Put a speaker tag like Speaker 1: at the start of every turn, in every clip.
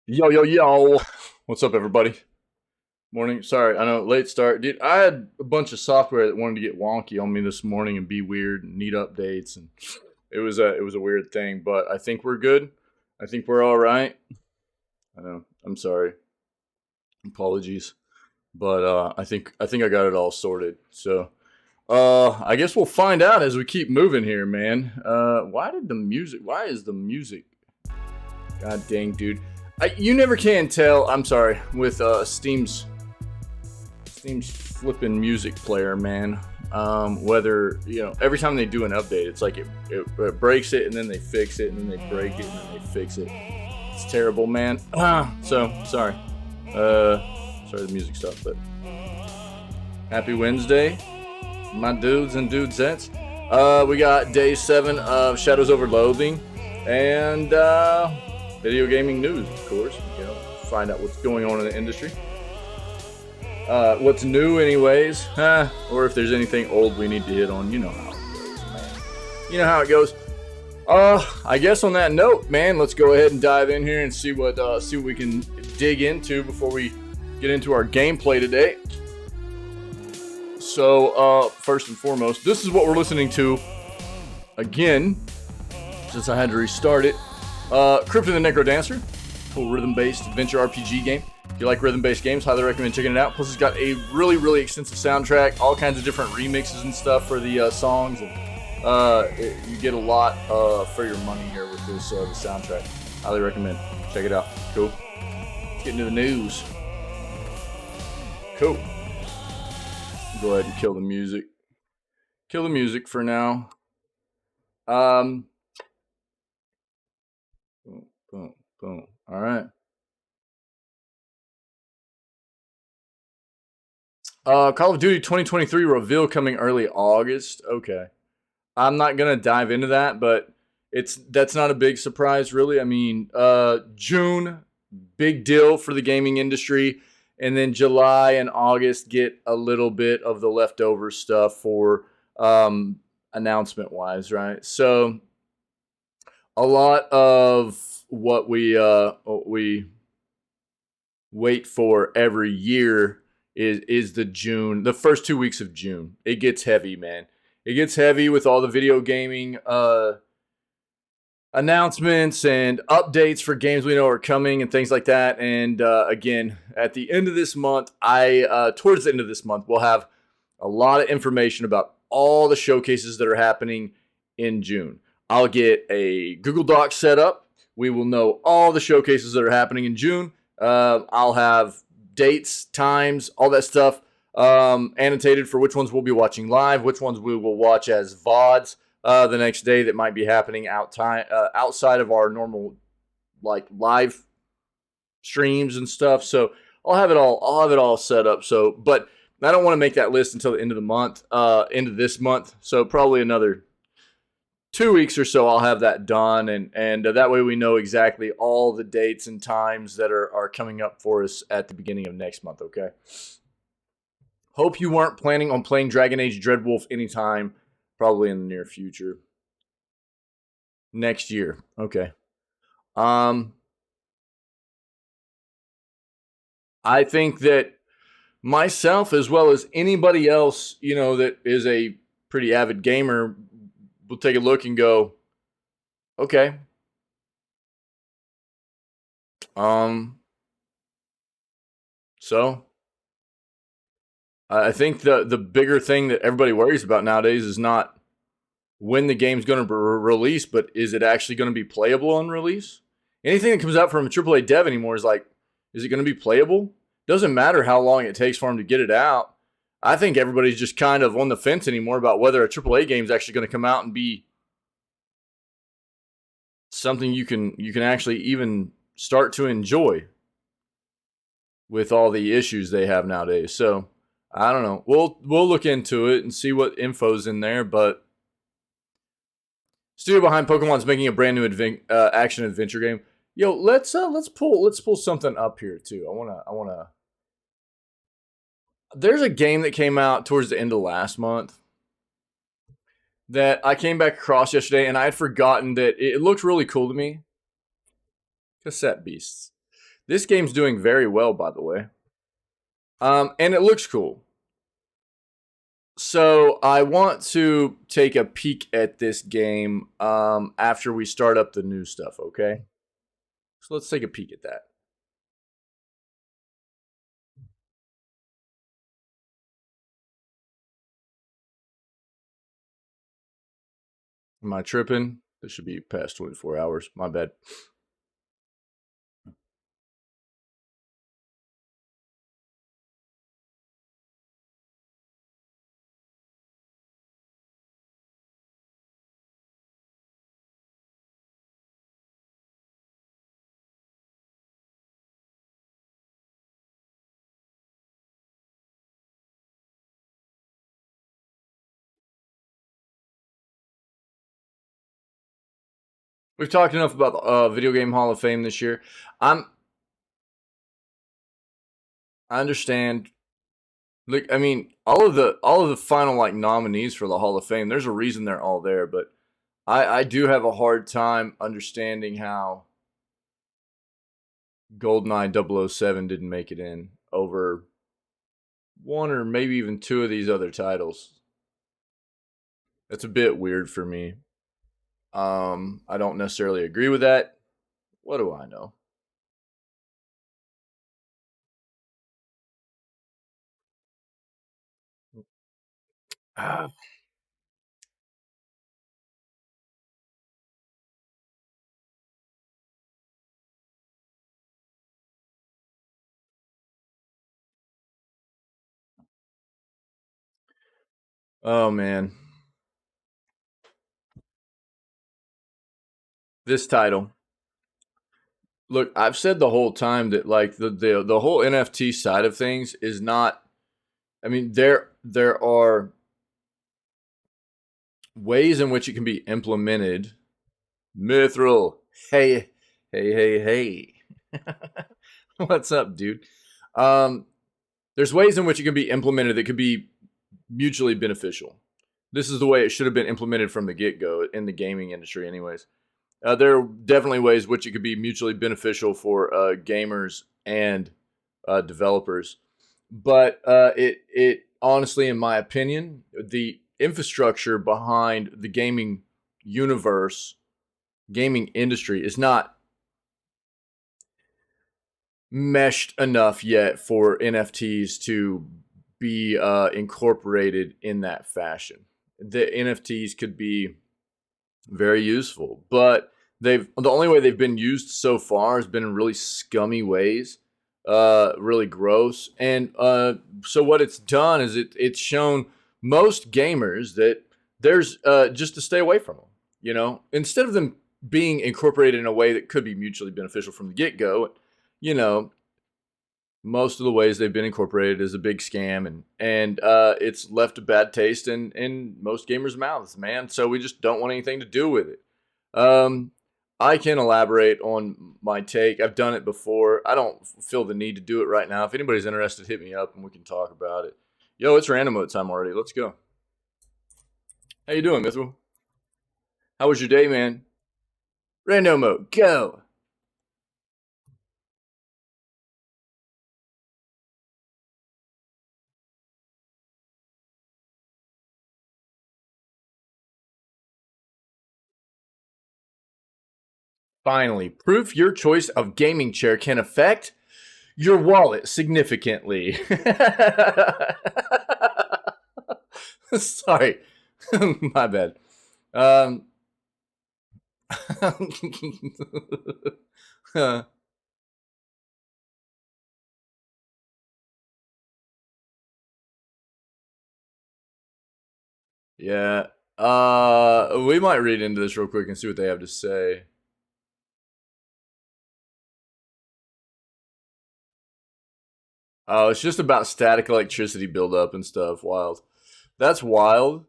Speaker 1: Yo, yo, yo. What's up, everybody? Morning. Sorry, I know, late start. Dude, I had a bunch of software that wanted to get wonky on me this morning and be weird and need updates, and it was a weird thing, but I think we're good. I think we're all right. I know. I'm sorry. Apologies. But I think I got it all sorted. So, I guess we'll find out as we keep moving here, man. Why is the music God dang, dude. You never can tell. I'm sorry with Steam's flipping music player, man. Whether every time they do an update, it's like it breaks it and then they fix it and then they break it and then they fix it. It's terrible, man. So sorry. Sorry the music stuff, but happy Wednesday, my dudes and dudesettes. We got day 7 of Shadows over Loathing and video gaming news, of course. Find out what's going on in the industry. What's new, anyways, or if there's anything old we need to hit on. You know how it goes, man. You know how it goes. I guess on that note, man, let's go ahead and dive in here and see what we can dig into before we get into our gameplay today. So, first and foremost, this is what we're listening to again, since I had to restart it. Crypt of the Necrodancer, cool rhythm-based adventure RPG game. If you like rhythm-based games, highly recommend checking it out. Plus, it's got a really, really extensive soundtrack, all kinds of different remixes and stuff for the songs. And, you get a lot for your money here with this the soundtrack. Highly recommend. Check it out. Cool. Let's get into the news. Cool. Go ahead and kill the music. Kill the music for now. Boom, boom, boom. All right. Call of Duty 2023 reveal coming early August. Okay. I'm not going to dive into that, but that's not a big surprise, really. I mean, June, big deal for the gaming industry. And then July and August get a little bit of the leftover stuff for announcement-wise, right? So a lot of what we wait for every year is the first 2 weeks of June. It gets heavy, man. It gets heavy with all the video gaming announcements and updates for games we know are coming and things like that. And again, at the end of this month, towards the end of this month, we'll have a lot of information about all the showcases that are happening in June. I'll get a Google Doc set up. We will know all the showcases that are happening in June. I'll have dates, times, all that stuff annotated for which ones we'll be watching live, which ones we will watch as VODs the next day that might be happening outside of our normal live streams and stuff. So I'll have it all set up. So, but I don't want to make that list until the end of the month, end of this month. So probably another 2 weeks or so I'll have that done, and that way we know exactly all the dates and times that are coming up for us at the beginning of next month, okay? Hope you weren't planning on playing Dragon Age Dreadwolf anytime, probably in the near future. Next year, okay. I think that myself, as well as anybody else, that is a pretty avid gamer, will take a look and go, okay. So I think the bigger thing that everybody worries about nowadays is not when the game's going to be released, but is it actually going to be playable on release? Anything that comes out from a AAA dev anymore is like, is it going to be playable? Doesn't matter how long it takes for them to get it out. I think everybody's just kind of on the fence anymore about whether a AAA game is actually going to come out and be something you can actually even start to enjoy with all the issues they have nowadays. So I don't know. We'll look into it and see what info's in there. But studio behind Pokemon's making a brand new action adventure game. Yo, let's pull something up here too. I wanna. There's a game that came out towards the end of last month that I came back across yesterday, and I had forgotten that it looked really cool to me. Cassette Beasts. This game's doing very well, by the way. And it looks cool. So I want to take a peek at this game after we start up the new stuff, okay? So let's take a peek at that. Am I tripping? This should be past 24 hours. My bad. We've talked enough about the Video Game Hall of Fame this year. I understand. Look, I mean, all of the final like nominees for the Hall of Fame. There's a reason they're all there, but I do have a hard time understanding how GoldenEye 007 didn't make it in over one or maybe even two of these other titles. That's a bit weird for me. I don't necessarily agree with that. What do I know? Oh man, this title. Look, I've said the whole time that like the whole NFT side of things is not. I mean, there are ways in which it can be implemented. Mithril, hey, hey. What's up, dude? Um, there's ways in which it can be implemented that could be mutually beneficial. This is the way it should have been implemented from the get go in the gaming industry, anyways. There are definitely ways which it could be mutually beneficial for gamers and developers, but it honestly, in my opinion, the infrastructure behind the gaming universe, gaming industry, is not meshed enough yet for NFTs to be incorporated in that fashion. The NFTs could be very useful, but the only way they've been used so far has been in really scummy ways, really gross. And so what it's done is it's shown most gamers that there's just to stay away from them. You know, instead of them being incorporated in a way that could be mutually beneficial from the get go, you know, most of the ways they've been incorporated is a big scam, and it's left a bad taste in most gamers' mouths, man. So we just don't want anything to do with it. Um, I can elaborate on my take. I've done it before. I don't feel the need to do it right now. If anybody's interested, hit me up and we can talk about it. Yo, it's random mode time already. Let's go. How you doing, Mithril? How was your day, man? Random mode, go. Finally, proof your choice of gaming chair can affect your wallet significantly. Sorry, my bad. Um, yeah. We might read into this real quick and see what they have to say. Oh, it's just about static electricity buildup and stuff. Wild. That's wild.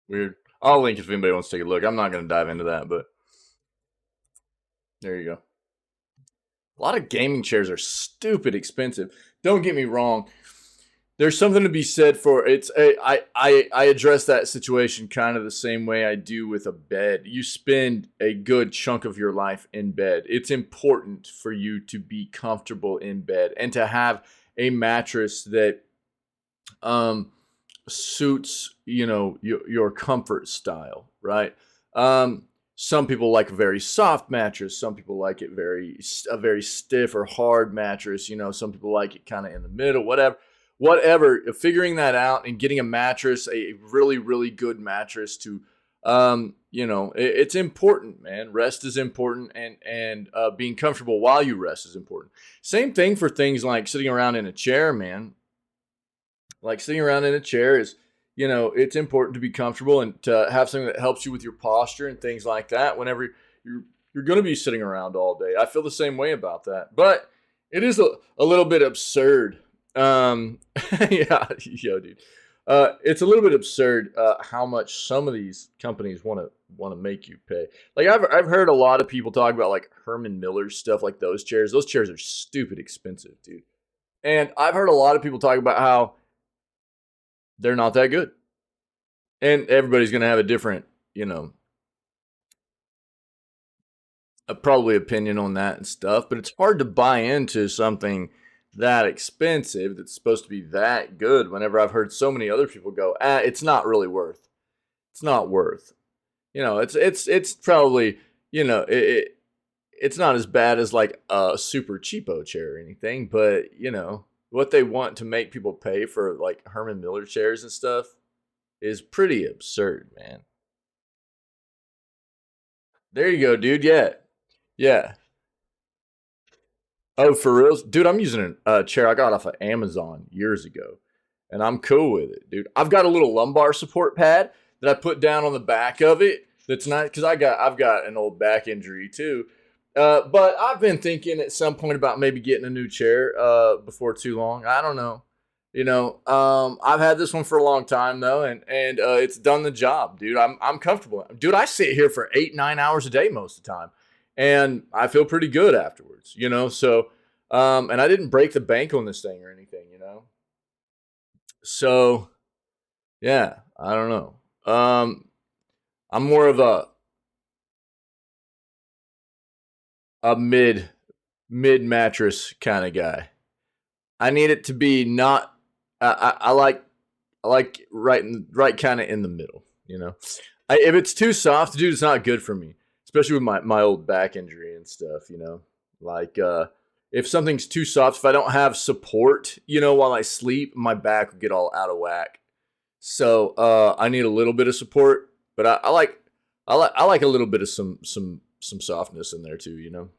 Speaker 1: Weird. I'll link if anybody wants to take a look. I'm not going to dive into that, but there you go. A lot of gaming chairs are stupid expensive. Don't get me wrong. There's something to be said for it's. I address that situation kind of the same way I do with a bed. You spend a good chunk of your life in bed. It's important for you to be comfortable in bed and to have a mattress that suits your comfort style, right? Some people like a very soft mattress. Some people like it a very stiff or hard mattress. Some people like it kind of in the middle. Whatever. Figuring that out and getting a mattress, a really really good mattress to, it's important, man. Rest is important, and being comfortable while you rest is important. Same thing for things like sitting around in a chair, man. Like sitting around in a chair is, it's important to be comfortable and to have something that helps you with your posture and things like that whenever you're going to be sitting around all day. I feel the same way about that. But it is a little bit absurd. Yeah, yo, dude. It's a little bit absurd how much some of these companies want to make you pay. Like I've heard a lot of people talk about like Herman Miller stuff, like those chairs. Those chairs are stupid expensive, dude. And I've heard a lot of people talk about how they're not that good. And everybody's going to have a different, probably opinion on that and stuff. But it's hard to buy into something that expensive that's supposed to be that good whenever I've heard so many other people go, it's not really worth. It's not worth. It's probably, it's not as bad as like a super cheapo chair or anything, but what they want to make people pay for like Herman Miller chairs and stuff is pretty absurd, man. There you go, dude. Yeah. Yeah. Oh, for real? Dude, I'm using a chair I got off of Amazon years ago, and I'm cool with it, dude. I've got a little lumbar support pad that I put down on the back of it. That's not because I've got an old back injury too. But I've been thinking at some point about maybe getting a new chair before too long. I don't know. I've had this one for a long time though, and it's done the job, dude. I'm comfortable, dude. I sit here for 8-9 hours a day most of the time, and I feel pretty good afterwards. So and I didn't break the bank on this thing or anything. So yeah, I don't know. I'm more of a mid mattress kind of guy. I need it to be not. I like right kind of in the middle. If it's too soft, dude, it's not good for me. Especially with my old back injury and stuff. Like if something's too soft, if I don't have support, while I sleep, my back will get all out of whack. So I need a little bit of support, but I like a little bit of some softness in there too.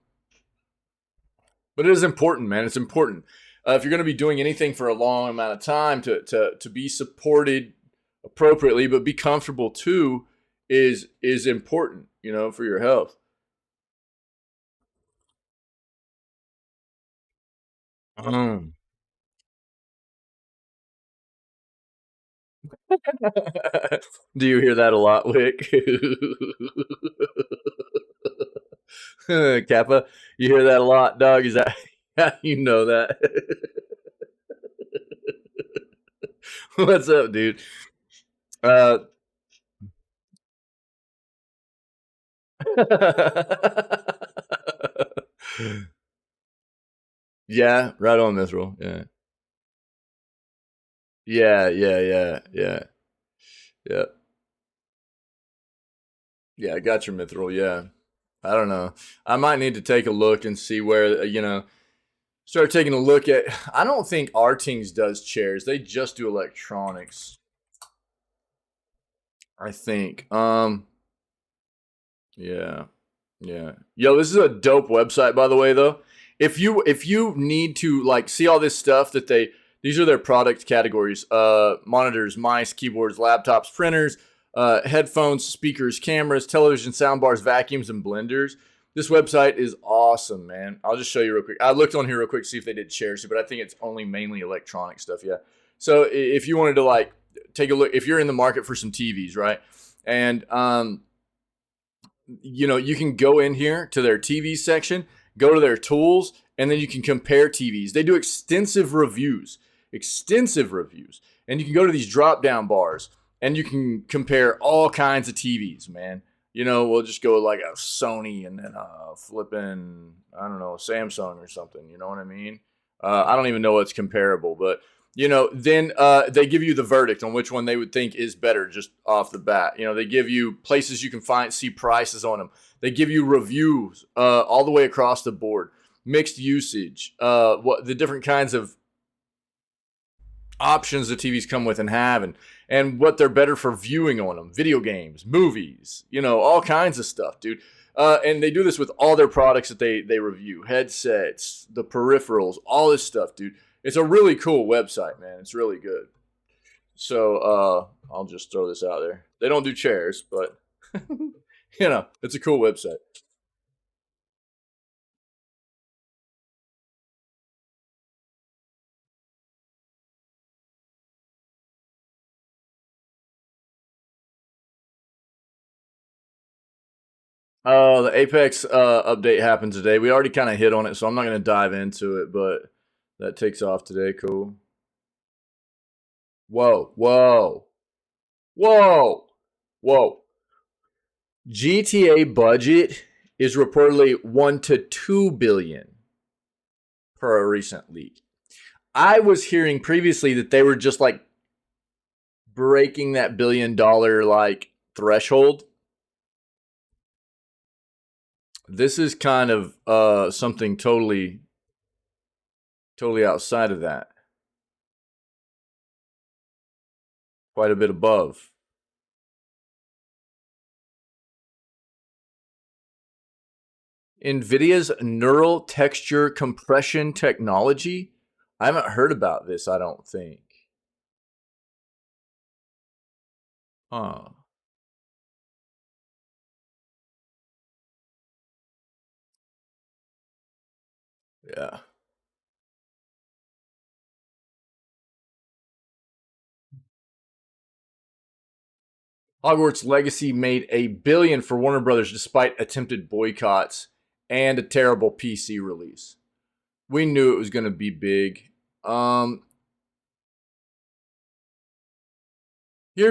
Speaker 1: But it is important, man. It's important. If you're going to be doing anything for a long amount of time, to be supported appropriately, but be comfortable too, is important, for your health. Um. Do you hear that a lot, Wick? Kappa, you hear that a lot, dog? Is that how you know that? What's up, dude? Uh, yeah, right on, Mithril. Yeah, yeah. Yeah. Yeah, I got your Mithril. Yeah. I don't know. I might need to take a look and see where, start taking a look at. I don't think Artings does chairs. They just do electronics. I think. Yeah. Yeah. Yo, this is a dope website, by the way, though. If you need to like see all this stuff that these are their product categories: monitors, mice, keyboards, laptops, printers, headphones, speakers, cameras, television, soundbars, vacuums, and blenders. This website is awesome, man. I'll just show you real quick. I looked on here real quick to see if they did chairs, but I think it's only mainly electronic stuff. Yeah. So if you wanted to like take a look, if you're in the market for some TVs, right, and you can go in here to their TV section, go to their tools, and then you can compare TVs. They do extensive reviews, and you can go to these drop down bars and you can compare all kinds of TVs, man. We'll just go with like a Sony and then a flipping, I don't know, Samsung or something. You know what I mean? I don't even know what's comparable, but then they give you the verdict on which one they would think is better just off the bat. They give you places you can see prices on them. They give you reviews all the way across the board, mixed usage, what the different kinds of options the TVs come with and have, and what they're better for viewing on them, video games, movies, all kinds of stuff, dude. And they do this with all their products that they review, headsets, the peripherals, all this stuff, dude. It's a really cool website, man. It's really good. So I'll just throw this out there. They don't do chairs, but it's a cool website. The Apex update happened today. We already kind of hit on it, so I'm not going to dive into it, but that takes off today. Cool. Whoa, whoa, whoa, whoa. GTA budget is reportedly 1 to 2 billion per a recent leak. I was hearing previously that they were just like breaking that $1 billion like threshold. This is kind of something totally outside of that. Quite a bit above. NVIDIA's neural texture compression technology. I haven't heard about this, I don't think. Huh. Yeah. Hogwarts Legacy made $1 billion for Warner Brothers despite attempted boycotts and a terrible PC release. We knew it was going to be big. Here's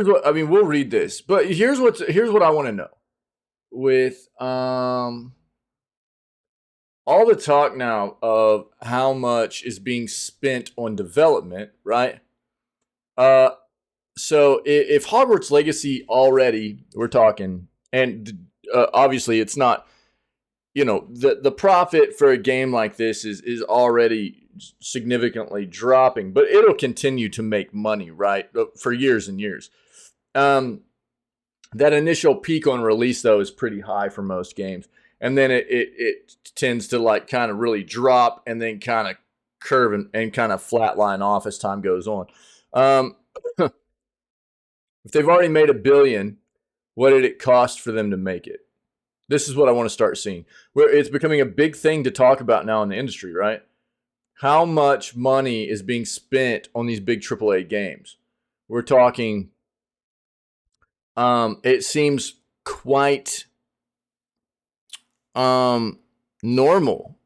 Speaker 1: what we'll read this, but here's what I want to know. With all the talk now of how much is being spent on development, right? So if Hogwarts Legacy already, we're talking, and obviously it's not, the profit for a game like this is already significantly dropping, but it'll continue to make money, right, for years and years. That initial peak on release, though, is pretty high for most games. And then it tends to like kind of really drop and then kind of curve and kind of flatline off as time goes on. If they've already made $1 billion, what did it cost for them to make it? This is what I want to start seeing. Where it's becoming a big thing to talk about now in the industry, right? How much money is being spent on these big AAA games? We're talking, it seems quite normal,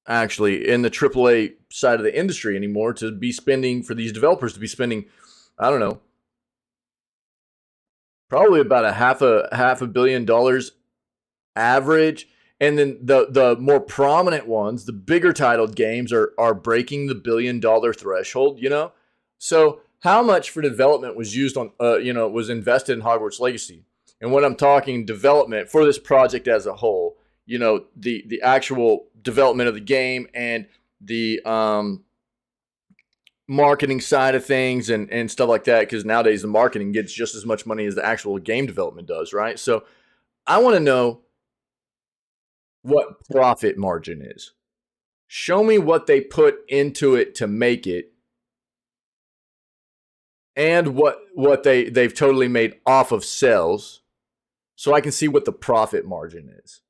Speaker 1: actually, in the AAA side of the industry anymore to be spending, for these developers to be spending, I don't know, probably about a half a $1 billion average. And then the more prominent ones, the bigger titled games are breaking the $1 billion threshold, So how much for development was used on, was invested in Hogwarts Legacy? And when I'm talking development for this project as a whole, the actual development of the game and the marketing side of things and stuff like that, because nowadays the marketing gets just as much money as the actual game development does, right? So I want to know what profit margin is. Show me what they put into it to make it and what they've totally made off of sales, so I can see what the profit margin is.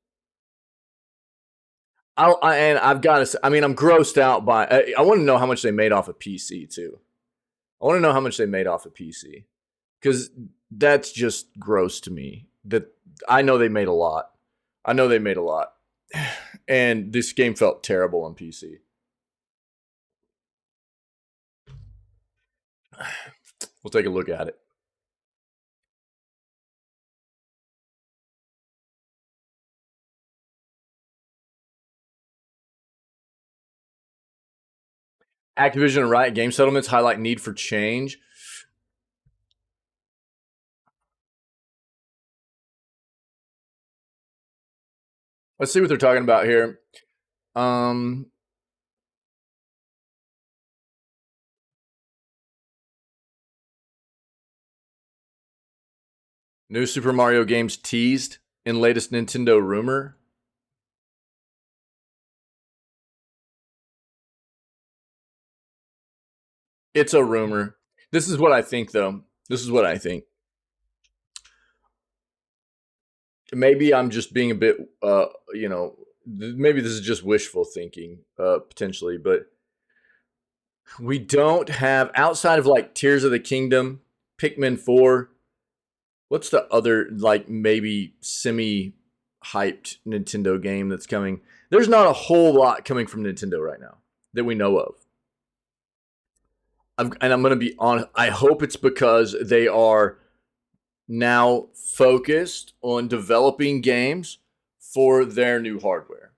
Speaker 1: I've got to. I'm grossed out by. I want to know how much they made off of PC too. I want to know how much they made off of PC, because that's just gross to me. That I know they made a lot. And this game felt terrible on PC. We'll take a look at it. Activision and Riot game settlements highlight need for change. Let's see what they're talking about here. New Super Mario games teased in latest Nintendo rumor. It's a rumor. This is what I think, though. This is what I think. Maybe I'm just being a bit, maybe this is just wishful thinking, potentially, but we don't have, outside of like Tears of the Kingdom, Pikmin 4, what's the other, like, maybe semi-hyped Nintendo game that's coming? There's not a whole lot coming from Nintendo right now that we know of. I'm going to be honest, I hope it's because they are now focused on developing games for their new hardware.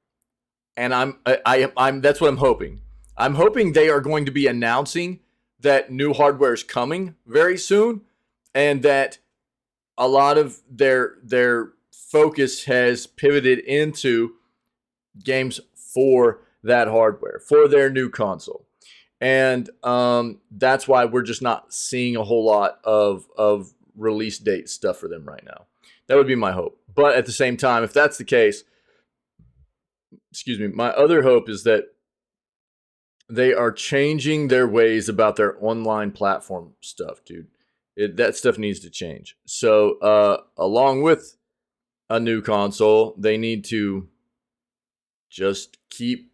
Speaker 1: And I'm that's what I'm hoping. I'm hoping they are going to be announcing that new hardware is coming very soon, and that a lot of their focus has pivoted into games for that hardware, for their new console. And that's why we're just not seeing a whole lot of release date stuff for them right now. That would be my hope. But at the same time, if that's the case, excuse me, my other hope is that they are changing their ways about their online platform stuff, dude. That stuff needs to change. So along with a new console, they need to just keep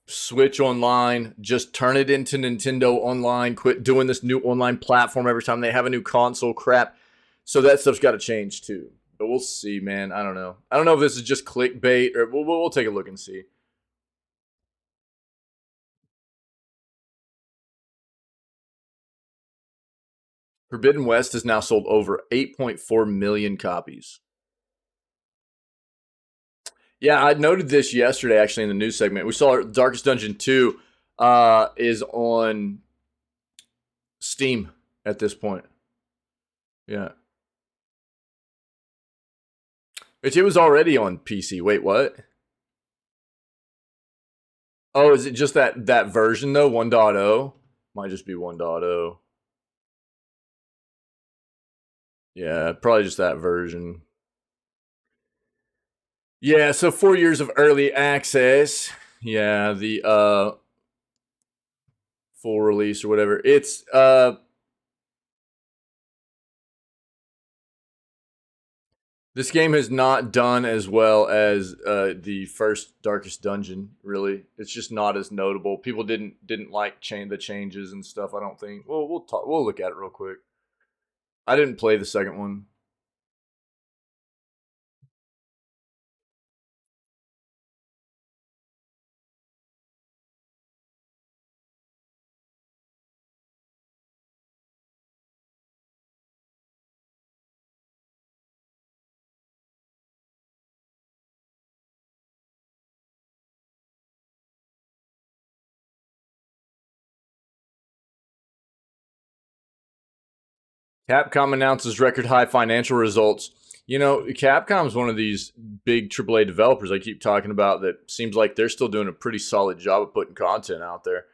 Speaker 1: Switch Online, just turn it into Nintendo Online, quit doing this new online platform every time they have a new console crap. So that stuff's got to change too. But we'll see, man. I don't know. I don't know if this is just clickbait, or we'll take a look and see. Forbidden West has now sold over 8.4 million copies. Yeah, I noted this yesterday, actually, in the news segment. We saw Darkest Dungeon 2 is on Steam at this point. Yeah. It was already on PC. Wait, what? Oh, is it just that version, though? 1.0? Might just be 1.0. Yeah, probably just that version. Yeah, so 4 years of early access. Yeah, the full release or whatever. It's this game has not done as well as the first Darkest Dungeon. Really, it's just not as notable. People didn't like the changes and stuff. I don't think. Well, we'll look at it real quick. I didn't play the second one. Capcom announces record high financial results. You know, Capcom's one of these big AAA developers I keep talking about that seems like they're still doing a pretty solid job of putting content out there,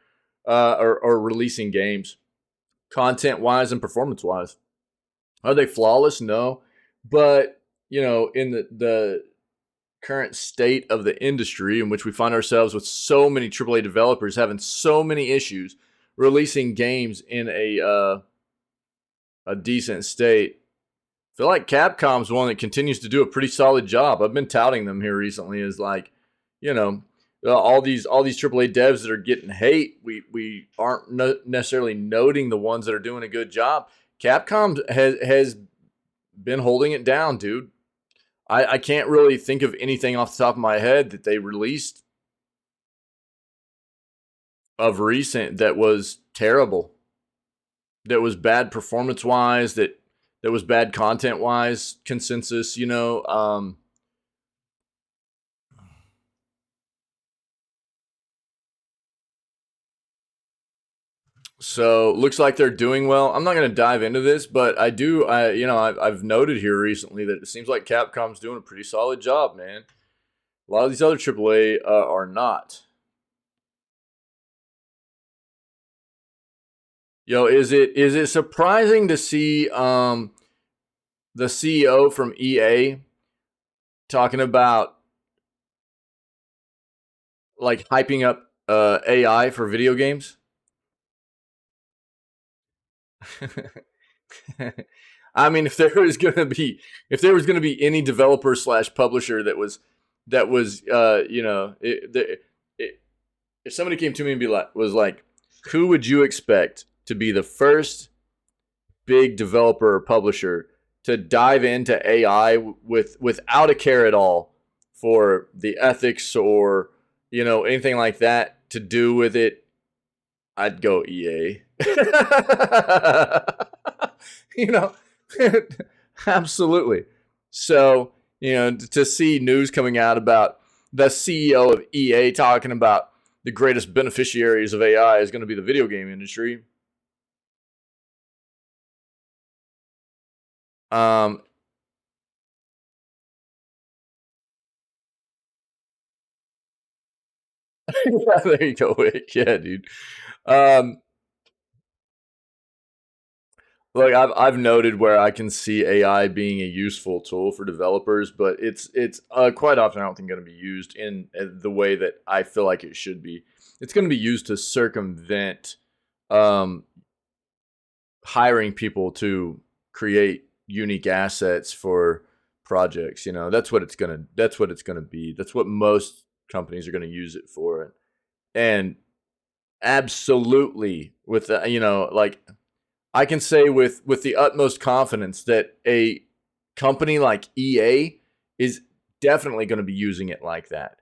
Speaker 1: or releasing games, content wise and performance wise. Are they flawless? No, but you know, in the current state of the industry in which we find ourselves, with so many AAA developers having so many issues releasing games in a decent state, I feel like Capcom's one that continues to do a pretty solid job. I've been touting them here recently as, like, you know, all these AAA devs that are getting hate. We aren't necessarily noting the ones that are doing a good job. Capcom has been holding it down, dude. I can't really think of anything off the top of my head that they released of recent that was terrible, that was bad performance wise, that was bad content wise. Consensus, you know. So looks like they're doing well. I'm not going to dive into this, but I've noted here recently that it seems like Capcom's doing a pretty solid job, man. A lot of these other AAA are not. Yo, is it surprising to see the CEO from EA talking about like hyping up AI for video games? I mean, if there was gonna be any developer slash publisher that was if somebody came to me and was like, who would you expect to be the first big developer or publisher to dive into AI without a care at all for the ethics or anything like that to do with it, I'd go EA. you know, absolutely. So, to see news coming out about the CEO of EA talking about the greatest beneficiaries of AI is going to be the video game industry. Um, yeah, there you go, Wick. Yeah, dude. Um, Look, I've noted where I can see AI being a useful tool for developers, but it's quite often I don't think going to be used in the way that I feel like it should be. It's going to be used to circumvent um, hiring people to create unique assets for projects. That's what it's gonna be. That's what most companies are going to use it for, and absolutely with like I can say with the utmost confidence that a company like EA is definitely going to be using it like that.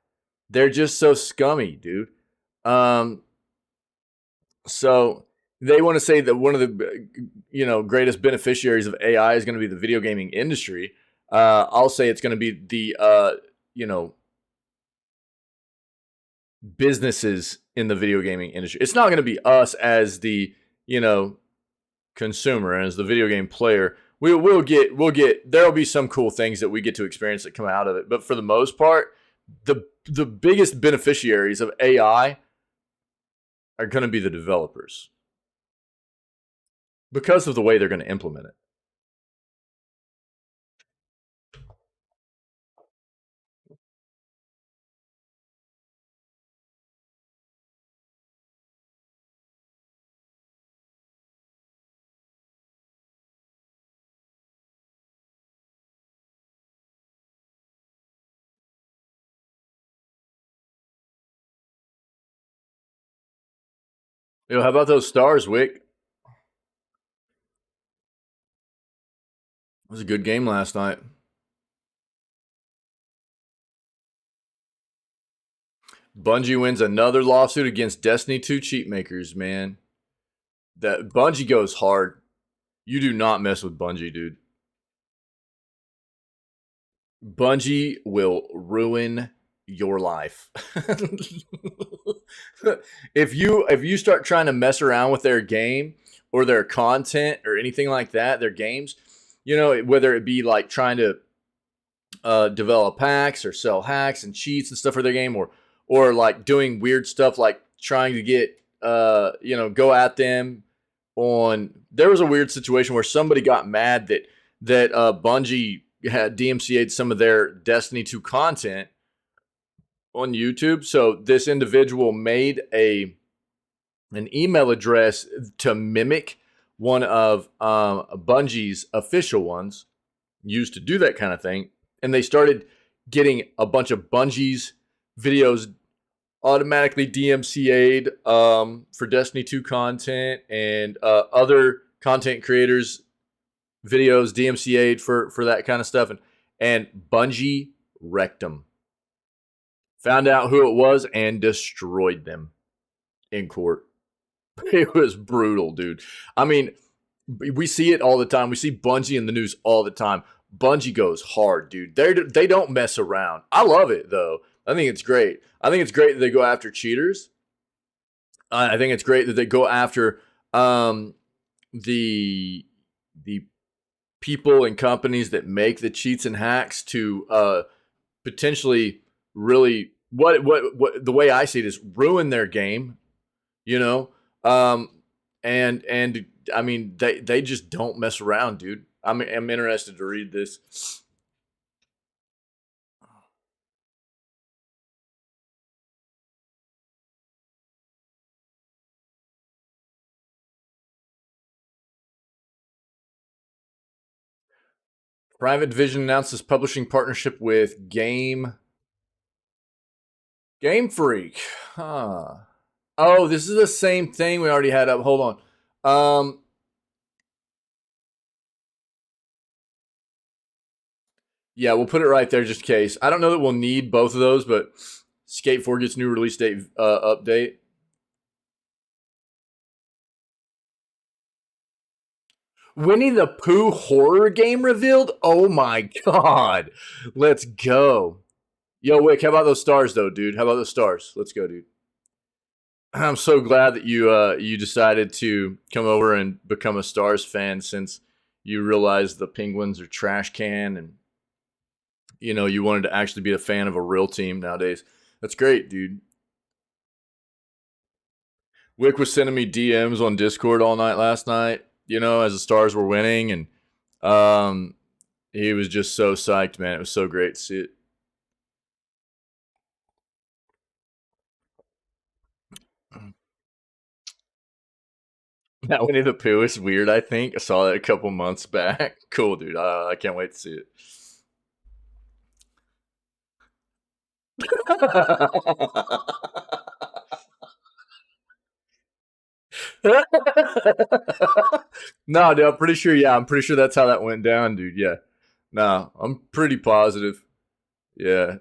Speaker 1: They're just so scummy, dude. Um, so they want to say that one of the greatest beneficiaries of AI is going to be the video gaming industry. I'll say it's going to be the businesses in the video gaming industry. It's not going to be us as the you know consumer, as the video game player. We'll get there'll be some cool things that we get to experience that come out of it, but for the most part, the biggest beneficiaries of AI are going to be the developers because of the way they're going to implement it. How about those stars, Wick? It was a good game last night. Bungie wins another lawsuit against Destiny 2 cheat makers, man. That Bungie goes hard. You do not mess with Bungie, dude. Bungie will ruin your life. if you start trying to mess around with their game or their content or anything like that, their games, whether it be like trying to develop hacks or sell hacks and cheats and stuff for their game, or like doing weird stuff like trying to get go at them on. There was a weird situation where somebody got mad that Bungie had DMCA'd some of their Destiny 2 content on YouTube. So this individual made an email address to mimic one of Bungie's official ones used to do that kind of thing. And they started getting a bunch of Bungie's videos automatically DMCA'd for Destiny 2 content, and other content creators videos DMCA'd for that kind of stuff. and Bungie wrecked them. Found out who it was and destroyed them in court. It was brutal, dude. I mean, we see it all the time. We see Bungie in the news all the time. Bungie goes hard, dude. They don't mess around. I love it, though. I think it's great. I think it's great that they go after cheaters. I think it's great that they go after the people and companies that make the cheats and hacks to potentially really what the way I see it is ruin their game, you know. And I mean they just don't mess around, dude. I'm interested to read this. Private Division announces publishing partnership with Game Freak. Huh. Oh, this is the same thing we already had up. Hold on. Yeah, we'll put it right there just in case. I don't know that we'll need both of those, but Skate 4 gets new release date update. Winnie the Pooh horror game revealed? Oh my god. Let's go. Yo, Wick, how about those stars though, dude? How about those stars? Let's go, dude. I'm so glad that you decided to come over and become a Stars fan since you realized the Penguins are trash can and you wanted to actually be a fan of a real team nowadays. That's great, dude. Wick was sending me DMs on Discord all night last night, as the Stars were winning, and he was just so psyched, man. It was so great to see it. That Winnie the Pooh is weird, I think. I saw that a couple months back. Cool, dude. I can't wait to see it. No, dude, I'm pretty sure. Yeah, I'm pretty sure that's how that went down, dude. Yeah. No, I'm pretty positive. Yeah.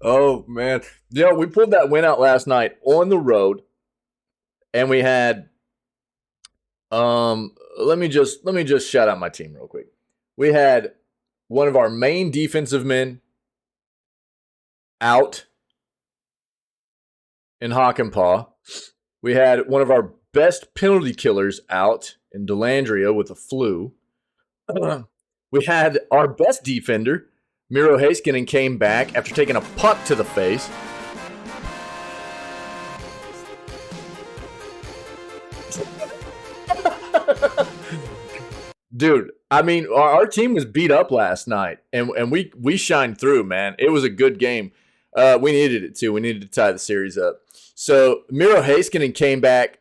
Speaker 1: Oh man, we pulled that win out last night on the road, and we had let me just shout out my team real quick. We had one of our main defensive men out in Hockenpah. We had one of our best penalty killers out in Delandria with a flu. We had our best defender, Miro Heiskanen, came back after taking a puck to the face. Dude, I mean, our team was beat up last night, and we shined through, man. It was a good game. We needed it, too. We needed to tie the series up. So, Miro Heiskanen came back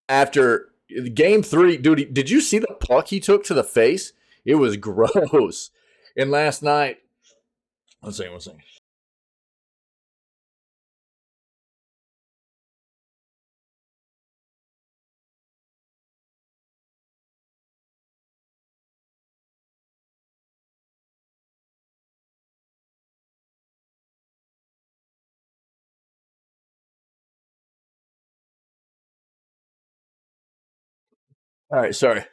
Speaker 1: after game 3. Dude, did you see the puck he took to the face? It was gross. And last night, let's see. All right, sorry.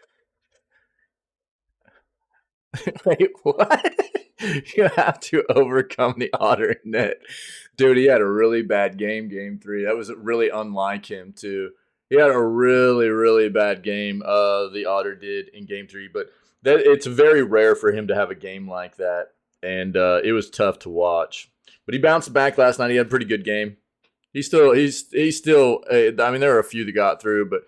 Speaker 1: Wait, what? You have to overcome the otter net. Dude, he had a really bad game 3. That was really unlike him, too. He had a really, really bad game, the otter did in game 3. But it's very rare for him to have a game like that. And it was tough to watch. But he bounced back last night. He had a pretty good game. He's still, I mean, there are a few that got through, but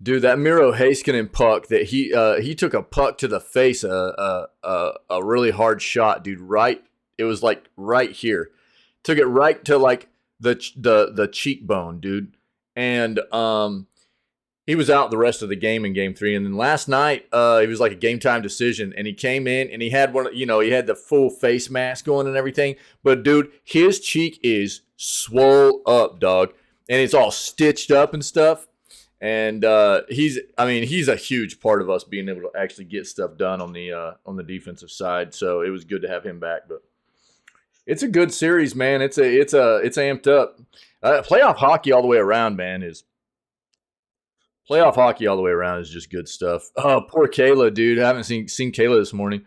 Speaker 1: dude, that Miro Heiskanen puck that he took a puck to the face, a really hard shot, dude. Right, it was like right here, took it right to like the cheekbone, dude. And he was out the rest of the game in game 3. And then last night, it was like a game time decision. And he came in and he had one, he had the full face mask on and everything. But dude, his cheek is swole up, dog. And it's all stitched up and stuff. And he's a huge part of us being able to actually get stuff done on the defensive side. So it was good to have him back. But it's a good series, man. It's amped up. Playoff hockey all the way around, man, is just good stuff. Oh, poor Kayla, dude. I haven't seen Kayla this morning.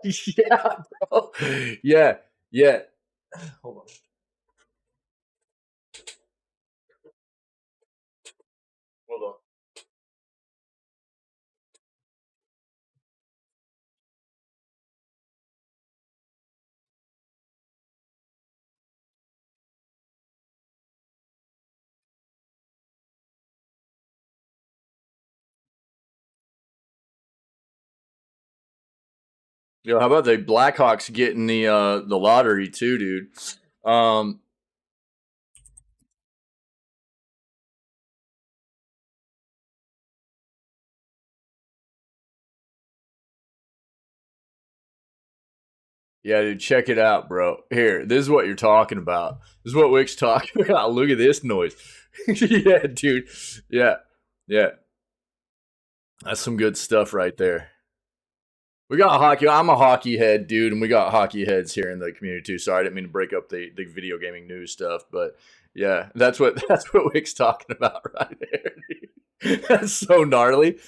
Speaker 1: Yeah, bro. Yeah, yeah. Hold on. Hold on. How about the Blackhawks getting the lottery too, dude? Um, yeah, dude, check it out, bro. Here, this is what you're talking about. This is what Wick's talking about. Look at this noise. Yeah, dude. Yeah, yeah. That's some good stuff right there. We got hockey. I'm a hockey head, dude, and we got hockey heads here in the community too. Sorry, I didn't mean to break up the video gaming news stuff, but yeah, that's what Wick's talking about right there. That's so gnarly.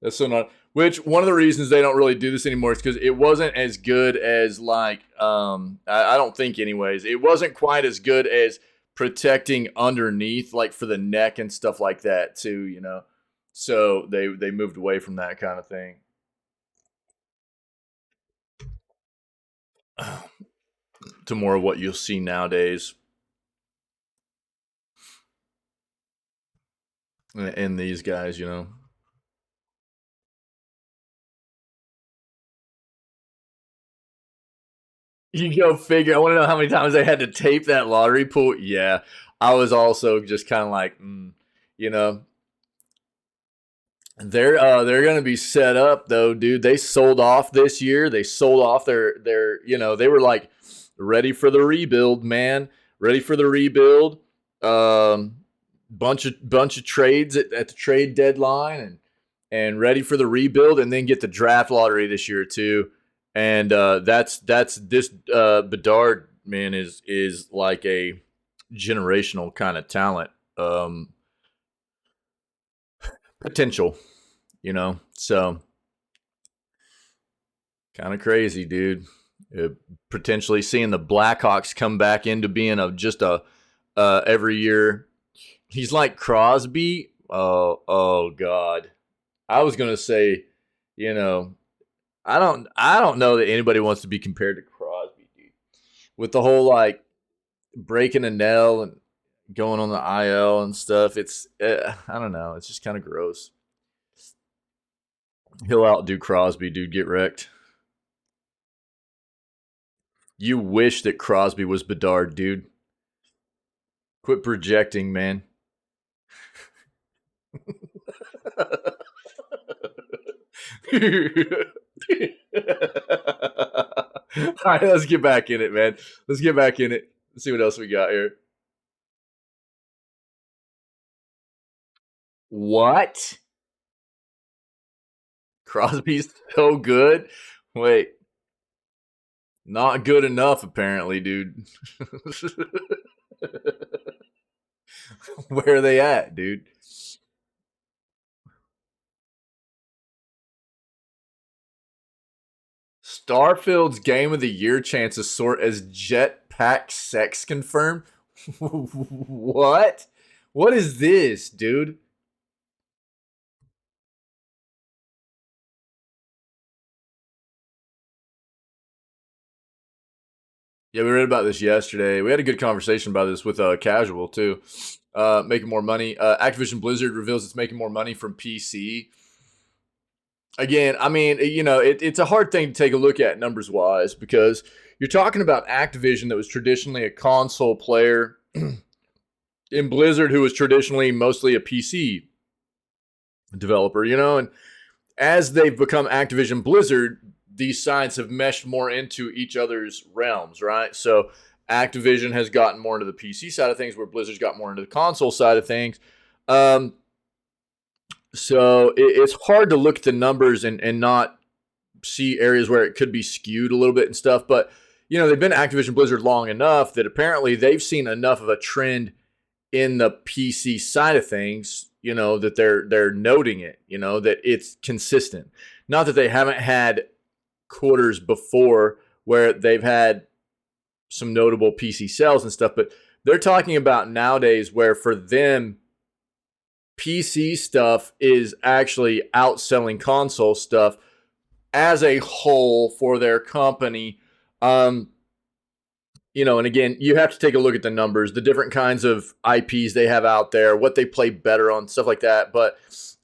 Speaker 1: That's so gnarly. Which one of the reasons they don't really do this anymore is because it wasn't as good as like I don't think anyways. It wasn't quite as good as protecting underneath, like for the neck and stuff like that too. So they moved away from that kind of thing. To more of what you'll see nowadays in these guys. You go figure. I want to know how many times they had to tape that lottery pool. Yeah, I was also just kind of like, you know, they're gonna be set up though, dude. They sold off this year. They sold off their. They were like ready for the rebuild, man. Ready for the rebuild. Um, bunch of trades at the trade deadline and ready for the rebuild, and then get the draft lottery this year too. And that's this Bedard man is like a generational kind of talent potential. So kind of crazy, dude. Potentially seeing the Blackhawks come back into being just a every year. He's like Crosby. Oh God. I was gonna say, you know, I don't know that anybody wants to be compared to Crosby, dude. With the whole like breaking a nail and going on the IL and stuff, it's I don't know. It's just kind of gross. He'll outdo Crosby, dude. Get wrecked. You wish that Crosby was Bedard, dude. Quit projecting, man. All right, let's get back in it, man. Let's get back in it. Let's see what else we got here. What? Crosby's so good? Wait, not good enough, apparently, dude. Where are they at, dude? Starfield's game of the year chances sort as jetpack sex confirmed. What? What is this, dude? Yeah, we read about this yesterday. We had a good conversation about this with Casual too. Making more money. Activision Blizzard reveals it's making more money from PC. again, I mean, it's a hard thing to take a look at numbers wise because you're talking about Activision that was traditionally a console player in Blizzard who was traditionally mostly a PC developer, and as they've become Activision Blizzard, these sides have meshed more into each other's realms, right? So Activision has gotten more into the PC side of things, where Blizzard's got more into the console side of things. Um, so it's hard to look at the numbers and not see areas where it could be skewed a little bit and stuff. But they've been Activision Blizzard long enough that apparently they've seen enough of a trend in the PC side of things, that they're noting it, that it's consistent. Not that they haven't had quarters before where they've had some notable PC sales and stuff, but they're talking about nowadays where for them PC stuff is actually outselling console stuff as a whole for their company. And again, you have to take a look at the numbers, the different kinds of IPs they have out there, what they play better on, stuff like that. But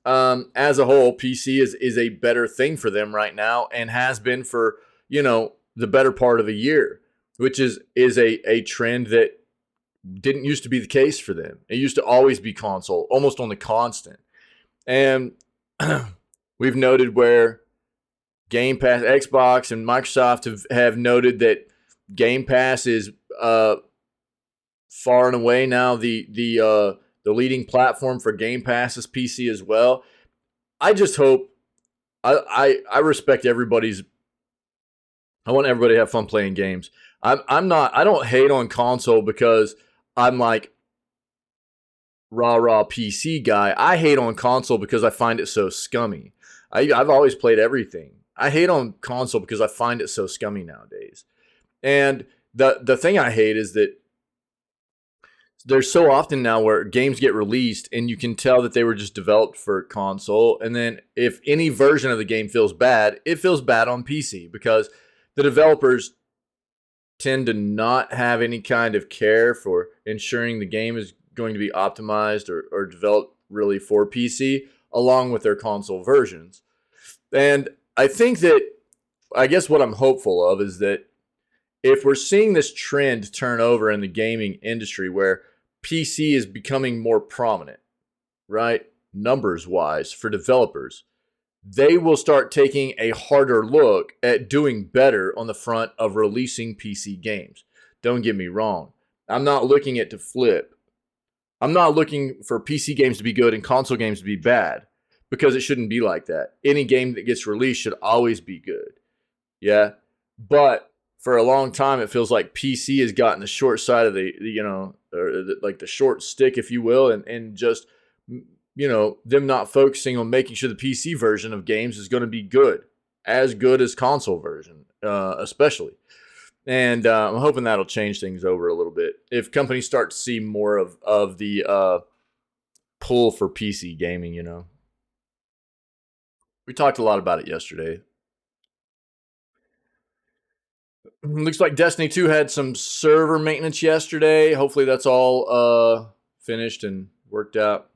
Speaker 1: as a whole, PC is a better thing for them right now and has been for, the better part of a year, which is a trend that didn't used to be the case for them. It used to always be console, almost on the constant. And we've noted where Game Pass, Xbox, and Microsoft have noted that Game Pass is far and away now the leading platform for Game Pass's PC as well. I just hope I respect everybody's. I want everybody to have fun playing games. I'm not. I don't hate on console because I'm like rah PC guy. I hate on console because I find it so scummy. I've always played everything. I hate on console because I find it so scummy nowadays. And the thing I hate is that there's so often now where games get released and you can tell that they were just developed for console. And then if any version of the game feels bad, it feels bad on PC because the developers tend to not have any kind of care for ensuring the game is going to be optimized or developed really for PC along with their console versions. And I think that, I guess what I'm hopeful of is that if we're seeing this trend turn over in the gaming industry where PC is becoming more prominent, right, numbers wise for developers, they will start taking a harder look at doing better on the front of releasing PC games. Don't get me wrong. I'm not looking at to flip. I'm not looking for PC games to be good and console games to be bad because it shouldn't be like that. Any game that gets released should always be good. Yeah. But for a long time, it feels like PC has gotten the short side of like the short stick, if you will, and just, them not focusing on making sure the PC version of games is going to be good as console version, especially. And I'm hoping that'll change things over a little bit. If companies start to see more of the pull for PC gaming, We talked a lot about it yesterday. Looks like Destiny 2 had some server maintenance yesterday. Hopefully that's all finished and worked out.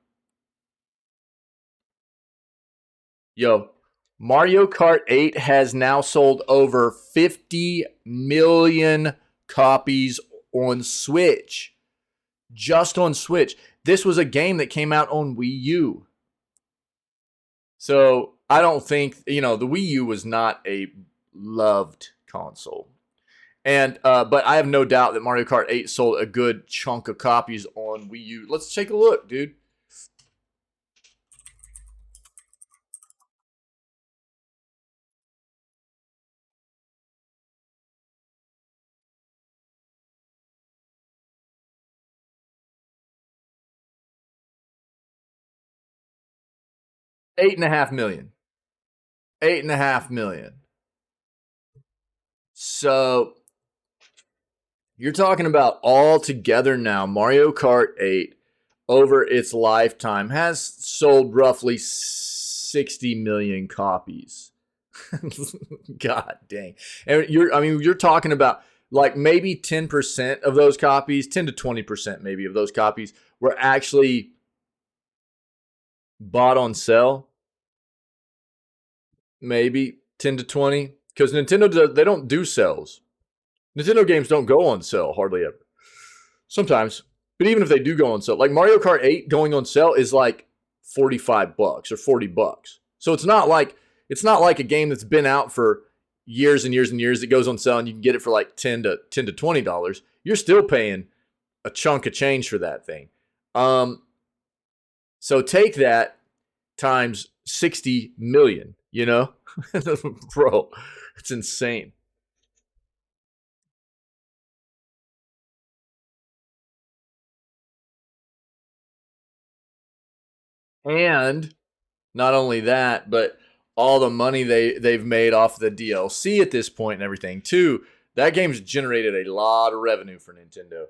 Speaker 1: Yo, Mario Kart 8 has now sold over 50 million copies on Switch. Just on Switch. This was a game that came out on Wii U. So I don't think, the Wii U was not a loved console. And but I have no doubt that Mario Kart 8 sold a good chunk of copies on Wii U. Let's take a look, dude. Eight and a half million. 8.5 million. So you're talking about all together now, Mario Kart 8 over its lifetime has sold roughly 60 million copies. God dang. And you're talking about like maybe 10% of those copies, 10 to 20% maybe of those copies were actually bought on sale. maybe 10 to 20, because Nintendo they don't do sales. Nintendo games don't go on sale hardly ever. Sometimes, but even if they do go on sale, like Mario Kart 8 going on sale is like $45 or $40. So it's not like a game that's been out for years and years and years that goes on sale and you can get it for like $10 to $20. You're still paying a chunk of change for that thing. So take that times 60 million, you know? Bro, it's insane. And not only that, but all the money they've made off the DLC at this point and everything too. That game's generated a lot of revenue for Nintendo.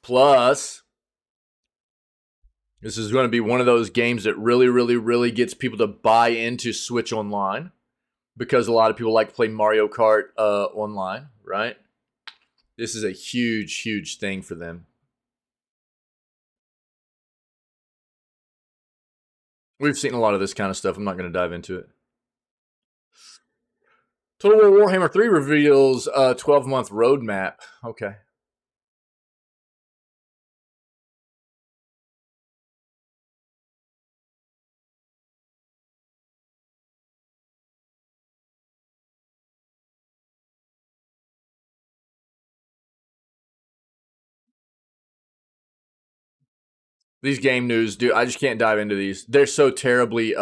Speaker 1: Plus, this is going to be one of those games that really, really, really gets people to buy into Switch Online, because a lot of people like to play Mario Kart online, right? This is a huge, huge thing for them. We've seen a lot of this kind of stuff. I'm not going to dive into it. Total War Warhammer 3 reveals a 12-month roadmap. Okay. These game news, dude, I just can't dive into these. They're so terribly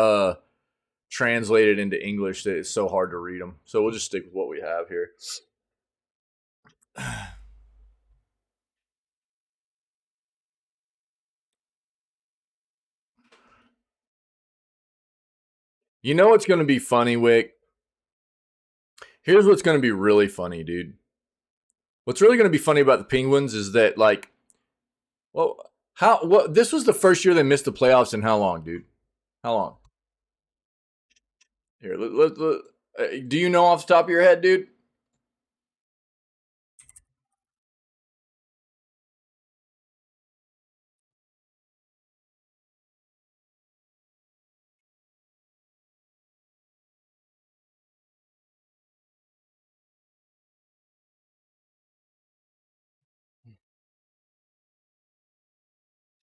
Speaker 1: translated into English that it's so hard to read them. So we'll just stick with what we have here. You know what's going to be funny, Wick? Here's what's going to be really funny, dude. What's really going to be funny about the Penguins is that, like, well, this was the first year they missed the playoffs in how long, dude? How long? Here, do you know off the top of your head, dude?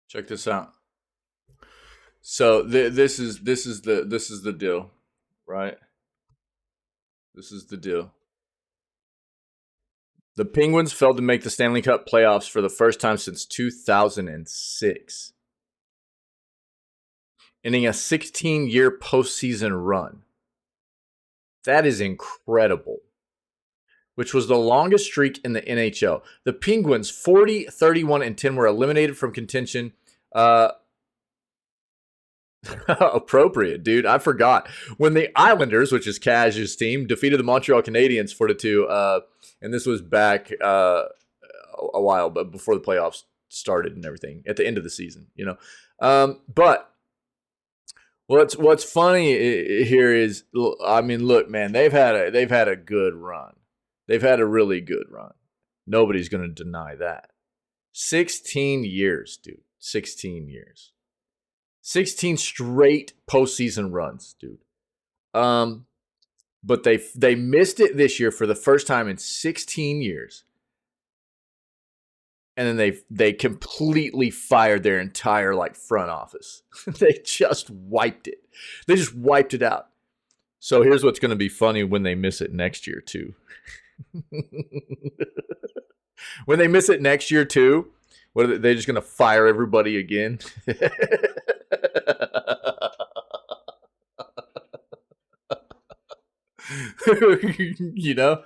Speaker 1: Check this out. So this is the deal, right? This is the deal. The Penguins failed to make the Stanley Cup playoffs for the first time since 2006, ending a 16-year postseason run. That is incredible. Which was the longest streak in the NHL. The Penguins, 40, 31, and 10, were eliminated from contention. Appropriate, dude. I forgot. When the Islanders, which is Cash's team, defeated the Montreal Canadiens 4-2, and this was back a while, but before the playoffs started and everything, at the end of the season, you know. But what's funny here is, I mean, look, man, they've had a good run. They've had a really good run. Nobody's going to deny that. 16 years, dude. 16 years. 16 straight postseason runs, dude. But they missed it this year for the first time in 16 years. And then they completely fired their entire front office. They just wiped it. They just wiped it out. So here's what's going to be funny when they miss it next year too. When they miss it next year too, what are they just going to fire everybody again? You know?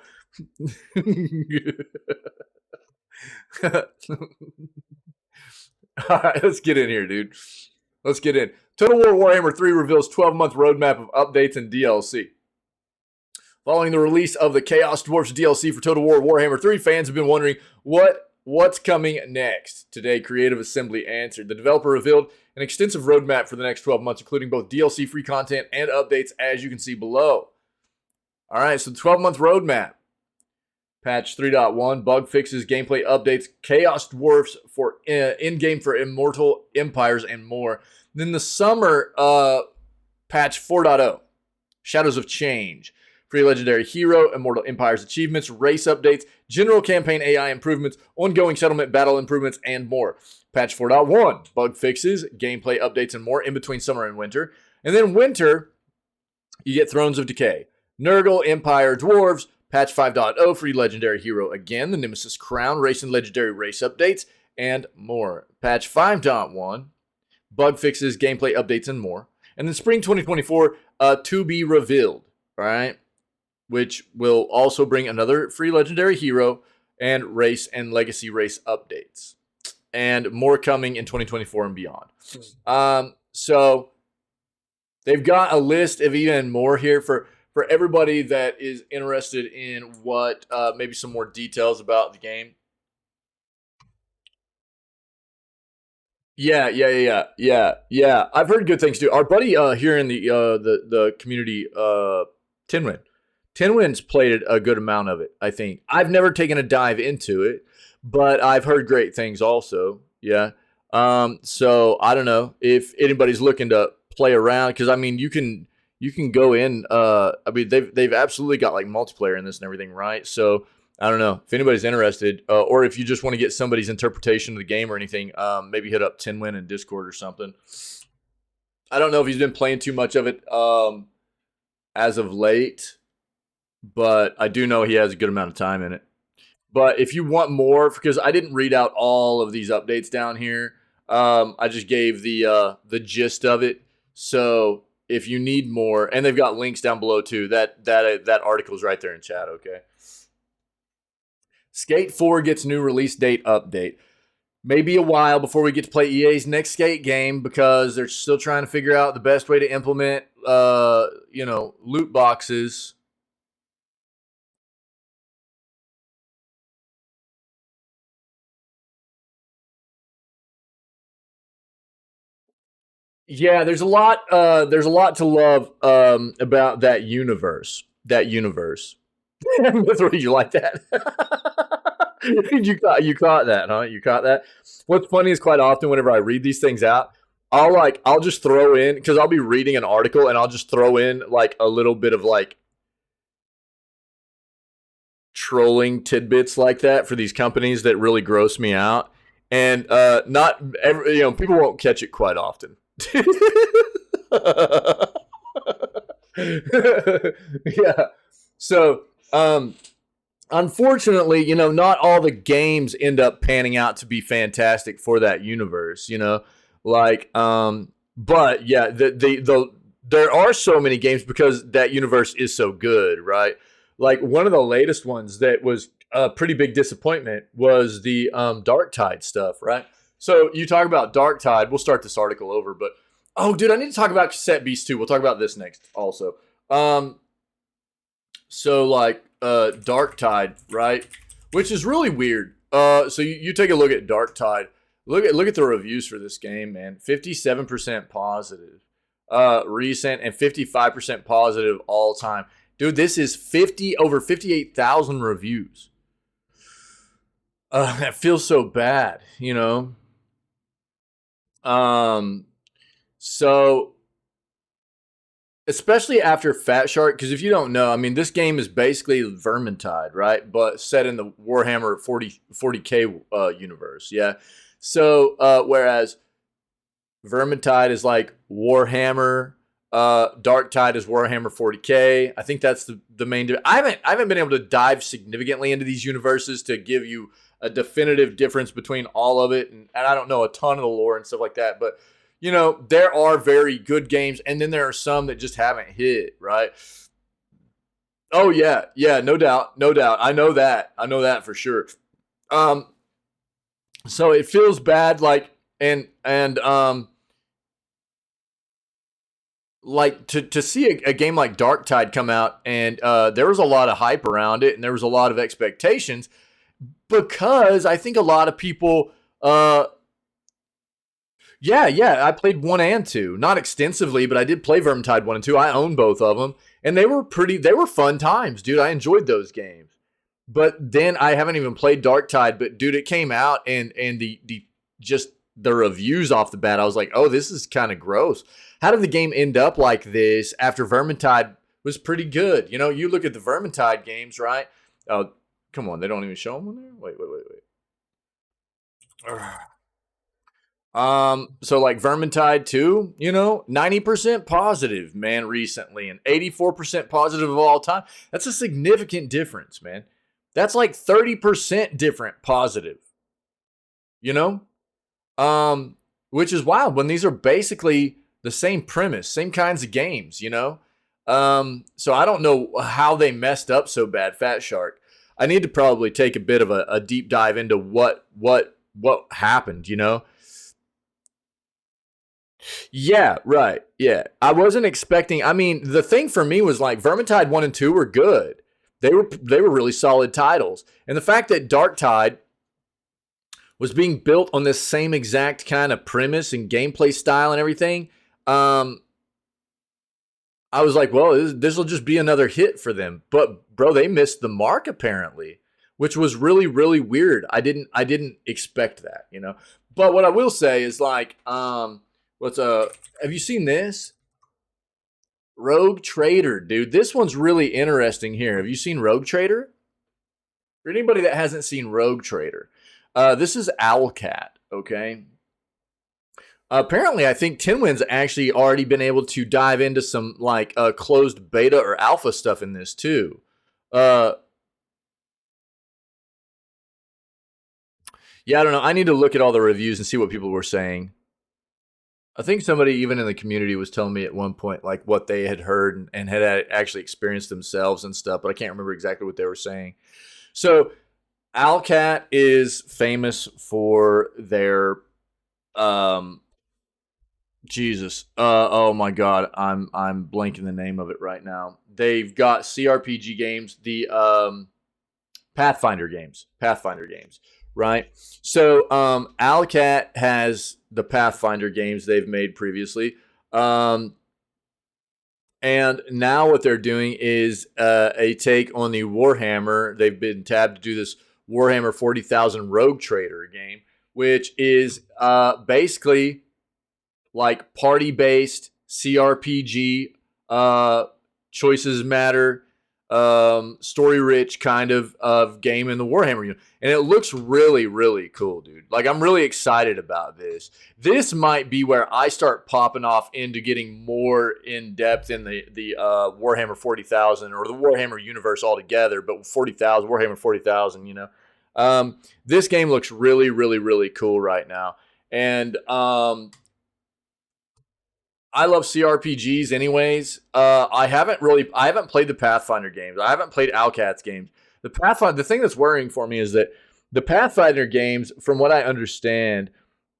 Speaker 1: All right, let's get in here, dude. Let's get in. Total War Warhammer 3 reveals 12-month roadmap of updates and DLC. Following the release of the Chaos Dwarfs DLC for Total War Warhammer 3, fans have been wondering what's coming next. Today, Creative Assembly answered. The developer revealed an extensive roadmap for the next 12 months, including both DLC free content and updates, as you can see below. All right, so the 12-month roadmap. Patch 3.1, bug fixes, gameplay updates, chaos dwarfs for in-game for immortal empires, and more. Then the summer, patch 4.0, Shadows of Change, free legendary hero, immortal empires achievements, race updates, general campaign AI improvements, ongoing settlement battle improvements, and more. Patch 4.1, bug fixes, gameplay updates, and more in between summer and winter. And then winter, you get Thrones of Decay, Nurgle, Empire, Dwarves, Patch 5.0, free legendary hero again, the Nemesis Crown, race and legendary race updates, and more. Patch 5.1, bug fixes, gameplay updates, and more. And then spring 2024, to be revealed, right? Which will also bring another free legendary hero and race and legacy race updates. And more coming in 2024 and beyond. So they've got a list of even more here for everybody that is interested in what maybe some more details about the game. Yeah. I've heard good things too. Our buddy here in the community, Tinwin. Tinwin's played a good amount of it, I think. I've never taken a dive into it, but I've heard great things also. Yeah. So I don't know if anybody's looking to play around, because I mean you can go in. I mean they've absolutely got like multiplayer in this and everything, right? So I don't know if anybody's interested, or if you just want to get somebody's interpretation of the game or anything. Maybe hit up Tinwin in Discord or something. I don't know if he's been playing too much of it as of late, but I do know he has a good amount of time in it. But if you want more, because I didn't read out all of these updates down here, I just gave the gist of it. So if you need more, and they've got links down below too, that article's right there in chat, okay? Skate 4 gets new release date update. Maybe a while before we get to play EA's next Skate game, because they're still trying to figure out the best way to implement, loot boxes. Yeah, there's a lot to love about that universe. You like that? you caught that, huh? You caught that? What's funny is quite often whenever I read these things out, I'll just throw in, because I'll be reading an article and I'll just throw in like a little bit of like trolling tidbits like that for these companies that really gross me out. And not every, people won't catch it quite often. Yeah. So, unfortunately, not all the games end up panning out to be fantastic for that universe, but yeah, there are so many games because that universe is so good, right? Like one of the latest ones that was a pretty big disappointment was the Darktide stuff, right? So you talk about Darktide. We'll start this article over, but oh, dude, I need to talk about Cassette Beast too. We'll talk about this next also. So like Darktide, right? Which is really weird. So you take a look at Darktide. Look at the reviews for this game, man. 57% positive, recent, and 55% positive all time. Dude, this is over 58,000 reviews. That feels so bad, So, especially after Fat Shark, because if you don't know, I mean, this game is basically Vermintide, right? But set in the Warhammer 40K universe, yeah? So, whereas Vermintide is like Warhammer, Darktide is Warhammer 40K. I think that's the main. I haven't been able to dive significantly into these universes to give you a definitive difference between all of it, and I don't know a ton of the lore and stuff like that. But there are very good games, and then there are some that just haven't hit, right? Oh yeah, no doubt. I know that for sure. So it feels bad, like like to see a game like Darktide come out, and there was a lot of hype around it, and there was a lot of expectations, because I think a lot of people, I played 1 and 2, not extensively, but I did play Vermintide 1 and 2. I own both of them, and they were fun times, dude. I enjoyed those games. But then I haven't even played Darktide, but dude, it came out and the just the reviews off the bat, I was like, oh, this is kind of gross. How did the game end up like this after Vermintide was pretty good? You know, you look at the Vermintide games, right? Oh, come on, they don't even show them on there. Wait. So like Vermintide 2, you know, 90% positive, man, recently, and 84% positive of all time. That's a significant difference, man. That's like 30% different positive, you know? Which is wild when these are basically the same premise, same kinds of games, you know? So I don't know how they messed up so bad, Fat Shark. I need to probably take a bit of a deep dive into what happened, you know? Yeah, right. Yeah. I wasn't expecting, I mean, the thing for me was like Vermintide 1 and 2 were good. They were really solid titles. And the fact that Darktide was being built on this same exact kind of premise and gameplay style and everything, I was like, well, this will just be another hit for them. But bro, they missed the mark apparently, which was really, really weird. I didn't expect that, you know. But what I will say is like, have you seen this? Rogue Trader, dude. This one's really interesting here. Have you seen Rogue Trader? For anybody that hasn't seen Rogue Trader, this is Owlcat, okay? Apparently, I think Tinwin's actually already been able to dive into some like closed beta or alpha stuff in this too. Yeah, I don't know. I need to look at all the reviews and see what people were saying. I think somebody even in the community was telling me at one point like what they had heard and had actually experienced themselves and stuff, but I can't remember exactly what they were saying. So Owlcat is famous for their Jesus. Oh my God. I'm blanking the name of it right now. They've got CRPG games, the Pathfinder games, right? So Owlcat has the Pathfinder games they've made previously. And now what they're doing is a take on the Warhammer. They've been tabbed to do this Warhammer 40,000 Rogue Trader game, which is basically like party-based CRPG, choices matter, story-rich kind of game in the Warhammer universe. And it looks really, really cool, dude. Like, I'm really excited about this. This might be where I start popping off into getting more in-depth in the Warhammer 40,000 or the Warhammer universe altogether, but 40,000, Warhammer 40,000, you know. This game looks really, really, really cool right now. And I love CRPGs anyways. I haven't played the Pathfinder games. I haven't played Owlcat's games. The thing that's worrying for me is that the Pathfinder games, from what I understand,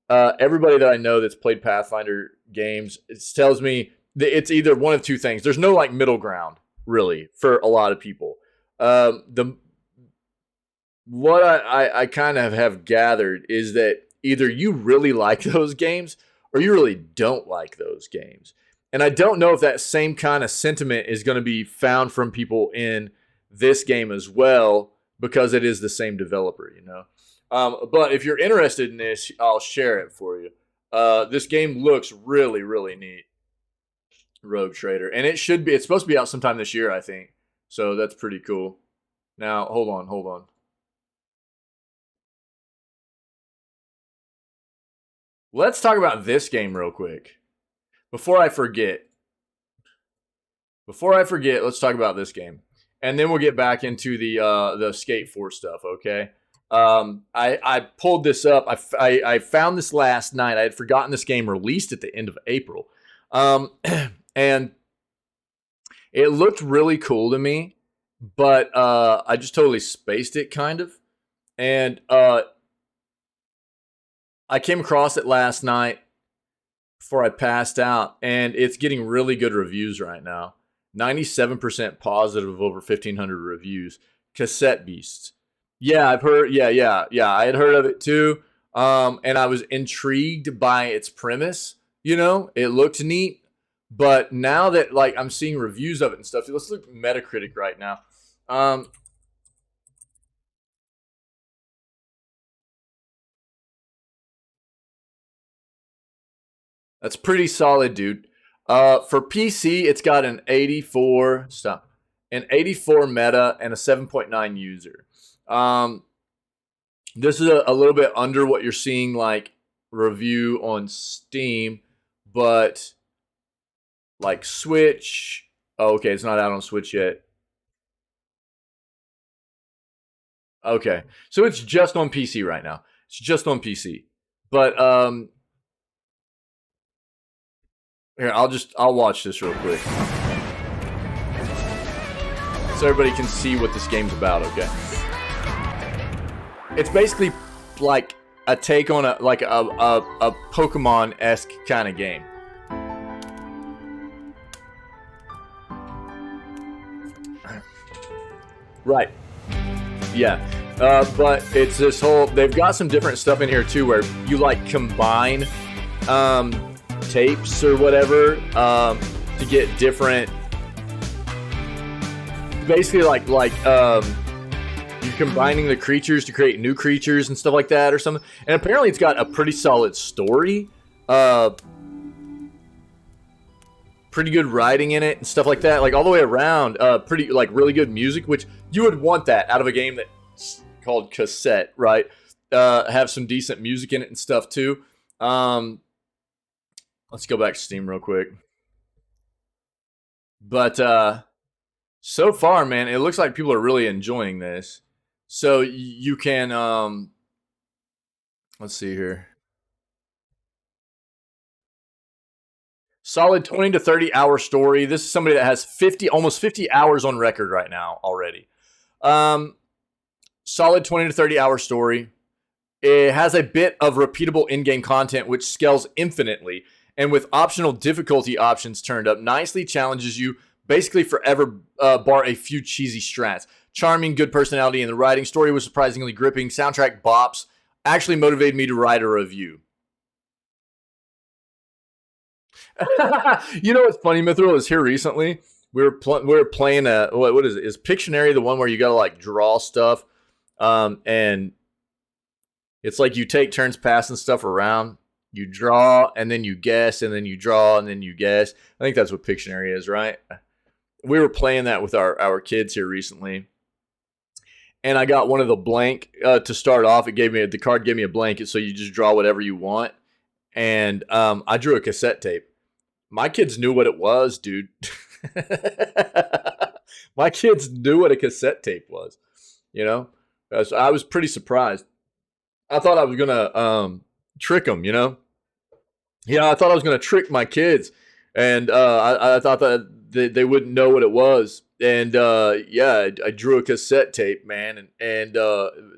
Speaker 1: everybody that I know that's played Pathfinder games, it tells me that it's either one of two things. There's no like middle ground really for a lot of people. What I kind of have gathered is that either you really like those games or you really don't like those games. And I don't know if that same kind of sentiment is going to be found from people in this game as well, because it is the same developer, you know. But if you're interested in this, I'll share it for you. This game looks really, really neat. Rogue Trader. And it's supposed to be out sometime this year, I think. So that's pretty cool. Now, hold on. Let's talk about this game real quick. Before I forget, let's talk about this game. And then we'll get back into the Skate 4 stuff, okay? I pulled this up. I found this last night. I had forgotten this game released at the end of April. And it looked really cool to me, but I just totally spaced it kind of. And I came across it last night before I passed out, and it's getting really good reviews right now. 97% positive of over 1,500 reviews. Cassette Beasts. Yeah, I've heard. Yeah. I had heard of it too, and I was intrigued by its premise. You know, it looked neat, but now that like I'm seeing reviews of it and stuff, let's look at Metacritic right now. That's pretty solid, dude. For PC, it's got an 84 stop, an 84 meta and a 7.9 user. This is a little bit under what you're seeing like review on Steam, but like Switch. Oh, okay, it's not out on Switch yet. Okay, so it's just on PC right now. It's just on PC. But here I'll watch this real quick so everybody can see what this game's about. Okay, it's basically like a take on a Pokemon-esque kind of game. Right. Yeah. But it's this whole, they've got some different stuff in here too where you like combine tapes or whatever to get different, basically like you're combining the creatures to create new creatures and stuff like that or something. And apparently it's got a pretty solid story, pretty good writing in it and stuff like that, like all the way around. Pretty like really good music, which you would want that out of a game that's called Cassette, right? Have some decent music in it and stuff too. Let's go back to Steam real quick. But so far, man, it looks like people are really enjoying this. So you can let's see here. Solid 20 to 30 hour story. This is somebody that has almost 50 hours on record right now already. Solid 20 to 30 hour story. It has a bit of repeatable in-game content which scales infinitely, and with optional difficulty options turned up, nicely challenges you basically forever, bar a few cheesy strats. Charming, good personality, and the writing. Story was surprisingly gripping. Soundtrack bops actually motivated me to write a review. You know what's funny, Mithril, is here recently we were playing a what is it? Is Pictionary the one where you gotta like draw stuff, and it's like you take turns passing stuff around. You draw and then you guess, and then you draw and then you guess. I think that's what Pictionary is, right? We were playing that with our kids here recently, and I got one of the blank to start off. The card gave me a blanket, so you just draw whatever you want, and I drew a cassette tape. My kids knew what it was, dude. My kids knew what a cassette tape was. You know, I was pretty surprised. I thought I was gonna trick them. You know, I thought I was gonna trick my kids, and I thought that they wouldn't know what it was. And I drew a cassette tape, man, and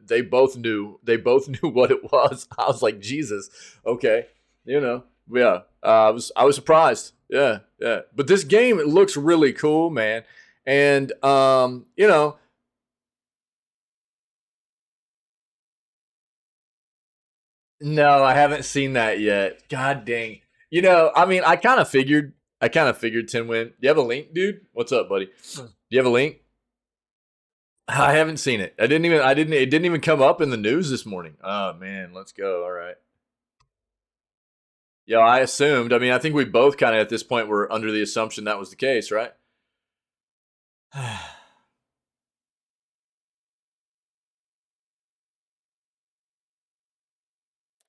Speaker 1: they both knew. They both knew what it was. I was like, Jesus, okay, you know. Yeah, I was surprised. Yeah. But this game, it looks really cool, man. And you know, no, I haven't seen that yet. God dang. You know, I mean, I kind of figured. Tin win. Do you have a link, dude? What's up, buddy? Do you have a link? I haven't seen it. It didn't even come up in the news this morning. Oh man, let's go. All right. Yeah, I assumed. I mean, I think we both kind of at this point were under the assumption that was the case, right?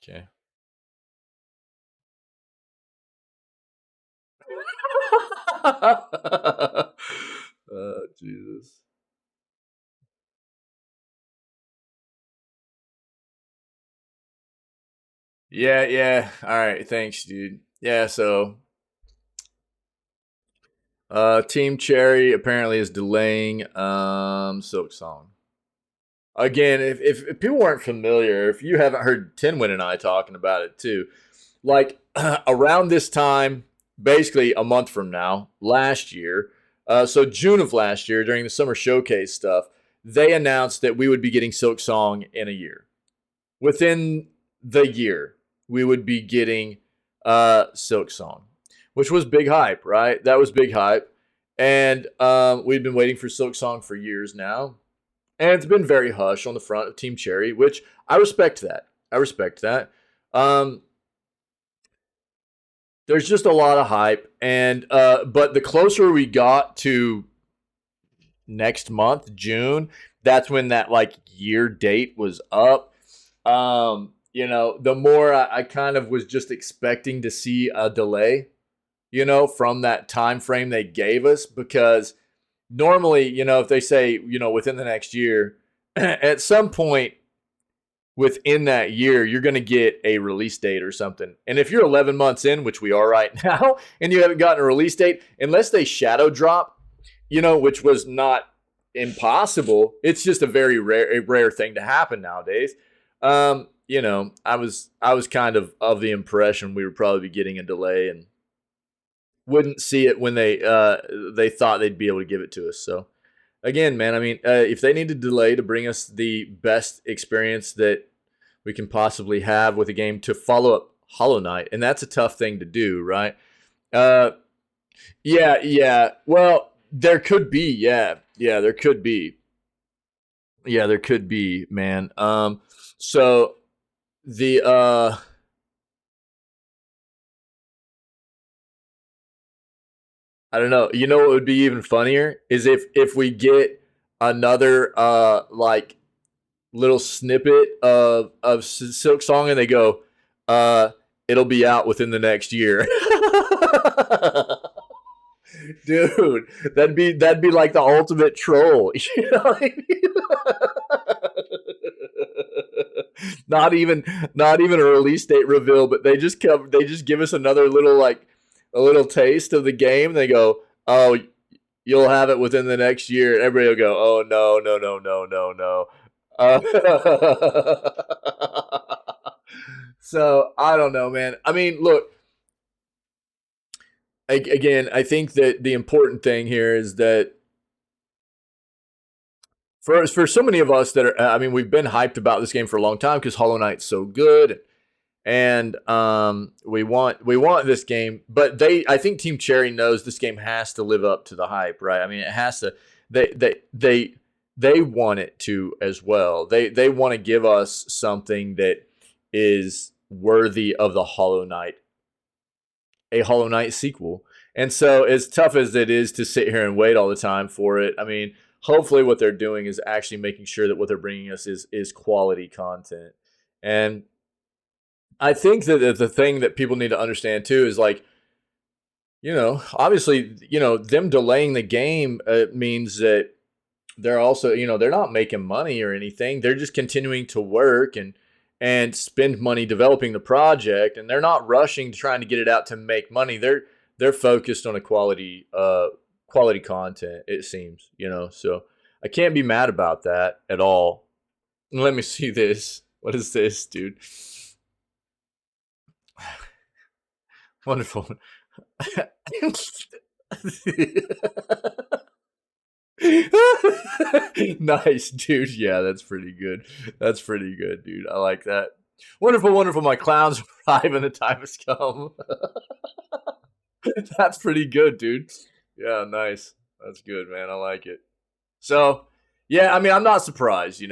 Speaker 1: Okay. Jesus. Yeah. All right, thanks, dude. Yeah, so Team Cherry apparently is delaying Silk Song. Again, if people weren't familiar, if you haven't heard Tinwin and I talking about it too, like around this time, basically a month from now, last year, so June of last year during the summer showcase stuff, they announced that we would be getting Silk Song in a year. Within the year, we would be getting Silk Song, which was big hype, right? That was big hype. And we've been waiting for Silk Song for years now. And it's been very hush on the front of Team Cherry, which I respect that. There's there's just a lot of hype, and but the closer we got to next month, June, that's when that like year date was up. The more I kind of was just expecting to see a delay, from that time frame they gave us, because normally, if they say, within the next year, at some point within that year, you're going to get a release date or something. And if you're 11 months in, which we are right now, and you haven't gotten a release date, unless they shadow drop, which was not impossible, it's just a very rare thing to happen nowadays. I was kind of the impression we would probably be getting a delay and wouldn't see it when they thought they'd be able to give it to us. So again, man, I mean, if they need to delay to bring us the best experience that we can possibly have with a game to follow up Hollow Knight, and that's a tough thing to do, right? Yeah. Well, there could be, there could be. Yeah, there could be, man. So the I don't know. You know what would be even funnier is if we get another like little snippet of Silk Song and they go, it'll be out within the next year. Dude, that'd be like the ultimate troll. You know what I mean? Not even a release date reveal, but they just give us another little like a little taste of the game. They go, "Oh, you'll have it within the next year." And everybody will go, "Oh no." Uh, so I don't know, man. I mean, look, again, I think that the important thing here is that for so many of us that are, I mean, we've been hyped about this game for a long time because Hollow Knight's so good, and we want this game. But I think Team Cherry knows this game has to live up to the hype, right? I mean, it has to. They want it to as well. They want to give us something that is worthy of the Hollow Knight, a Hollow Knight sequel. And so, as tough as it is to sit here and wait all the time for it, I mean, hopefully, what they're doing is actually making sure that what they're bringing us is quality content. And I think that the thing that people need to understand too is like, obviously, them delaying the game means that they're also, they're not making money or anything. They're just continuing to work and spend money developing the project, and they're not rushing to trying to get it out to make money. They're focused on a quality content, it seems, So I can't be mad about that at all. Let me see this. What is this, dude? Wonderful. Nice, dude. Yeah, that's pretty good. That's pretty good, dude. I like that. Wonderful, wonderful. My clowns arrive and the time has come. That's pretty good, dude. Yeah, nice. That's good, man. I like it. So, yeah, I mean, I'm not surprised.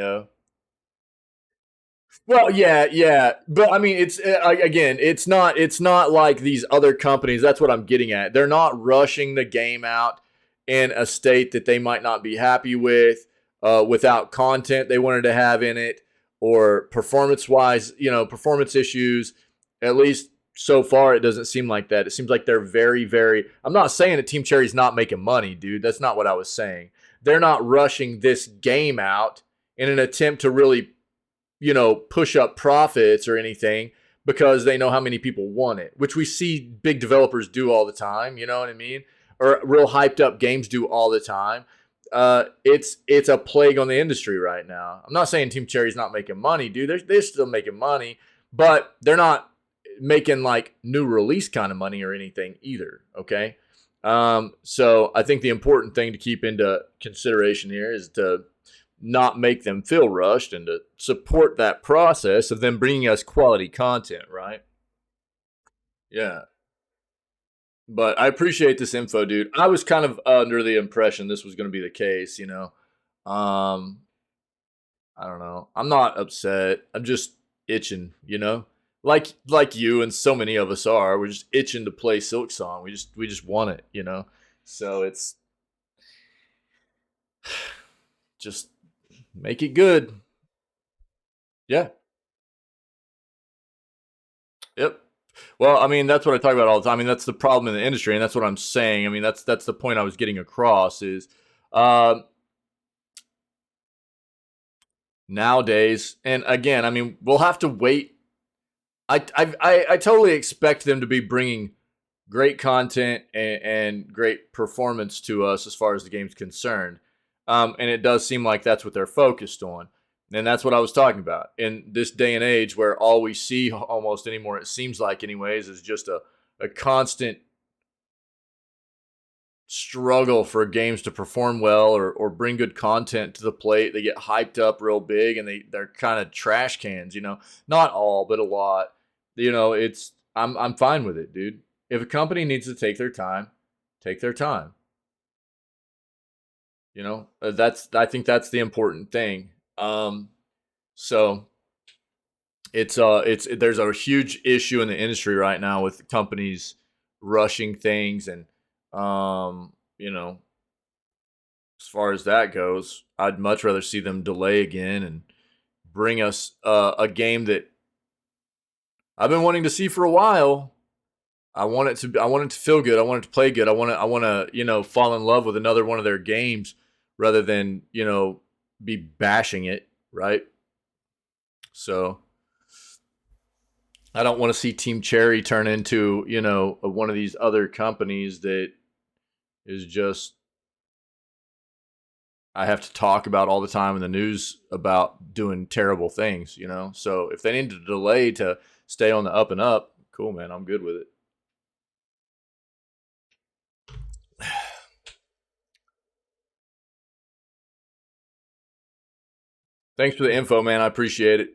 Speaker 1: Well, yeah, but I mean, it's again, it's not like these other companies. That's what I'm getting at. They're not rushing the game out in a state that they might not be happy with, without content they wanted to have in it, or performance-wise, performance issues. At least so far, it doesn't seem like that. It seems like they're very, very. I'm not saying that Team Cherry's not making money, dude. That's not what I was saying. They're not rushing this game out in an attempt to really push up profits or anything, because they know how many people want it, which we see big developers do all the time. You know what I mean? Or real hyped up games do all the time. It's a plague on the industry right now. I'm not saying Team Cherry's not making money, dude. They're still making money, but they're not making like new release kind of money or anything either. Okay. So I think the important thing to keep into consideration here is to not make them feel rushed and to support that process of them bringing us quality content, right? Yeah. But I appreciate this info, dude. I was kind of under the impression this was going to be the case. I don't know. I'm not upset. I'm just itching. like you and so many of us are. We're just itching to play Silk Song. We just want it, you know. So it's just make it good. Yeah. Yep. Well, I mean, that's what I talk about all the time. I mean, that's the problem in the industry, and that's what I'm saying. I mean, that's the point I was getting across is uh, nowadays, and again, I mean, we'll have to wait. I totally expect them to be bringing great content and great performance to us as far as the game's concerned. And it does seem like that's what they're focused on. And that's what I was talking about. In this day and age where all we see almost anymore, it seems like anyways, is just a constant struggle for games to perform well or bring good content to the plate. They get hyped up real big and they're kind of trash cans, you know. Not all, but a lot. You know, I'm fine with it, dude. If a company needs to take their time, take their time. You know, I think that's the important thing. So it's there's a huge issue in the industry right now with companies rushing things and you know, as far as that goes, I'd much rather see them delay again and bring us a game that I've been wanting to see for a while. I want it to feel good. I want it to play good. I want to, you know, fall in love with another one of their games rather than, you know, be bashing it, right? So I don't want to see Team Cherry turn into, you know, one of these other companies that is just I have to talk about all the time in the news about doing terrible things, you know? So if they need to delay to stay on the up and up, cool, man. I'm good with it. Thanks for the info, man. I appreciate it.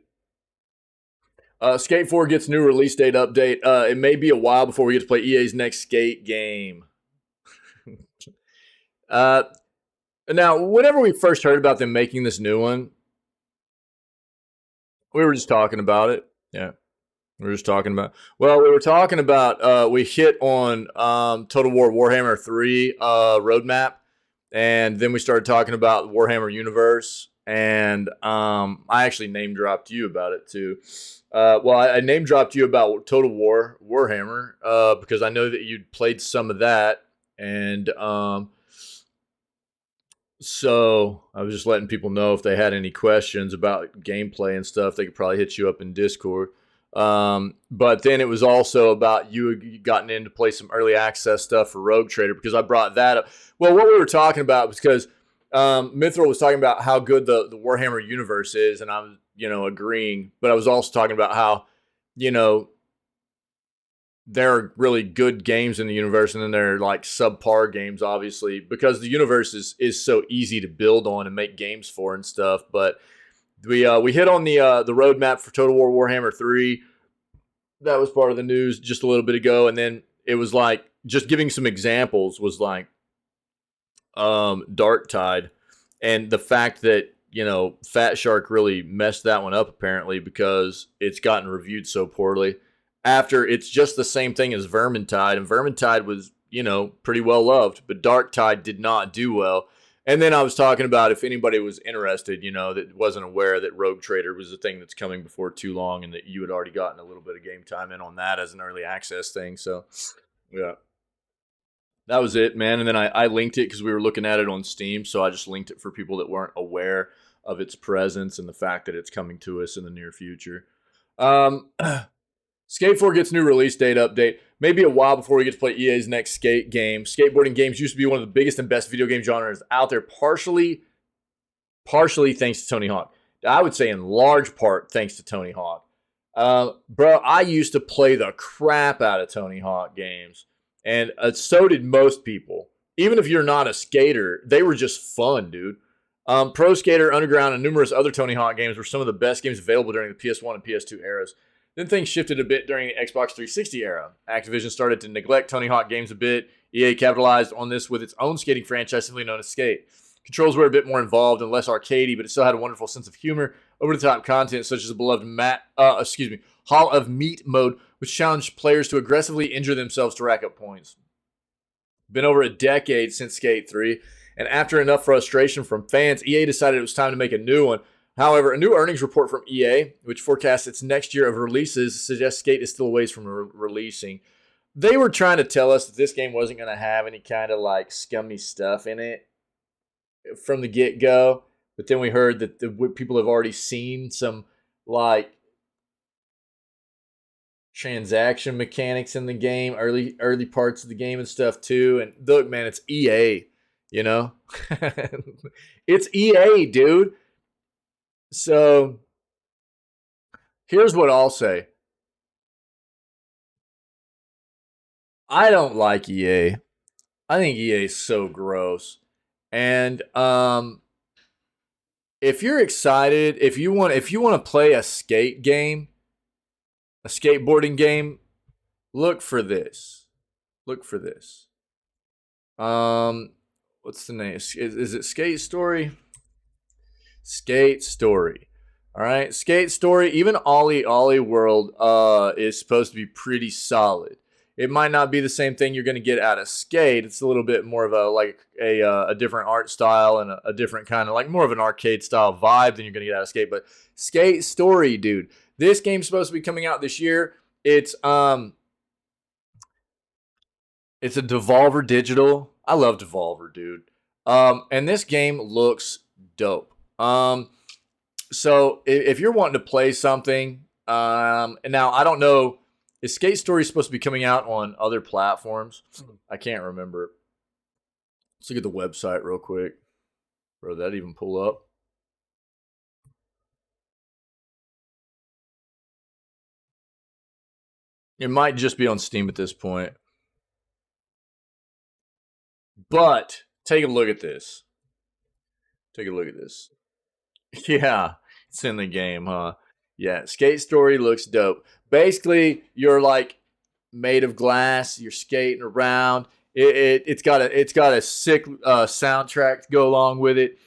Speaker 1: Skate 4 gets new release date update. It may be a while before we get to play EA's next Skate game. uh, Now, whenever we first heard about them making this new one, we were just talking about it. Yeah. We were just talking about. Well, we were talking about. We hit on Total War Warhammer 3 roadmap, and then we started talking about Warhammer Universe, and I actually name dropped you about it too. Well, I name dropped you about Total War Warhammer because I know that you'd played some of that, and so I was just letting people know if they had any questions about gameplay and stuff, they could probably hit you up in Discord. But then it was also about you had gotten in to play some early access stuff for Rogue Trader because I brought that up. Well, what we were talking about was because Mithril was talking about how good the Warhammer universe is, and I was, you know, agreeing. But I was also talking about how, you know, there are really good games in the universe, and then there are like subpar games, obviously, because the universe is so easy to build on and make games for and stuff. But we hit on the roadmap for Total War Warhammer 3. That was part of the news just a little bit ago, and then it was like just giving some examples was like Dark Tide, and the fact that, you know, Fat Shark really messed that one up apparently because it's gotten reviewed so poorly. After it's just the same thing as Vermintide, and Vermintide was, you know, pretty well loved, but Dark Tide did not do well. And then I was talking about if anybody was interested, you know, that wasn't aware that Rogue Trader was a thing that's coming before too long, and that you had already gotten a little bit of game time in on that as an early access thing. So, yeah, that was it, man. And then I linked it because we were looking at it on Steam, so I just linked it for people that weren't aware of its presence and the fact that it's coming to us in the near future. Um, Skate 4 gets new release date update. Maybe a while before we get to play EA's next skate game. Skateboarding games used to be one of the biggest and best video game genres out there, partially thanks to Tony Hawk. I would say in large part thanks to Tony Hawk. Bro, I used to play the crap out of Tony Hawk games, and so did most people. Even if you're not a skater, they were just fun, dude. Pro Skater, Underground, and numerous other Tony Hawk games were some of the best games available during the PS1 and PS2 eras. Then things shifted a bit during the Xbox 360 era. Activision started to neglect Tony Hawk games a bit. EA capitalized on this with its own skating franchise simply known as Skate. Controls were a bit more involved and less arcadey, but it still had a wonderful sense of humor. over-the-top content such as the beloved Hall of Meat mode, which challenged players to aggressively injure themselves to rack up points. Been over a decade since Skate 3, and after enough frustration from fans, EA decided it was time to make a new one. However, a new earnings report from EA, which forecasts its next year of releases, suggests Skate is still a ways from releasing. They were trying to tell us that this game wasn't going to have any kind of like scummy stuff in it from the get-go, but then we heard that people have already seen some like transaction mechanics in the game, early parts of the game and stuff too. And look, man, it's EA, you know? It's EA, dude. So here's what I'll say. I don't like EA. I think EA is so gross. And if you're excited, if you want to play a skate game, a skateboarding game, look for this. Look for this. What's the name? Is it Skate Story? Skate Story. All right, Skate Story. Even Ollie World is supposed to be pretty solid. It might not be the same thing you're going to get out of Skate. It's a little bit more of a different art style and a different kind of like more of an arcade style vibe than you're going to get out of Skate. But Skate Story, dude, this game's supposed to be coming out this year. It's a Devolver Digital. I love Devolver, dude. And this game looks dope. So if you're wanting to play something, and now I don't know, is Skate Story supposed to be coming out on other platforms? I can't remember. Let's look at the website real quick. Bro, did that even pull up? It might just be on Steam at this point. But take a look at this. Take a look at this. Yeah, it's in the game, huh? Yeah, Skate Story looks dope. Basically, you're like made of glass. You're skating around. It's got a sick soundtrack to go along with it.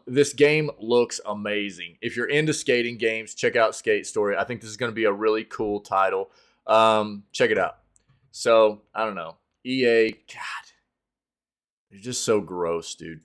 Speaker 1: This game looks amazing. If you're into skating games, check out Skate Story. I think this is going to be a really cool title. Check it out. So I don't know. EA, God, they're just so gross, dude.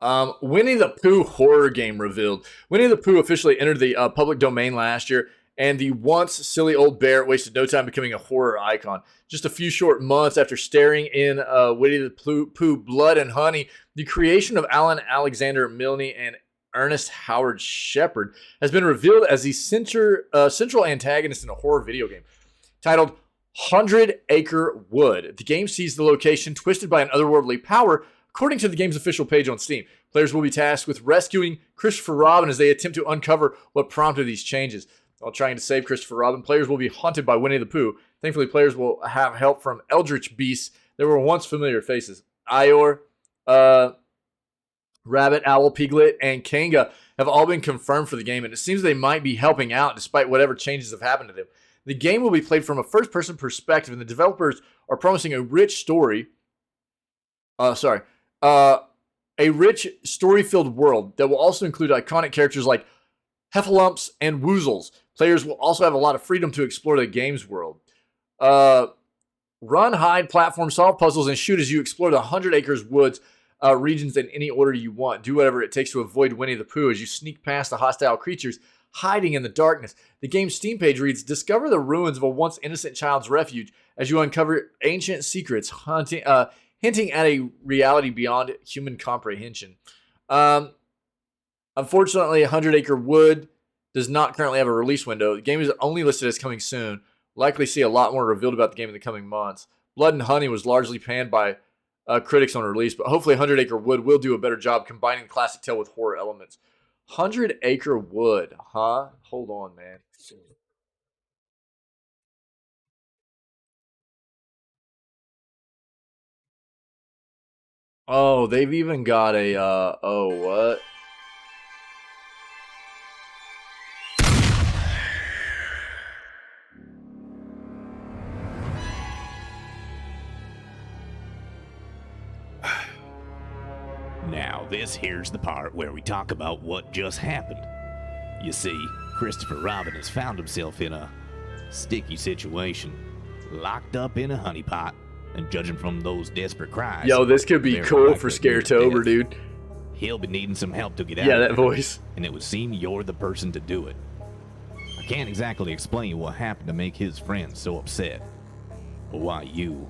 Speaker 1: Winnie the Pooh horror game revealed. Winnie the Pooh officially entered the public domain last year, and the once silly old bear wasted no time becoming a horror icon. Just a few short months after staring in Winnie the Pooh Blood and Honey, the creation of Alan Alexander Milne and Ernest Howard Shepard has been revealed as the central antagonist in a horror video game. Titled 100 Acre Wood, the game sees the location twisted by an otherworldly power. According to the game's official page on Steam, players will be tasked with rescuing Christopher Robin as they attempt to uncover what prompted these changes. While trying to save Christopher Robin, players will be haunted by Winnie the Pooh. Thankfully, players will have help from eldritch beasts that were once familiar faces. Eeyore, Rabbit, Owl, Piglet, and Kanga have all been confirmed for the game, and it seems they might be helping out despite whatever changes have happened to them. The game will be played from a first-person perspective, and the developers are promising a rich story. A rich story-filled world that will also include iconic characters like Heffalumps and Woozles. Players will also have a lot of freedom to explore the game's world. Run, hide, platform, solve puzzles, and shoot as you explore the 100 Acres Woods regions in any order you want. Do whatever it takes to avoid Winnie the Pooh as you sneak past the hostile creatures hiding in the darkness. The game's Steam page reads, discover the ruins of a once innocent child's refuge as you uncover ancient secrets, hinting at a reality beyond human comprehension. Unfortunately, 100 Acre Wood does not currently have a release window. The game is only listed as coming soon. Likely see a lot more revealed about the game in the coming months. Blood and Honey was largely panned by critics on release, but hopefully 100 Acre Wood will do a better job combining the classic tale with horror elements. 100 Acre Wood, huh? Hold on, man. Oh, they've even got a, what?
Speaker 2: Now this here's the part where we talk about what just happened. You see, Christopher Robin has found himself in a sticky situation, locked up in a honeypot, and judging from those desperate cries...
Speaker 1: Yo, this could be cool for Scaretober, dude.
Speaker 2: He'll be needing some help to get out.
Speaker 1: Yeah, that voice.
Speaker 2: And it would seem you're the person to do it. I can't exactly explain what happened to make his friends so upset, or why you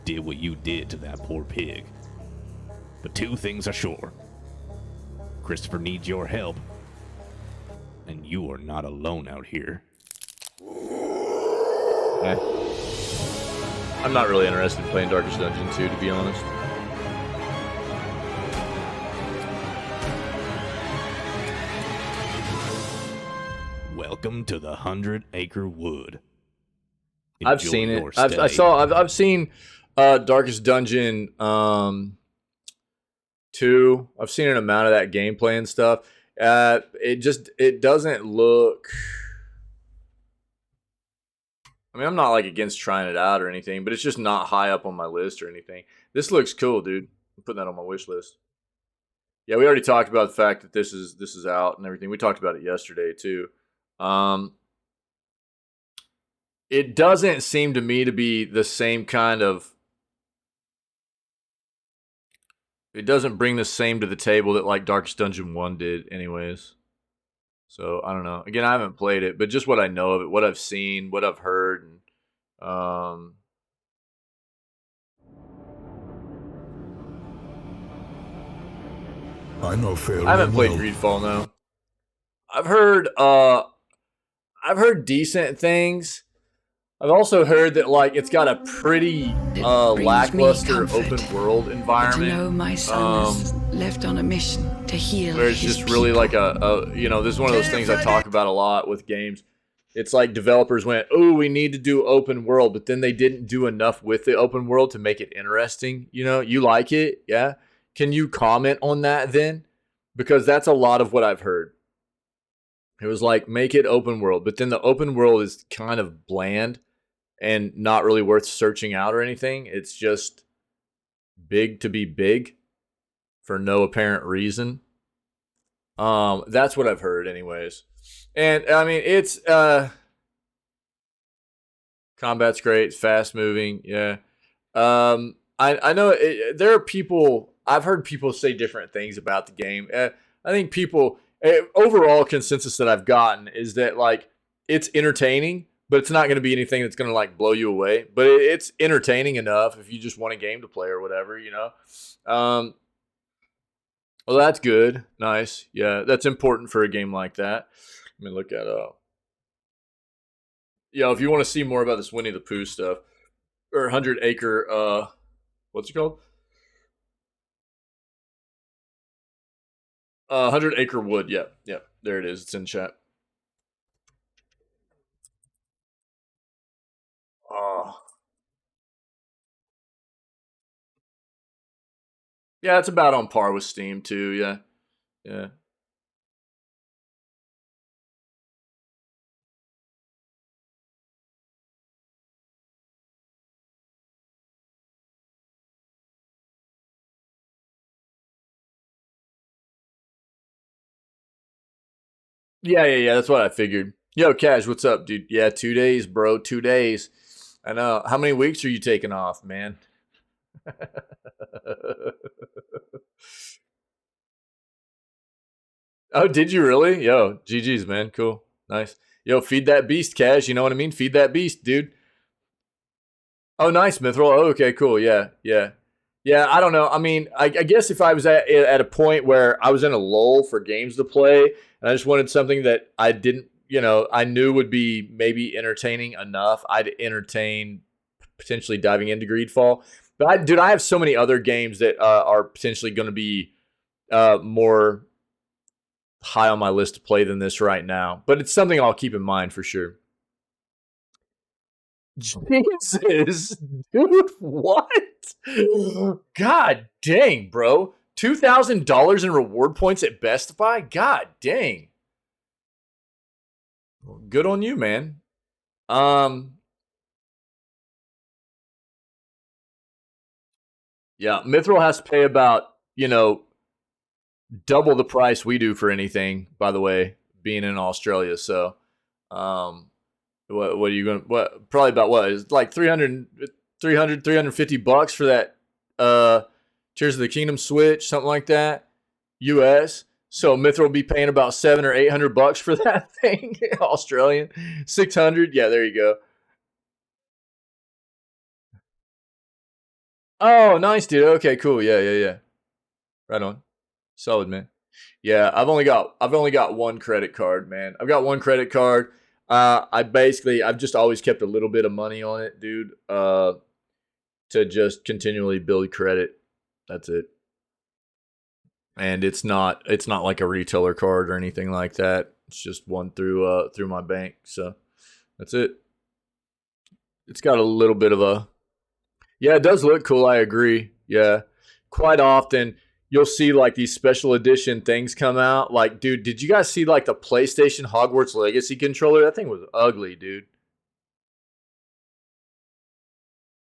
Speaker 2: did what you did to that poor pig. But two things are sure. Christopher needs your help, and you are not alone out here.
Speaker 1: I'm not really interested in playing Darkest Dungeon 2, to be honest.
Speaker 2: Welcome to the 100-Acre Wood.
Speaker 1: I've seen it. I've seen Darkest Dungeon 2. I've seen an amount of that gameplay and stuff. It doesn't look. I mean, I'm not like against trying it out or anything, but it's just not high up on my list or anything. This looks cool, dude. I'm putting that on my wish list. Yeah, we already talked about the fact that this is out and everything. We talked about it yesterday too. It doesn't seem to me to be the same kind of. It doesn't bring the same to the table that like Darkest Dungeon 1 did, anyways. So I don't know. Again, I haven't played it, but just what I know of it, what I've seen, what I've heard, and
Speaker 3: I know fairly
Speaker 1: I haven't played
Speaker 3: well.
Speaker 1: Greedfall, no. I've heard decent things. I've also heard that like it's got a pretty lackluster open world environment.
Speaker 4: To know my son is left on a mission to heal.
Speaker 1: Where it's just really like a this is one of those things I talk about a lot with games. It's like developers went, oh, we need to do open world, but then they didn't do enough with the open world to make it interesting. You know, you like it, yeah? Can you comment on that then? Because that's a lot of what I've heard. It was like, make it open world, but then the open world is kind of bland and not really worth searching out or anything. It's just big to be big for no apparent reason. That's what I've heard anyways. And I mean, it's combat's great, fast moving, yeah. I know there are people, I've heard people say different things about the game. I think people, overall consensus that I've gotten is that like it's entertaining, but it's not going to be anything that's going to like blow you away. But it's entertaining enough if you just want a game to play or whatever, you know. Well, that's good, nice, yeah. That's important for a game like that. Let me look at if you want to see more about this Winnie the Pooh stuff or 100 Acre, what's it called? 100 Acre Wood. Yeah, there it is. It's in chat. Yeah, it's about on par with Steam too. Yeah. Yeah, that's what I figured. Yo, Cash, what's up, dude? Yeah, 2 days, bro. 2 days. I know. How many weeks are you taking off, man? Oh, did you really? Yo, GG's, man. Cool. Nice. Yo, feed that beast, Cash. You know what I mean? Feed that beast, dude. Oh, nice, Mithril. Oh, okay, cool. Yeah. Yeah, I don't know. I mean, I guess if I was at a point where I was in a lull for games to play, and I just wanted something that I didn't, I knew would be maybe entertaining enough, I'd entertain potentially diving into Greedfall. But I have so many other games that are potentially going to be more high on my list to play than this right now. But it's something I'll keep in mind for sure. Jesus, dude, what? God dang, bro. $2,000 in reward points at Best Buy? God dang. Good on you, man. Yeah, Mithril has to pay about, double the price we do for anything, by the way, being in Australia. So, what are you going to, probably about what? It's like 350 bucks for that Tears of the Kingdom Switch, something like that, US. So Mithra will be paying about 700 or 800 bucks for that thing, Australian. 600, yeah, there you go. Oh, nice, dude. Okay, cool. Yeah. Right on. Solid, man. Yeah, I've only got one credit card, man. I've got one credit card. I've just always kept a little bit of money on it, dude. To just continually build credit. That's it. And it's not like a retailer card or anything like that. It's just one through my bank. So that's it. It's got a little bit of a, yeah, it does look cool. I agree. Yeah. Quite often you'll see like these special edition things come out. Like, dude, did you guys see like the PlayStation Hogwarts Legacy controller? That thing was ugly, dude.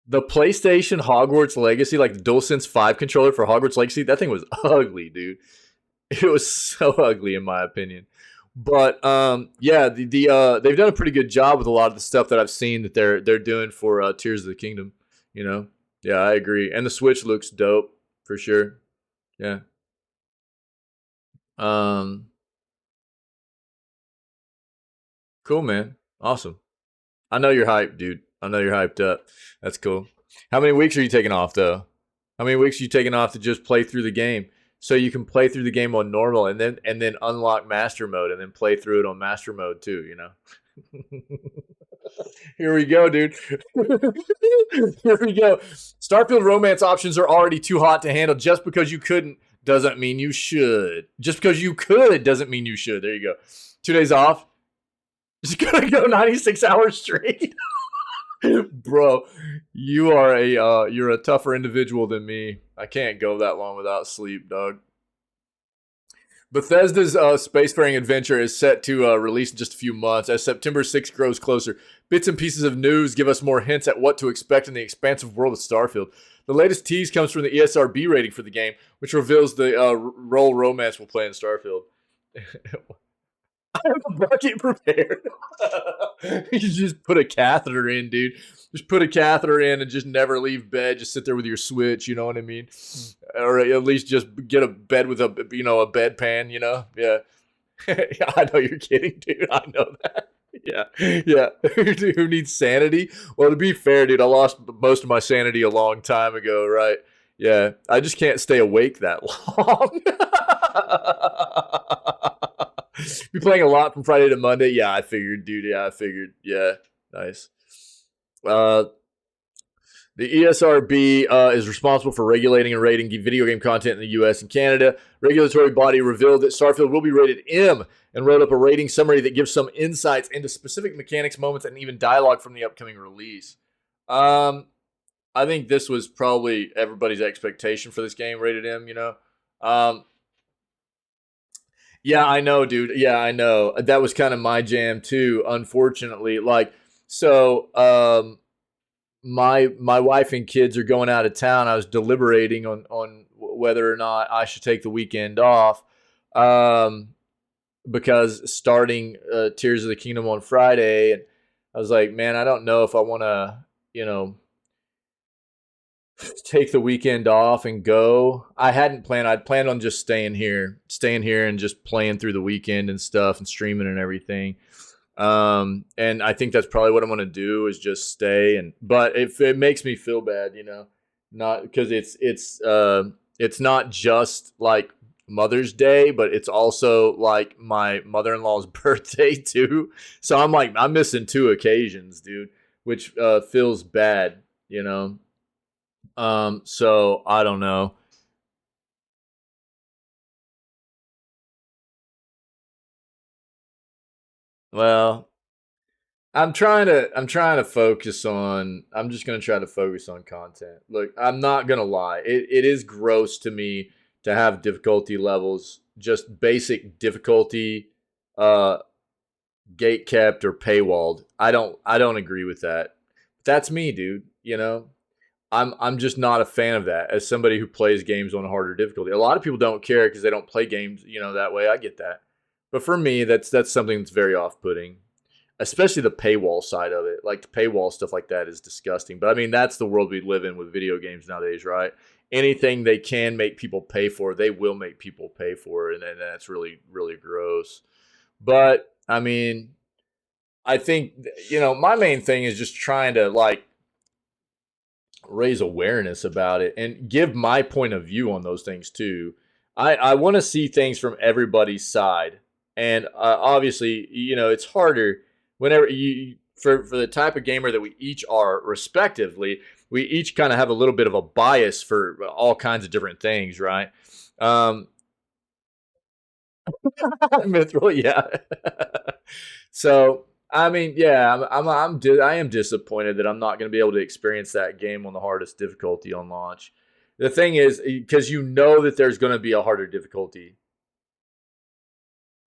Speaker 1: The PlayStation Hogwarts Legacy, like the DualSense 5 controller for Hogwarts Legacy, that thing was ugly, dude. It was so ugly in my opinion. But yeah, they've done a pretty good job with a lot of the stuff that I've seen that they're doing for Tears of the Kingdom, you know. Yeah, I agree. And the Switch looks dope for sure. Yeah. Um cool, man. Awesome. I know you're hyped, dude. I know you're hyped up. That's cool. How many weeks are you taking off though? How many weeks are you taking off to just play through the game? So you can play through the game on normal and then unlock master mode and then play through it on master mode too, you know? Here we go, dude. Here we go. Starfield romance options are already too hot to handle. Just because you couldn't doesn't mean you should. Just because you could doesn't mean you should. There you go. 2 days off. Just gonna go 96 hours straight. Bro, you're a tougher individual than me. I can't go that long without sleep, dog. Bethesda's spacefaring adventure is set to release in just a few months. As September 6th grows closer, bits and pieces of news give us more hints at what to expect in the expansive world of Starfield. The latest tease comes from the ESRB rating for the game, which reveals the role romance will play in Starfield. I have a bucket prepared. You just put a catheter in, dude. Just put a catheter in and just never leave bed. Just sit there with your Switch, you know what I mean? Or at least just get a bed with a bedpan, you know? Yeah. I know you're kidding, dude. I know that. Yeah. Who needs sanity? Well, to be fair, dude, I lost most of my sanity a long time ago, right? Yeah. I just can't stay awake that long. Be playing a lot from Friday to Monday. Yeah, I figured, dude. Yeah, I figured. Yeah, nice. The ESRB is responsible for regulating and rating video game content in the U.S. and Canada. Regulatory body revealed that Starfield will be rated M and wrote up a rating summary that gives some insights into specific mechanics, moments, and even dialogue from the upcoming release. I think this was probably everybody's expectation for this game, rated M, you know? Yeah, I know, dude. Yeah, I know. That was kind of my jam too, unfortunately. Like, so my wife and kids are going out of town. I was deliberating on whether or not I should take the weekend off. Because starting Tears of the Kingdom on Friday, and I was like, man, I don't know if I want to, take the weekend off and go. I'd planned on just staying here and just playing through the weekend and stuff and streaming and everything. And I think that's probably what I'm going to do is just stay. But if it makes me feel bad, not because it's not just like Mother's Day, but it's also like my mother-in-law's birthday too. So I'm missing 2 occasions, dude, which feels bad, So I don't know. Well, I'm just gonna try to focus on content. Look, I'm not gonna lie. It is gross to me to have difficulty levels, just basic difficulty, gate kept or paywalled. I don't agree with that. That's me, dude, I'm just not a fan of that as somebody who plays games on harder difficulty. A lot of people don't care because they don't play games, that way. I get that. But for me, that's something that's very off-putting, especially the paywall side of it. Like the paywall stuff like that is disgusting. But I mean, that's the world we live in with video games nowadays, right? Anything they can make people pay for, they will make people pay for, and that's really, really gross. But I mean, I think my main thing is just trying to like raise awareness about it and give my point of view on those things too. I want to see things from everybody's side, and obviously, it's harder whenever you for the type of gamer that we each are, respectively. We each kind of have a little bit of a bias for all kinds of different things, right? Mithril, yeah. So I mean, yeah, I am disappointed that I'm not going to be able to experience that game on the hardest difficulty on launch. The thing is, because that there's going to be a harder difficulty.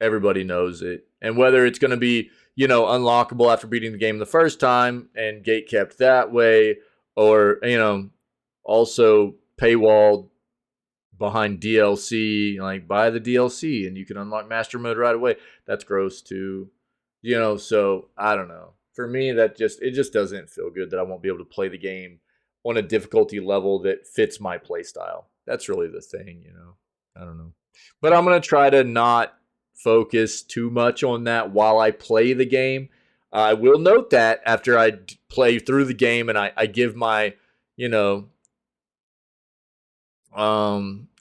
Speaker 1: Everybody knows it, and whether it's going to be unlockable after beating the game the first time and gate kept that way, or also paywalled behind DLC, like buy the DLC and you can unlock master mode right away. That's gross too. So I don't know. For me, it just doesn't feel good that I won't be able to play the game on a difficulty level that fits my play style. That's really the thing, I don't know. But I'm going to try to not focus too much on that while I play the game. I will note that after I play through the game and I give my,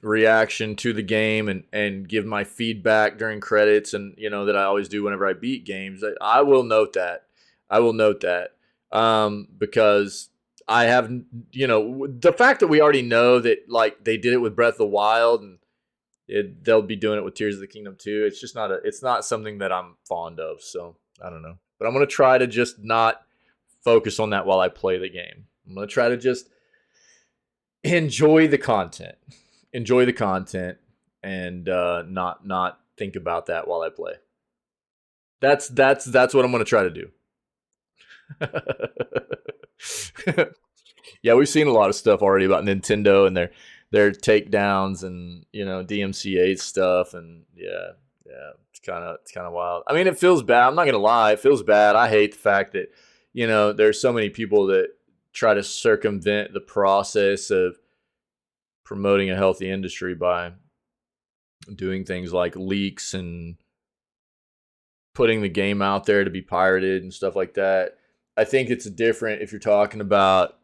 Speaker 1: reaction to the game and give my feedback during credits, and that I always do whenever I beat games. I will note that. Because I have, the fact that we already know that like they did it with Breath of the Wild, and they'll be doing it with Tears of the Kingdom too. It's just it's not something that I'm fond of. So I don't know, but I'm going to try to just not focus on that while I play the game. I'm going to try to just enjoy the content, and not think about that while I play. That's what I'm going to try to do. Yeah, we've seen a lot of stuff already about Nintendo and their takedowns and DMCA stuff, and yeah, it's kind of wild. I mean, it feels bad. I'm not gonna lie, it feels bad. I hate the fact that there's so many people that try to circumvent the process of promoting a healthy industry by doing things like leaks and putting the game out there to be pirated and stuff like that. I think it's different if you're talking about,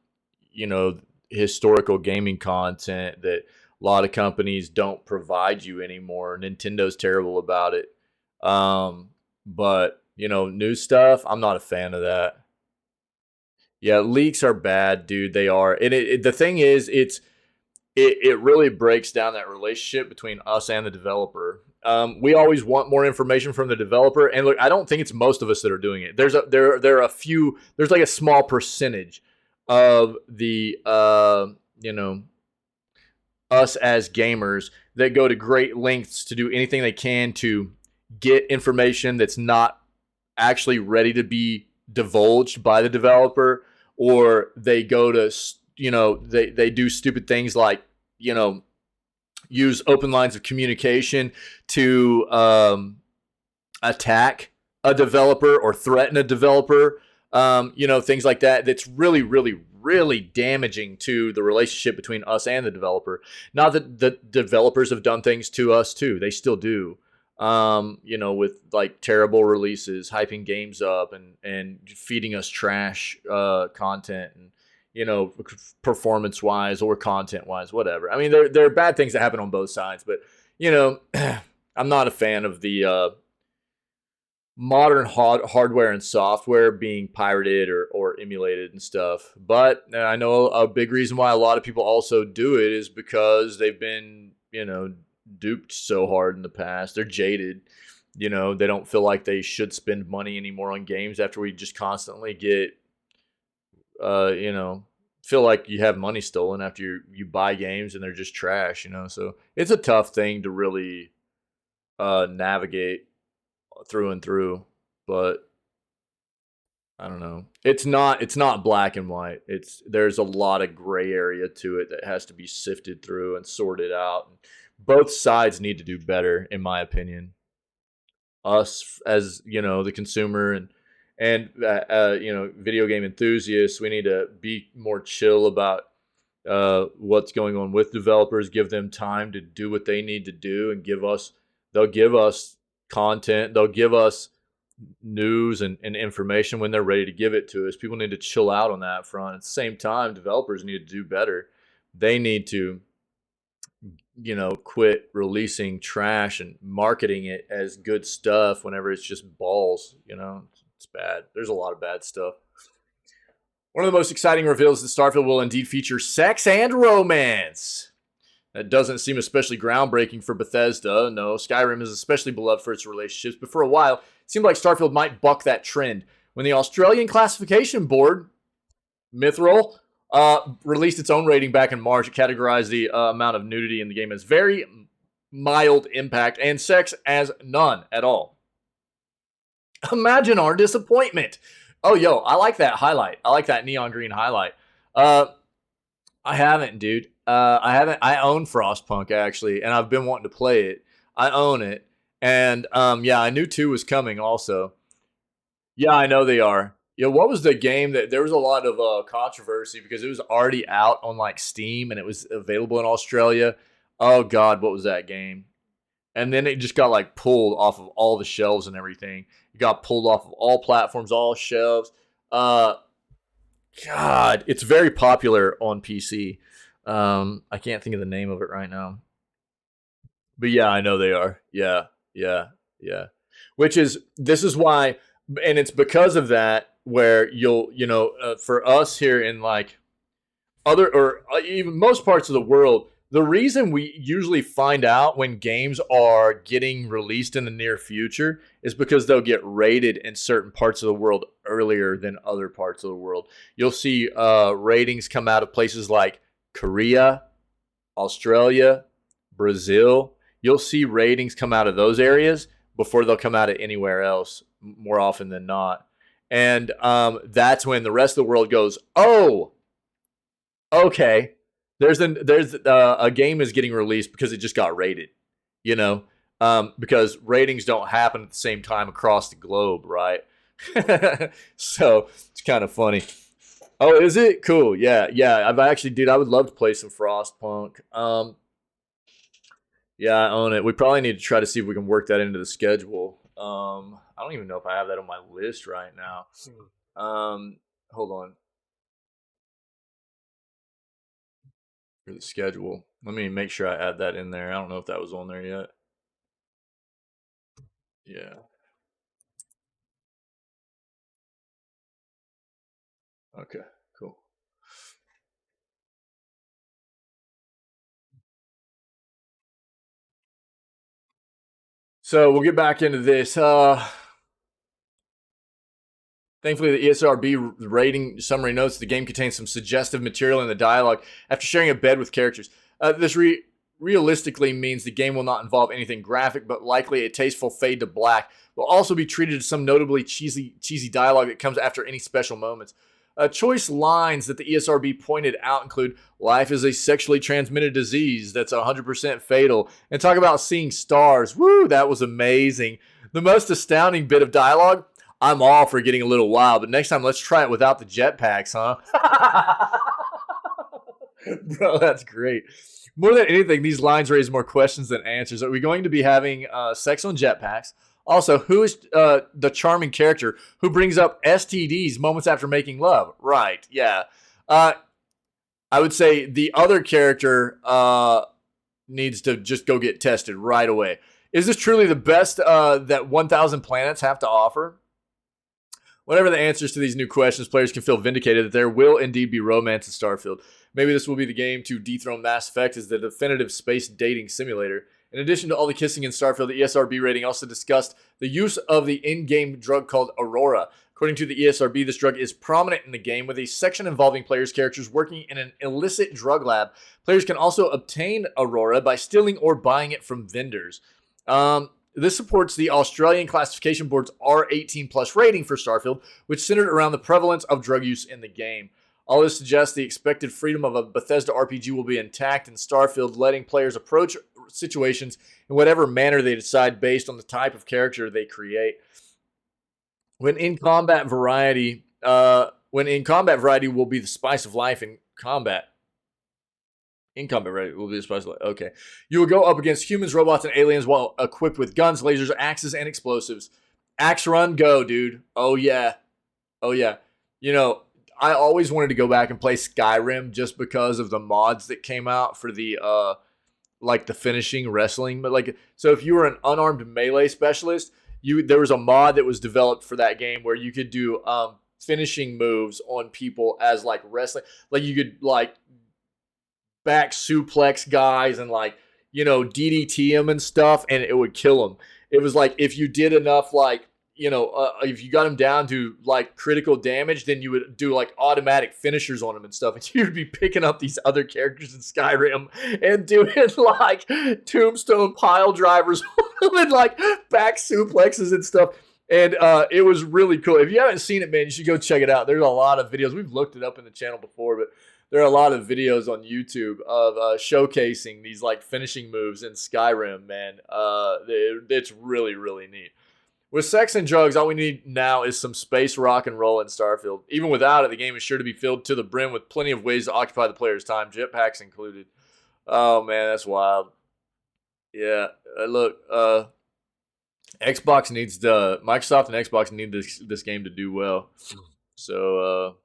Speaker 1: historical gaming content that a lot of companies don't provide you anymore. Nintendo's terrible about it. But, new stuff, I'm not a fan of that. Yeah, leaks are bad, dude. They are. And the thing is, it really breaks down that relationship between us and the developer. We always want more information from the developer, and look, I don't think it's most of us that are doing it. There are a few. There's like a small percentage of the us as gamers that go to great lengths to do anything they can to get information that's not actually ready to be divulged by the developer, or they go to they do stupid things like use open lines of communication to attack a developer or threaten a developer, things like that. That's really, really, really damaging to the relationship between us and the developer. Not that the developers have done things to us too. They still do. With like terrible releases, hyping games up and feeding us trash content, and performance wise or content wise, whatever. I mean, there are bad things that happen on both sides, but I'm not a fan of the modern hardware and software being pirated or emulated and stuff. But I know a big reason why a lot of people also do it is because they've been duped so hard in the past. They're jaded. They don't feel like they should spend money anymore on games after we just constantly get feel like you have money stolen after you buy games and they're just trash, so it's a tough thing to really navigate through and through. But I don't know. It's not black and white. There's a lot of gray area to it that has to be sifted through and sorted out. Both sides need to do better, in my opinion. Us as, the consumer and video game enthusiasts, we need to be more chill about what's going on with developers, give them time to do what they need to do, and they'll give us content, they'll give us news and information when they're ready to give it to us. People need to chill out on that front. At the same time, developers need to do better. They need to quit releasing trash and marketing it as good stuff whenever it's just balls. It's bad. There's a lot of bad stuff. One of the most exciting reveals is that Starfield will indeed feature sex and romance. That doesn't seem especially groundbreaking for Bethesda. No, Skyrim is especially beloved for its relationships, but for a while, it seemed like Starfield might buck that trend. When the Australian Classification Board, Mithril, released its own rating back in March, it categorized the amount of nudity in the game as very mild impact and sex as none at all. Imagine our disappointment. Oh, I like that highlight. I like that neon green highlight. I haven't, dude. I own Frostpunk, actually, and I've been wanting to play it. I own it. And, I knew 2 was coming also. Yeah, I know they are. What was the game that there was a lot of controversy because it was already out on like Steam and it was available in Australia. Oh, God, what was that game? And then it just got like pulled off of all the shelves and everything. It got pulled off of all platforms, all shelves. God, it's very popular on PC. I can't think of the name of it right now. But yeah, I know they are. Yeah. This is why, and it's because of that where for us here in like other or even most parts of the world, the reason we usually find out when games are getting released in the near future is because they'll get rated in certain parts of the world earlier than other parts of the world. You'll see ratings come out of places like Korea, Australia, Brazil. You'll see ratings come out of those areas before they'll come out of anywhere else more often than not. And that's when the rest of the world goes, oh, okay. There's a game is getting released because it just got rated, because ratings don't happen at the same time across the globe, right? So it's kind of funny. Oh, is it? Cool. Yeah. I would love to play some Frostpunk. Yeah, I own it. We probably need to try to see if we can work that into the schedule. I don't even know if I have that on my list right now. Hold on. For the schedule. Let me make sure I add that in there. I don't know if that was on there yet. Yeah. Okay, cool. So we'll get back into this. Thankfully, the ESRB rating summary notes the game contains some suggestive material in the dialogue after sharing a bed with characters. This realistically means the game will not involve anything graphic, but likely a tasteful fade to black. Will also be treated as some notably cheesy dialogue that comes after any special moments. Choice lines that the ESRB pointed out include, life is a sexually transmitted disease that's 100% fatal, and talk about seeing stars. Woo, that was amazing. The most astounding bit of dialogue, I'm all for getting a little wild, but next time let's try it without the jetpacks, huh? Bro, that's great. More than anything, these lines raise more questions than answers. Are we going to be having sex on jetpacks? Also, who is the charming character who brings up STDs moments after making love? Right, yeah. I would say the other character needs to just go get tested right away. Is this truly the best that 1,000 planets have to offer? Whatever the answers to these new questions, players can feel vindicated that there will indeed be romance in Starfield. Maybe this will be the game to dethrone Mass Effect as the definitive space dating simulator. In addition to all the kissing in Starfield, the ESRB rating also discussed the use of the in-game drug called Aurora. According to the ESRB, this drug is prominent in the game with a section involving players' characters working in an illicit drug lab. Players can also obtain Aurora by stealing or buying it from vendors. This supports the Australian Classification Board's R18 plus rating for Starfield, which centered around the prevalence of drug use in the game. All this suggests the expected freedom of a Bethesda RPG will be intact in Starfield, letting players approach situations in whatever manner they decide based on the type of character they create. When in combat variety will be the spice of life in combat. In combat variety will be the spice of life. Okay. You will go up against humans, robots, and aliens while equipped with guns, lasers, axes, and explosives. Axe run, go, dude. Oh, yeah. Oh, yeah. You know, I always wanted to go back and play Skyrim just because of the mods that came out for the like the finishing wrestling. But like, so if you were an unarmed melee specialist, there was a mod that was developed for that game where you could do finishing moves on people as like wrestling. Like you could like back suplex guys and like, you know, DDT them and stuff, and it would kill them. It was like if you did enough like, you know, if you got them down to like critical damage, then you would do like automatic finishers on them and stuff. And you'd be picking up these other characters in Skyrim and doing like tombstone pile drivers and like back suplexes and stuff. And it was really cool. If you haven't seen it, man, you should go check it out. There's a lot of videos. We've looked it up in the channel before, but there are a lot of videos on YouTube of showcasing these like finishing moves in Skyrim, man. It's really, really neat. With sex and drugs, all we need now is some space rock and roll in Starfield. Even without it, the game is sure to be filled to the brim with plenty of ways to occupy the player's time, jetpacks included. Oh, man, that's wild. Yeah, look, Microsoft and Xbox need this game to do well. So,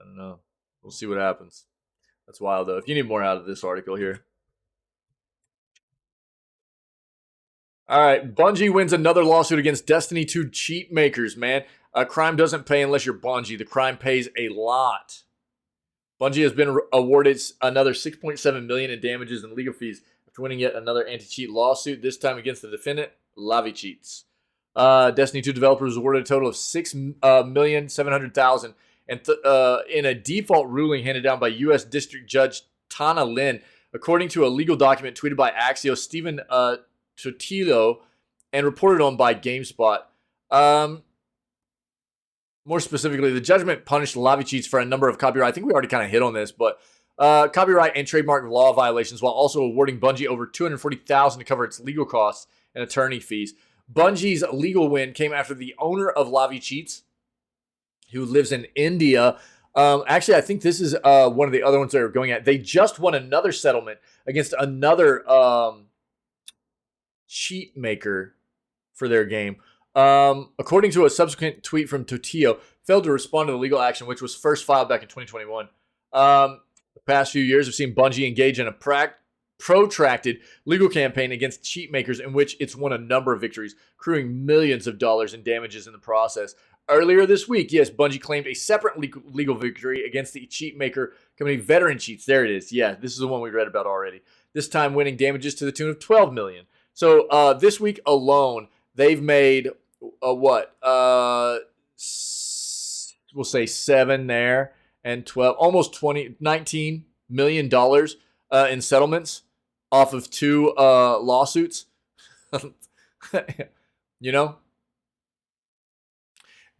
Speaker 1: I don't know. We'll see what happens. That's wild, though. If you need more out of this article here. All right, Bungie wins another lawsuit against Destiny 2 cheat makers, man. Crime doesn't pay unless you're Bungie. The crime pays a lot. Bungie has been awarded another $6.7 million in damages and legal fees after winning yet another anti-cheat lawsuit, this time against the defendant, LaviCheats. Destiny 2 developers awarded a total of $6,700,000 and in a default ruling handed down by U.S. District Judge Tana Lin, according to a legal document tweeted by Axios Stephen Totilo and reported on by GameSpot. More specifically, the judgment punished LaviCheats for a number of copyright. I think we already kind of hit on this, but copyright and trademark law violations, while also awarding Bungie over $240,000 to cover its legal costs and attorney fees. Bungie's legal win came after the owner of LaviCheats, who lives in India. Actually, I think this is one of the other ones they were going at. They just won another settlement against another cheat maker for their game. According to a subsequent tweet from Totio, failed to respond to the legal action, which was first filed back in 2021. The past few years have seen Bungie engage in a protracted legal campaign against cheat makers in which it's won a number of victories, accruing millions of dollars in damages in the process. Earlier this week, yes, Bungie claimed a separate legal victory against the cheat maker company Veteran Cheats. There it is. Yeah, this is the one we read about already. This time winning damages to the tune of $12 million. So this week alone, they've made we'll say 7 there and 12, almost $19 million in settlements off of 2 lawsuits. You know,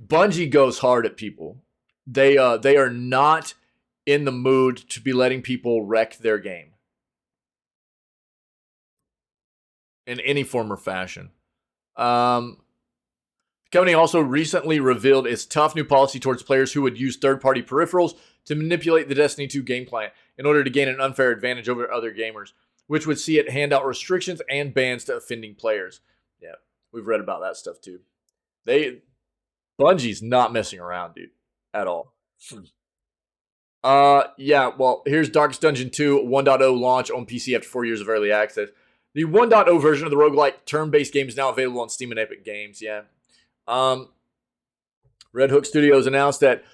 Speaker 1: Bungie goes hard at people. They are not in the mood to be letting people wreck their game in any form or fashion. The company also recently revealed its tough new policy towards players who would use third-party peripherals to manipulate the Destiny 2 game client in order to gain an unfair advantage over other gamers, which would see it hand out restrictions and bans to offending players. Yeah, we've read about that stuff too. Bungie's not messing around, dude, at all. Yeah, well, here's Darkest Dungeon 2 1.0 launch on PC after 4 years of early access. The 1.0 version of the roguelike turn-based game is now available on Steam and Epic Games, yeah. Red Hook Studios announced that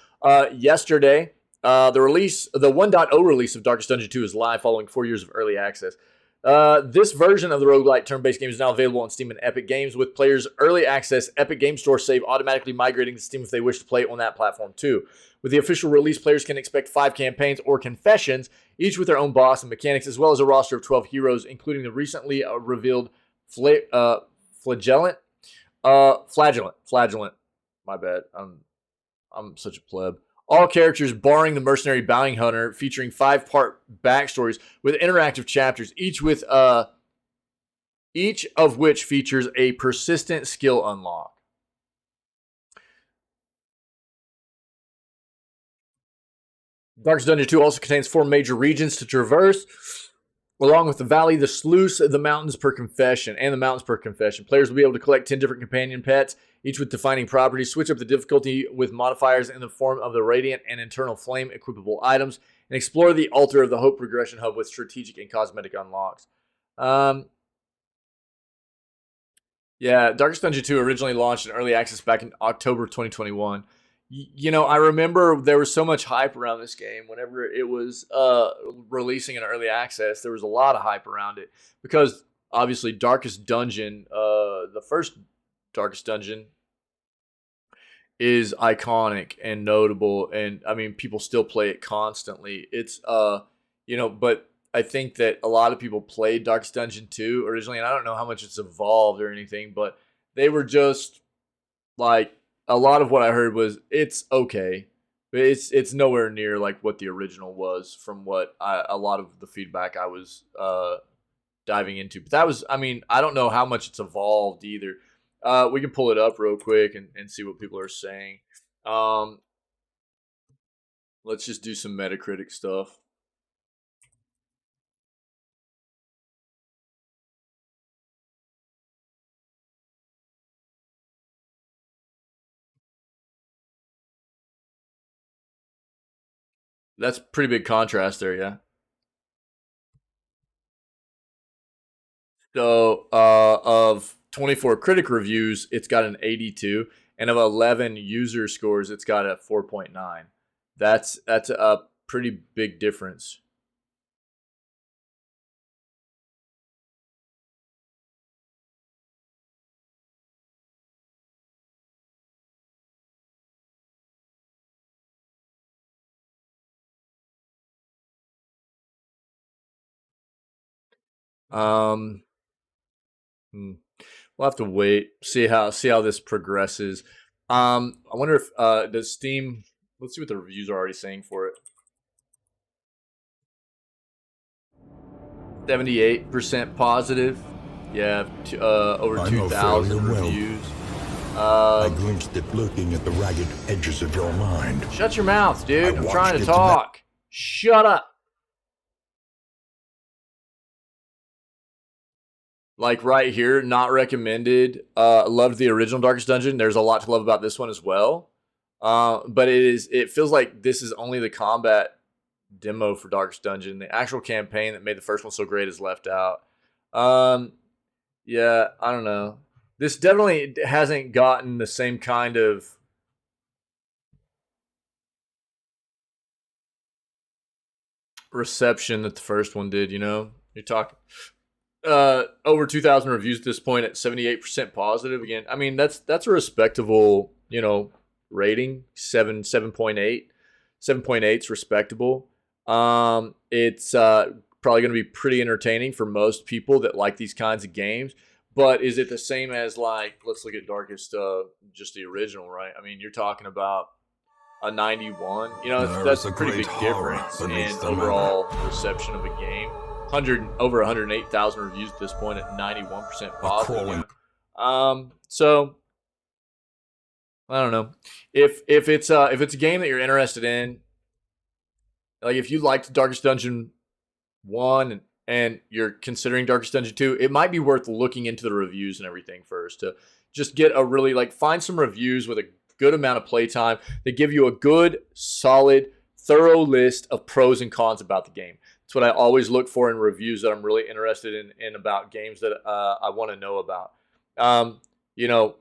Speaker 1: yesterday, the 1.0 release of Darkest Dungeon 2 is live following 4 years of early access. This version of the roguelike turn-based game is now available on Steam and Epic Games, with players' early access Epic Game Store save automatically migrating to Steam if they wish to play on that platform too. With the official release, players can expect 5 campaigns or confessions, each with their own boss and mechanics, as well as a roster of 12 heroes, including the recently revealed Flagellant. Flagellant. My bad. I'm such a pleb. All characters barring the mercenary bounty hunter, featuring 5-part backstories with interactive chapters, each of which features a persistent skill unlock. Darkest Dungeon 2 also contains 4 major regions to traverse, along with the valley, the sluice, the mountains per confession. Players will be able to collect 10 different companion pets, each with defining properties, switch up the difficulty with modifiers in the form of the Radiant and Internal Flame equipable items, and explore the Altar of the Hope progression hub with strategic and cosmetic unlocks. Yeah, Darkest Dungeon 2 originally launched in early access back in October 2021. You know, I remember there was so much hype around this game whenever it was releasing in early access. There was a lot of hype around it because obviously Darkest Dungeon, the first Darkest Dungeon, is iconic and notable, and I mean people still play it constantly. It's you know, but I think that a lot of people played Darkest Dungeon 2 originally, and I don't know how much it's evolved or anything, but they were just like, a lot of what I heard was it's okay, but it's nowhere near like what the original was from what a lot of the feedback I was diving into. But that was, I mean, I don't know how much it's evolved either. We can pull it up real quick and see what people are saying. Let's just do some Metacritic stuff. That's pretty big contrast there, yeah. So, of 24 critic reviews, it's got an 82, and of 11 user scores, it's got a 4.9. That's a pretty big difference. We'll have to wait, see how this progresses. I wonder if does Steam. Let's see what the reviews are already saying for it. 78% positive. Yeah, over 2,000 reviews.
Speaker 3: I glimpsed it lurking at the ragged edges of your mind.
Speaker 1: Shut your mouth, dude. I'm trying to talk. Shut up. Like right here, not recommended. Loved the original Darkest Dungeon. There's a lot to love about this one as well. But it feels like this is only the combat demo for Darkest Dungeon. The actual campaign that made the first one so great is left out. Yeah, I don't know. This definitely hasn't gotten the same kind of reception that the first one did, you know? You're talking over 2,000 reviews at this point at 78% positive. Again, I mean, that's a respectable, you know, rating. 7.8. 7.8's respectable. It's probably going to be pretty entertaining for most people that like these kinds of games. But is it the same as, like, let's look at Darkest, just the original, right? I mean, you're talking about a 91. You know, that's a pretty big difference in overall reception of a game. Over 108,000 reviews at this point at 91% positive. So I don't know if it's a game that you're interested in. Like if you liked Darkest Dungeon 1 and you're considering Darkest Dungeon 2, it might be worth looking into the reviews and everything first to just get a really, like, find some reviews with a good amount of playtime that give you a good, solid, thorough list of pros and cons about the game. That's what I always look for in reviews that I'm really interested in about games that I want to know about. You know,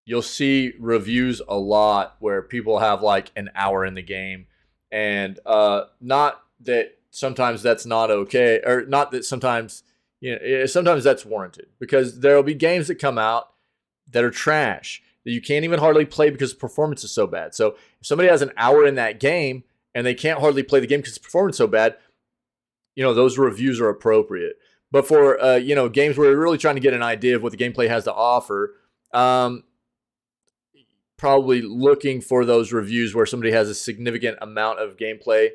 Speaker 1: you'll see reviews a lot where people have like an hour in the game, and not that sometimes that's not okay, or not that sometimes, you know, sometimes that's warranted, because there'll be games that come out that are trash that you can't even hardly play because the performance is so bad. So if somebody has an hour in that game and they can't hardly play the game because the performance is so bad, you know, those reviews are appropriate. But for games where you're really trying to get an idea of what the gameplay has to offer, probably looking for those reviews where somebody has a significant amount of gameplay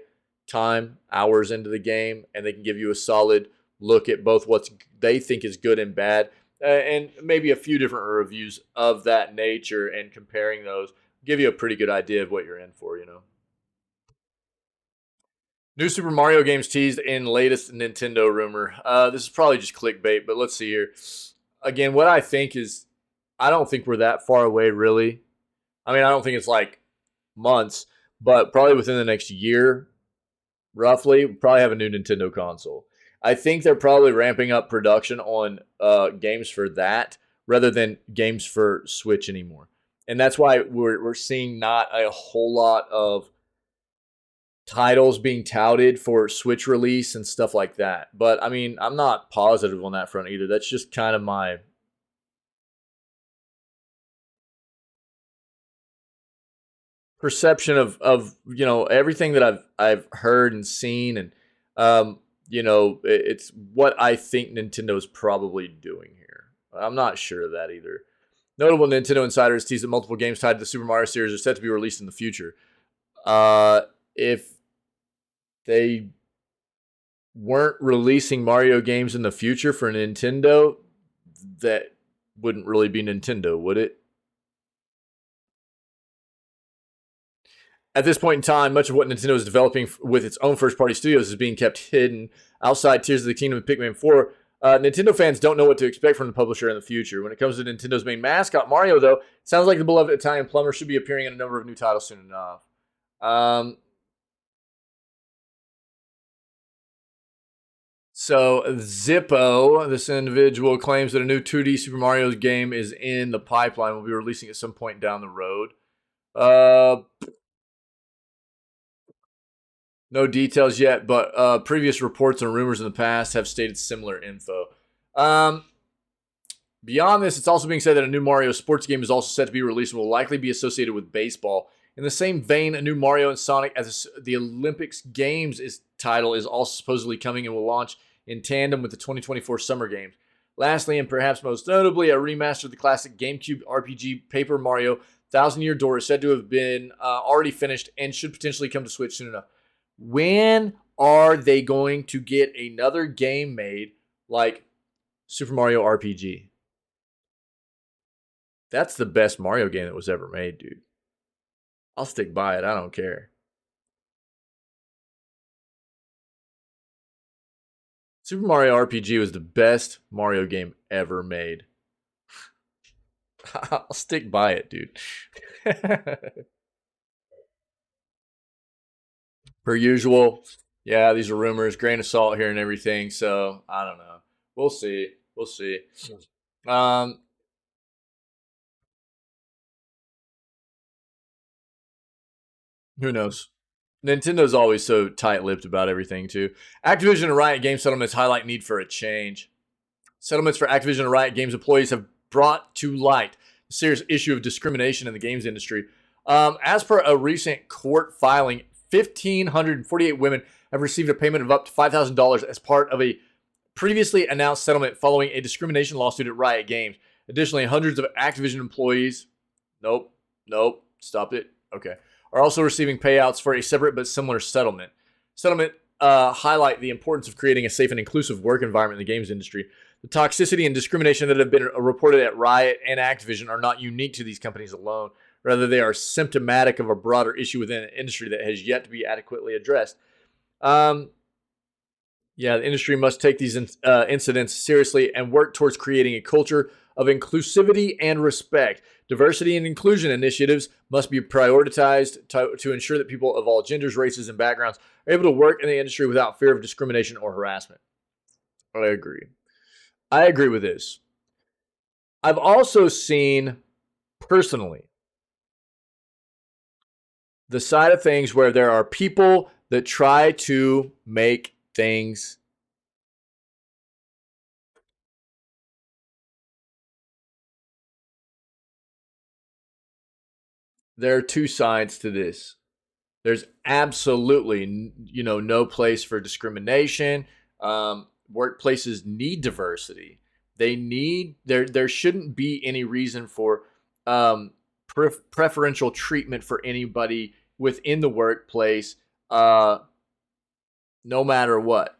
Speaker 1: time, hours into the game, and they can give you a solid look at both what they think is good and bad, and maybe a few different reviews of that nature, and comparing those give you a pretty good idea of what you're in for, New Super Mario games teased in latest Nintendo rumor. This is probably just clickbait, but let's see here. Again, what I think is, I don't think we're that far away, really. I mean, I don't think it's like months, but probably within the next year, roughly, we'll probably have a new Nintendo console. I think they're probably ramping up production on games for that rather than games for Switch anymore. And that's why we're seeing not a whole lot of titles being touted for Switch release and stuff like that. But, I mean, I'm not positive on that front either. That's just kind of my perception of everything that I've heard and seen, and it's what I think Nintendo is probably doing here. I'm not sure of that either. Notable Nintendo insiders tease that multiple games tied to the Super Mario series are set to be released in the future. If they weren't releasing Mario games in the future for Nintendo, that wouldn't really be Nintendo, would it? At this point in time, much of what Nintendo is developing with its own first-party studios is being kept hidden outside Tears of the Kingdom and Pikmin 4. Nintendo fans don't know what to expect from the publisher in the future. When it comes to Nintendo's main mascot, Mario, though, it sounds like the beloved Italian plumber should be appearing in a number of new titles soon enough. So Zippo, this individual, claims that a new 2D Super Mario game is in the pipeline. Will be releasing at some point down the road. No details yet, but previous reports and rumors in the past have stated similar info. Beyond this, it's also being said that a new Mario sports game is also set to be released and will likely be associated with baseball. In the same vein, a new Mario and Sonic as the Olympics Games title is also supposedly coming and will launch in tandem with the 2024 Summer Games. Lastly, and perhaps most notably, a remaster of the classic GameCube RPG Paper Mario Thousand Year Door is said to have been already finished and should potentially come to Switch soon enough. When are they going to get another game made like Super Mario RPG? That's the best Mario game that was ever made, dude. I'll stick by it. I don't care. Super Mario RPG was the best Mario game ever made. I'll stick by it, dude. Per usual, yeah, these are rumors, grain of salt here and everything. So I don't know. We'll see. We'll see. Who knows? Nintendo's always so tight-lipped about everything too. Activision and Riot Games settlements highlight need for a change. Settlements for Activision and Riot Games employees have brought to light a serious issue of discrimination in the games industry. As per a recent court filing, 1,548 women have received a payment of up to $5,000 as part of a previously announced settlement following a discrimination lawsuit at Riot Games. Additionally, hundreds of Activision employees, stop it, okay, are also receiving payouts for a separate but similar settlement. Settlement highlight the importance of creating a safe and inclusive work environment in the games industry. The toxicity and discrimination that have been reported at Riot and Activision are not unique to these companies alone. Rather, they are symptomatic of a broader issue within an industry that has yet to be adequately addressed. The industry must take these incidents seriously and work towards creating a culture of inclusivity and respect. Diversity and inclusion initiatives must be prioritized to ensure that people of all genders, races, and backgrounds are able to work in the industry without fear of discrimination or harassment. I agree with this. I've also seen, personally, the side of things where there are people that try to make things there are two sides to this. There's absolutely, no place for discrimination. workplaces need diversity. They need there shouldn't be any reason for preferential treatment for anybody within the workplace, no matter what.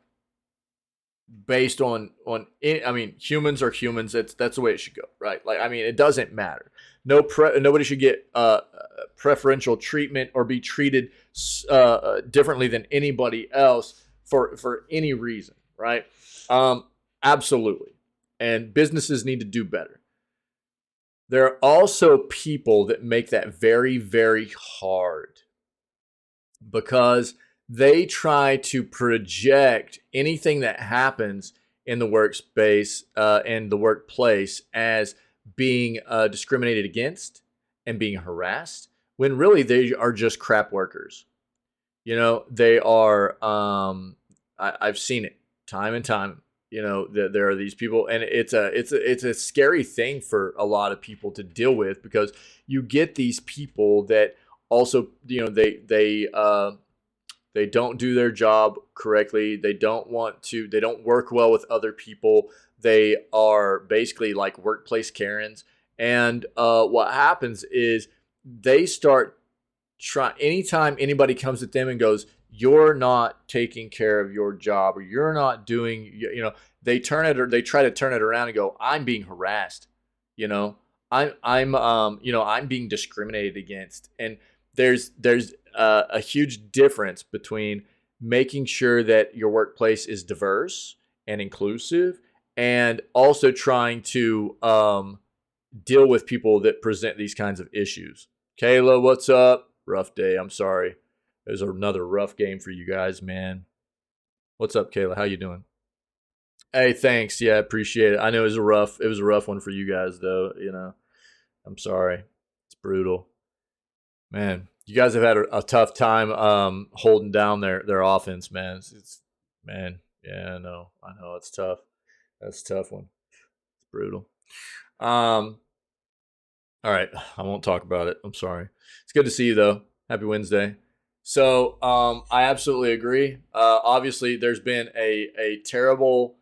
Speaker 1: Based on I mean, humans are humans. That's the way it should go, right? Like, I mean, it doesn't matter. Nobody should get preferential treatment or be treated differently than anybody else for any reason, right? Absolutely. And businesses need to do better. There are also people that make that very, very hard because they try to project anything that happens in the workspace and the workplace as being discriminated against and being harassed, when really they are just crap workers. You know, they are, I've seen it time and time. You know, there are these people, and it's a scary thing for a lot of people to deal with, because you get these people that also, you know, they don't do their job correctly. They don't work well with other people. They are basically like workplace Karens. And what happens is they start anytime anybody comes at them and goes, "You're not taking care of your job," or "You're not doing," you know, they try to turn it around and go, "I'm being harassed," you know, I'm being discriminated against. And there's a huge difference between making sure that your workplace is diverse and inclusive, and also trying to deal with people that present these kinds of issues. Kayla, what's up? Rough day. I'm sorry. It was another rough game for you guys, man. What's up, Kayla? How you doing? Hey, thanks. Yeah, appreciate it. I know it was a rough one for you guys, though. You know, I'm sorry. It's brutal, man. You guys have had a tough time holding down their offense, man. Man, yeah, I know it's tough. That's a tough one. It's brutal. All right, I won't talk about it. I'm sorry. It's good to see you, though. Happy Wednesday. So I absolutely agree. Obviously, there's been a terrible,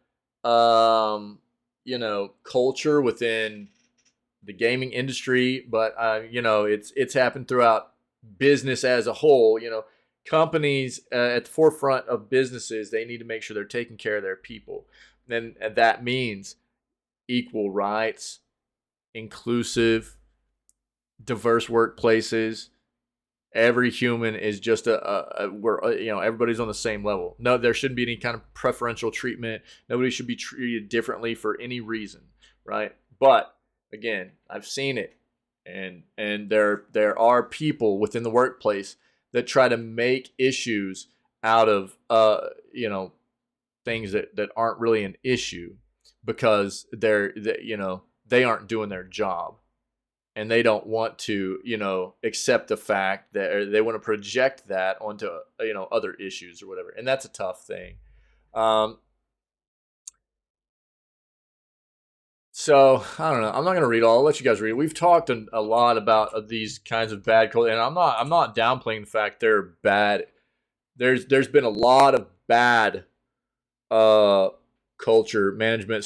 Speaker 1: culture within the gaming industry, but it's happened throughout business as a whole. You know, companies at the forefront of businesses, they need to make sure they're taking care of their people. And that means equal rights, inclusive, diverse workplaces. Every human is just everybody's on the same level. No, there shouldn't be any kind of preferential treatment. Nobody should be treated differently for any reason, right? But again, I've seen it, and there are people within the workplace that try to make issues out of things that aren't really an issue, because they aren't doing their job. And they don't want to, accept the fact that, or they want to project that onto, other issues or whatever. And that's a tough thing. So I don't know. I'm not going to read all. I'll let you guys read it. We've talked a lot about these kinds of bad culture, and I'm not downplaying the fact they're bad. There's been a lot of bad culture management,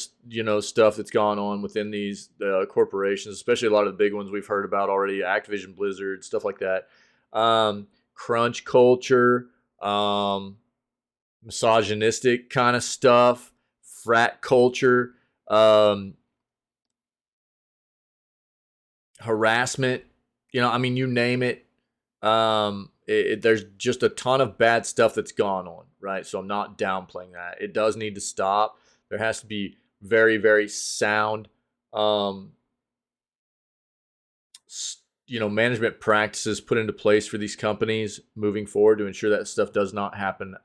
Speaker 1: stuff that's gone on within these corporations, especially a lot of the big ones we've heard about already, Activision, Blizzard, stuff like that. Crunch culture, misogynistic kind of stuff, frat culture, harassment, you name it. There's just a ton of bad stuff that's gone on, right? So I'm not downplaying that. It does need to stop. There has to be very, very sound, management practices put into place for these companies moving forward to ensure that stuff does not happen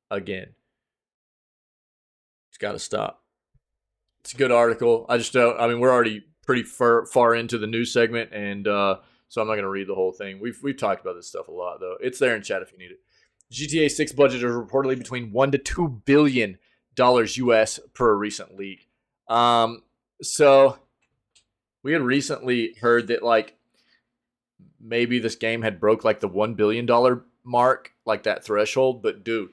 Speaker 1: again. It's got to stop. It's a good article. We're already pretty far into the news segment, and so I'm not going to read the whole thing. We've talked about this stuff a lot, though. It's there in chat if you need it. GTA 6 budget is reportedly between $1 to $2 billion US per a recent leak. So we had recently heard that maybe this game had broke the $1 billion mark, that threshold. But dude,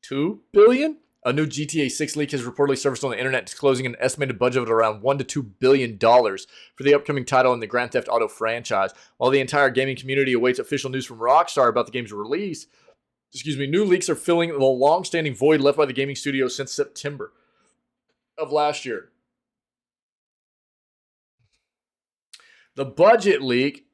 Speaker 1: $2 billion? A new GTA 6 leak has reportedly surfaced on the internet, disclosing an estimated budget of around $1 to $2 billion for the upcoming title in the Grand Theft Auto franchise. While the entire gaming community awaits official news from Rockstar about the game's release, new leaks are filling the long-standing void left by the gaming studio since September of last year. The budget leak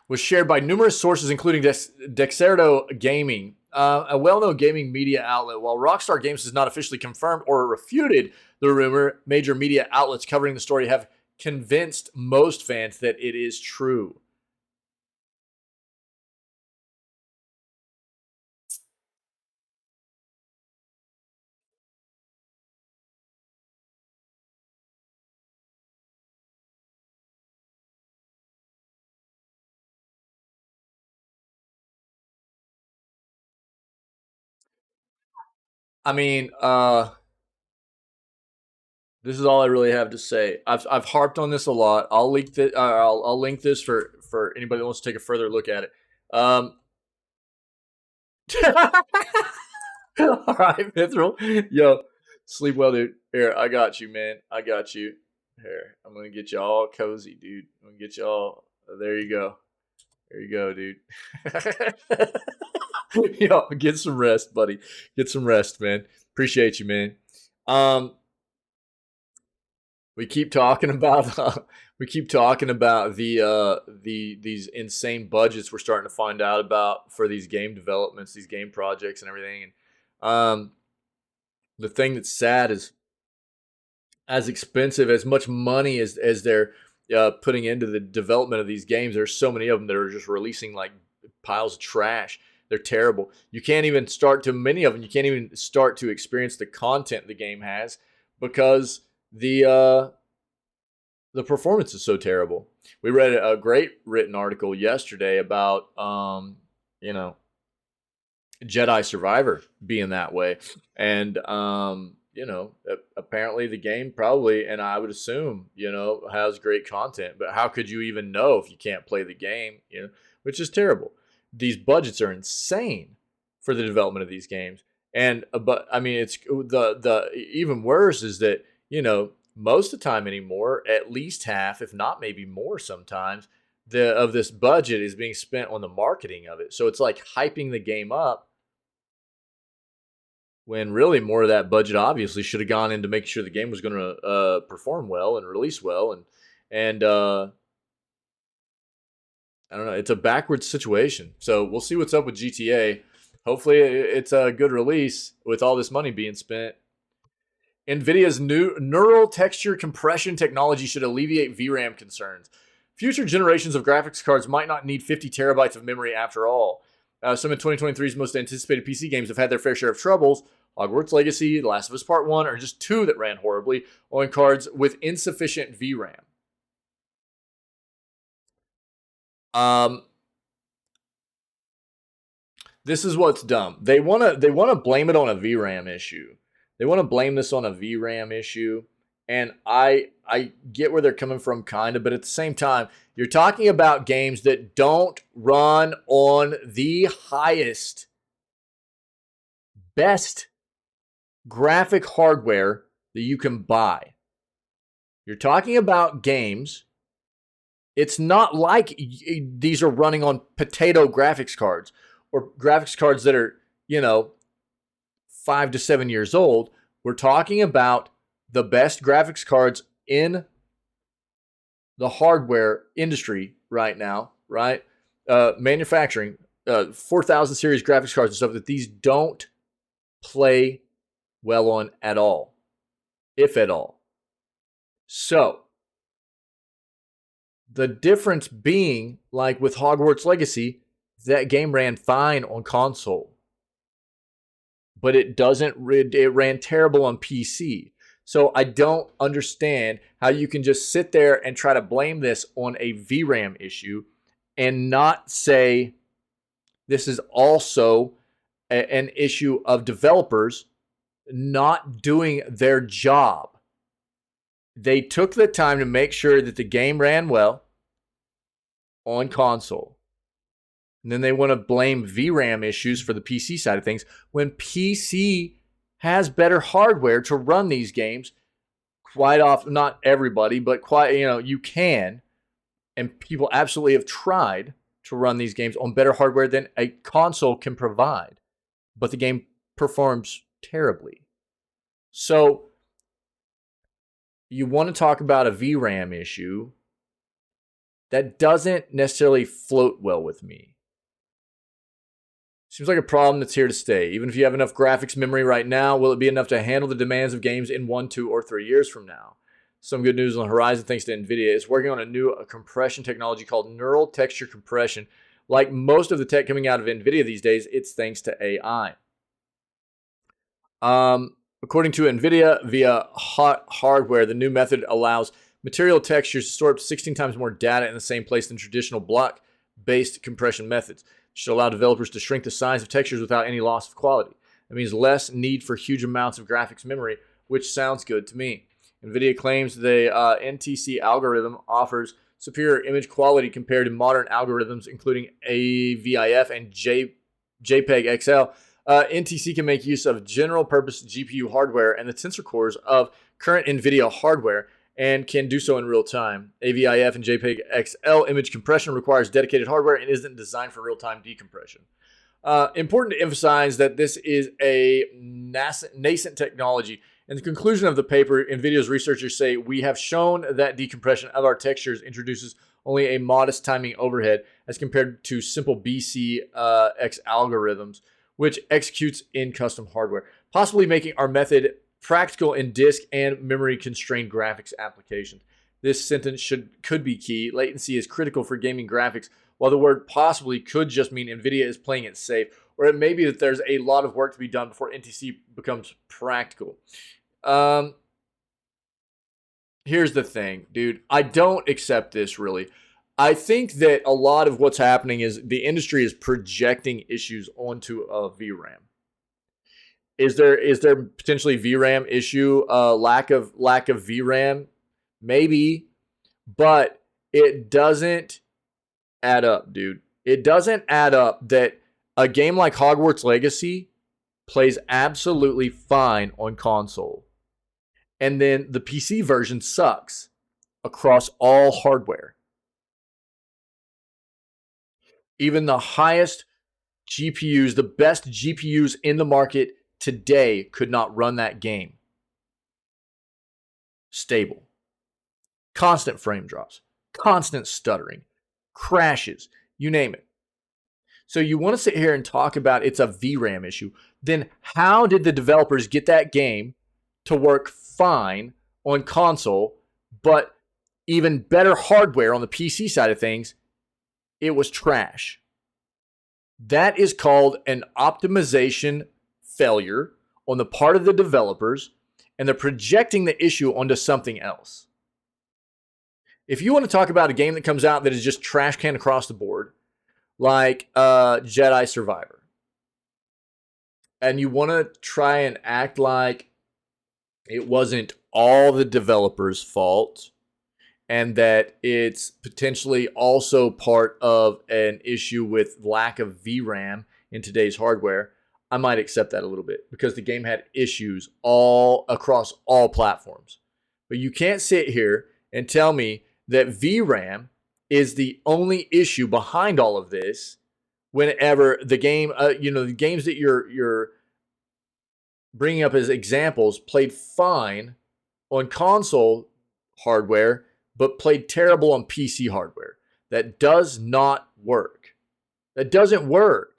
Speaker 1: was shared by numerous sources, including Dexerto Gaming, a well-known gaming media outlet. While Rockstar Games has not officially confirmed or refuted the rumor, major media outlets covering the story have convinced most fans that it is true. I mean, this is all I really have to say. I've harped on this a lot. I'll link this for anybody that wants to take a further look at it. All right, Mithril. Yo, sleep well, dude. Here, I got you, man. I got you. Here, I'm gonna get you all cozy, dude. I'm gonna get you all. There you go. There you go, dude. Yo, get some rest, buddy. Get some rest, man. Appreciate you, man. We keep talking about these insane budgets we're starting to find out about for these game developments, these game projects, and everything. And the thing that's sad is, as expensive, as much money as they're putting into the development of these games, there's so many of them that are just releasing like piles of trash. They're terrible. You can't even start to many of them. You can't even start to experience the content the game has because the performance is so terrible. We read a great written article yesterday about Jedi Survivor being that way, and apparently the game probably, and I would assume, has great content, but how could you even know if you can't play the game? Which is terrible. These budgets are insane for the development of these games, but I mean, it's the even worse is that most of the time anymore, at least half, if not maybe more sometimes, of this budget is being spent on the marketing of it. So it's like hyping the game up when really more of that budget obviously should have gone into making sure the game was going to perform well and release well. And I don't know. It's a backwards situation. So we'll see what's up with GTA. Hopefully it's a good release with all this money being spent. NVIDIA's new neural texture compression technology should alleviate VRAM concerns. Future generations of graphics cards might not need 50 terabytes of memory after all. Some of 2023's most anticipated PC games have had their fair share of troubles. Hogwarts Legacy, The Last of Us Part 1 are just two that ran horribly on cards with insufficient VRAM. This is what's dumb. They want to blame it on a VRAM issue. They want to blame this on a VRAM issue, and I get where they're coming from, kind of, but at the same time, you're talking about games that don't run on the highest, best graphic hardware that you can buy. You're talking about games. It's not like these are running on potato graphics cards or graphics cards that are, 5 to 7 years old. We're talking about the best graphics cards in the hardware industry right now, right? Manufacturing 4000 series graphics cards and stuff that these don't play well on at all, if at all. So the difference being, like with Hogwarts Legacy, that game ran fine on console, but it ran terrible on PC. So I don't understand how you can just sit there and try to blame this on a VRAM issue and not say this is also an issue of developers not doing their job. They took the time to make sure that the game ran well on console. And then they want to blame VRAM issues for the PC side of things when PC has better hardware to run these games. Quite often, not everybody, but you can, and people absolutely have tried to run these games on better hardware than a console can provide, but the game performs terribly. So you want to talk about a VRAM issue that doesn't necessarily float well with me. Seems like a problem that's here to stay. Even if you have enough graphics memory right now, will it be enough to handle the demands of games in 1, 2, or 3 years from now? Some good news on the horizon thanks to NVIDIA. It's working on a new compression technology called neural texture compression. Like most of the tech coming out of NVIDIA these days, it's thanks to AI. According to NVIDIA, via hot hardware, the new method allows material textures to store up to 16 times more data in the same place than traditional block-based compression methods. It should allow developers to shrink the size of textures without any loss of quality. That means less need for huge amounts of graphics memory, which sounds good to me. NVIDIA claims the NTC algorithm offers superior image quality compared to modern algorithms, including AVIF and JPEG XL. NTC can make use of general-purpose GPU hardware and the tensor cores of current NVIDIA hardware and can do so in real time. AVIF and JPEG XL image compression requires dedicated hardware and isn't designed for real-time decompression. Important to emphasize that this is a nascent technology. In the conclusion of the paper, NVIDIA's researchers say, we have shown that decompression of our textures introduces only a modest timing overhead as compared to simple BCX algorithms, which executes in custom hardware, possibly making our method practical in disk and memory-constrained graphics applications. This sentence could be key. Latency is critical for gaming graphics, while the word possibly could just mean NVIDIA is playing it safe, or it may be that there's a lot of work to be done before NTC becomes practical. Here's the thing, dude. I don't accept this, really. I think that a lot of what's happening is the industry is projecting issues onto a VRAM. Is there potentially VRAM issue, lack of VRAM? Maybe, but it doesn't add up, dude. It doesn't add up that a game like Hogwarts Legacy plays absolutely fine on console, and then the PC version sucks across all hardware. Even the highest GPUs, the best GPUs in the market today could not run that game stable. Constant frame drops, constant stuttering, crashes, you name it. So you want to sit here and talk about it's a VRAM issue. Then how did the developers get that game to work fine on console, but even better hardware on the PC side of things, it was trash? That is called an optimization failure on the part of the developers, and they're projecting the issue onto something else. If you want to talk about a game that comes out that is just trash can across the board, like Jedi Survivor, and you want to try and act like it wasn't all the developers' fault, and that it's potentially also part of an issue with lack of VRAM in today's hardware, I might accept that a little bit because the game had issues all across all platforms. But you can't sit here and tell me that VRAM is the only issue behind all of this whenever the game, the games that you're bringing up as examples played fine on console hardware, but played terrible on PC hardware. That does not work. That doesn't work.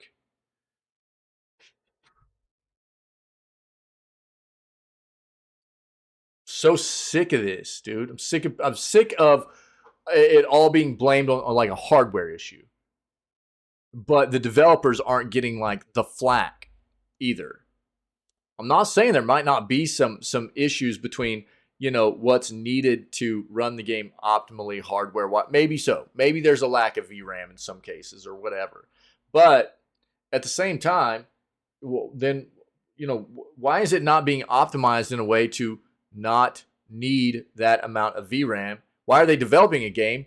Speaker 1: So sick of this, dude. I'm sick of it all being blamed on like a hardware issue. But the developers aren't getting like the flack either. I'm not saying there might not be some issues between, what's needed to run the game optimally hardware. Maybe so. Maybe there's a lack of VRAM in some cases or whatever. But at the same time, then, why is it not being optimized in a way to not need that amount of VRAM? Why are they developing a game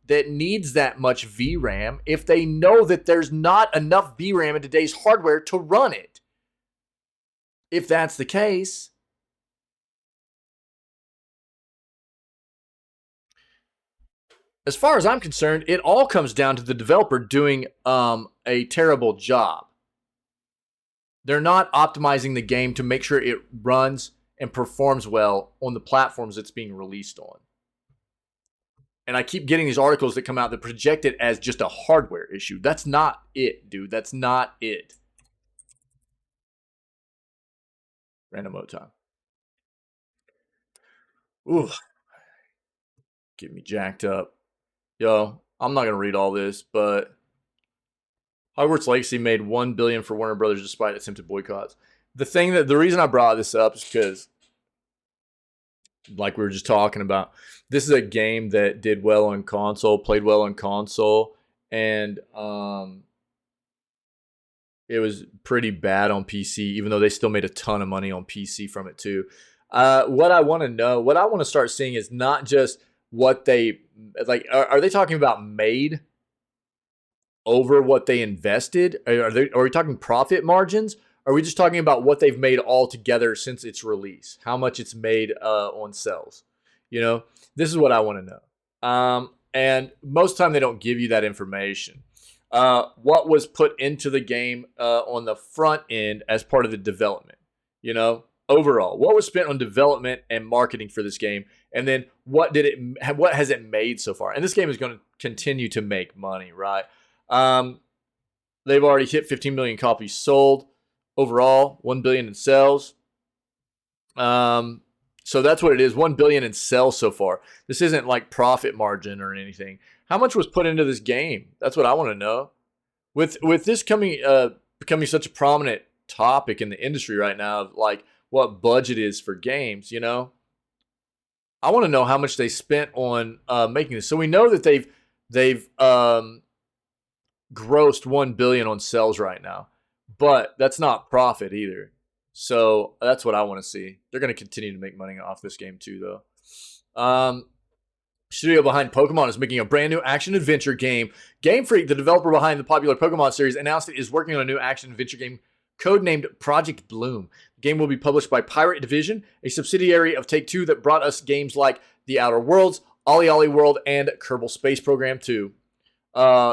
Speaker 1: that needs that much VRAM if they know that there's not enough VRAM in today's hardware to run it? If that's the case, as far as I'm concerned, it all comes down to the developer doing a terrible job. They're not optimizing the game to make sure it runs and performs well on the platforms it's being released on. And I keep getting these articles that come out that project it as just a hardware issue. That's not it, dude. That's not it. Random mode time. Ooh. Get me jacked up. Yo, I'm not going to read all this, but Hogwarts Legacy made $1 billion for Warner Brothers despite attempted boycotts. The reason I brought this up is because, like we were just talking about, this is a game that did well on console, played well on console, and it was pretty bad on PC, even though they still made a ton of money on PC from it too. What I want to start seeing is not just what they, like, are they talking about made over what they invested? Are we talking profit margins? Are we just talking about what they've made all together since its release? How much it's made on sales? You know, this is what I want to know. And most of the time they don't give you that information. What was put into the game on the front end as part of the development? You know, overall, what was spent on development and marketing for this game? And then what has it made so far? And this game is going to continue to make money, right? They've already hit 15 million copies sold overall, 1 billion in sales. So that's what it is, 1 billion in sales so far. This isn't like profit margin or anything. How much was put into this game? That's what I want to know. With this becoming such a prominent topic in the industry right now, of like what budget is for games, you know, I want to know how much they spent on making this. So we know that they've grossed 1 billion on sales right now, but that's not profit either. So that's what I want to see. They're going to continue to make money off this game too, though. Studio behind Pokemon is making a brand new action-adventure game. Game Freak, the developer behind the popular Pokemon series, announced it is working on a new action-adventure game codenamed Project Bloom. The game will be published by Pirate Division, a subsidiary of Take-Two that brought us games like The Outer Worlds, Ollie Ollie World, and Kerbal Space Program 2.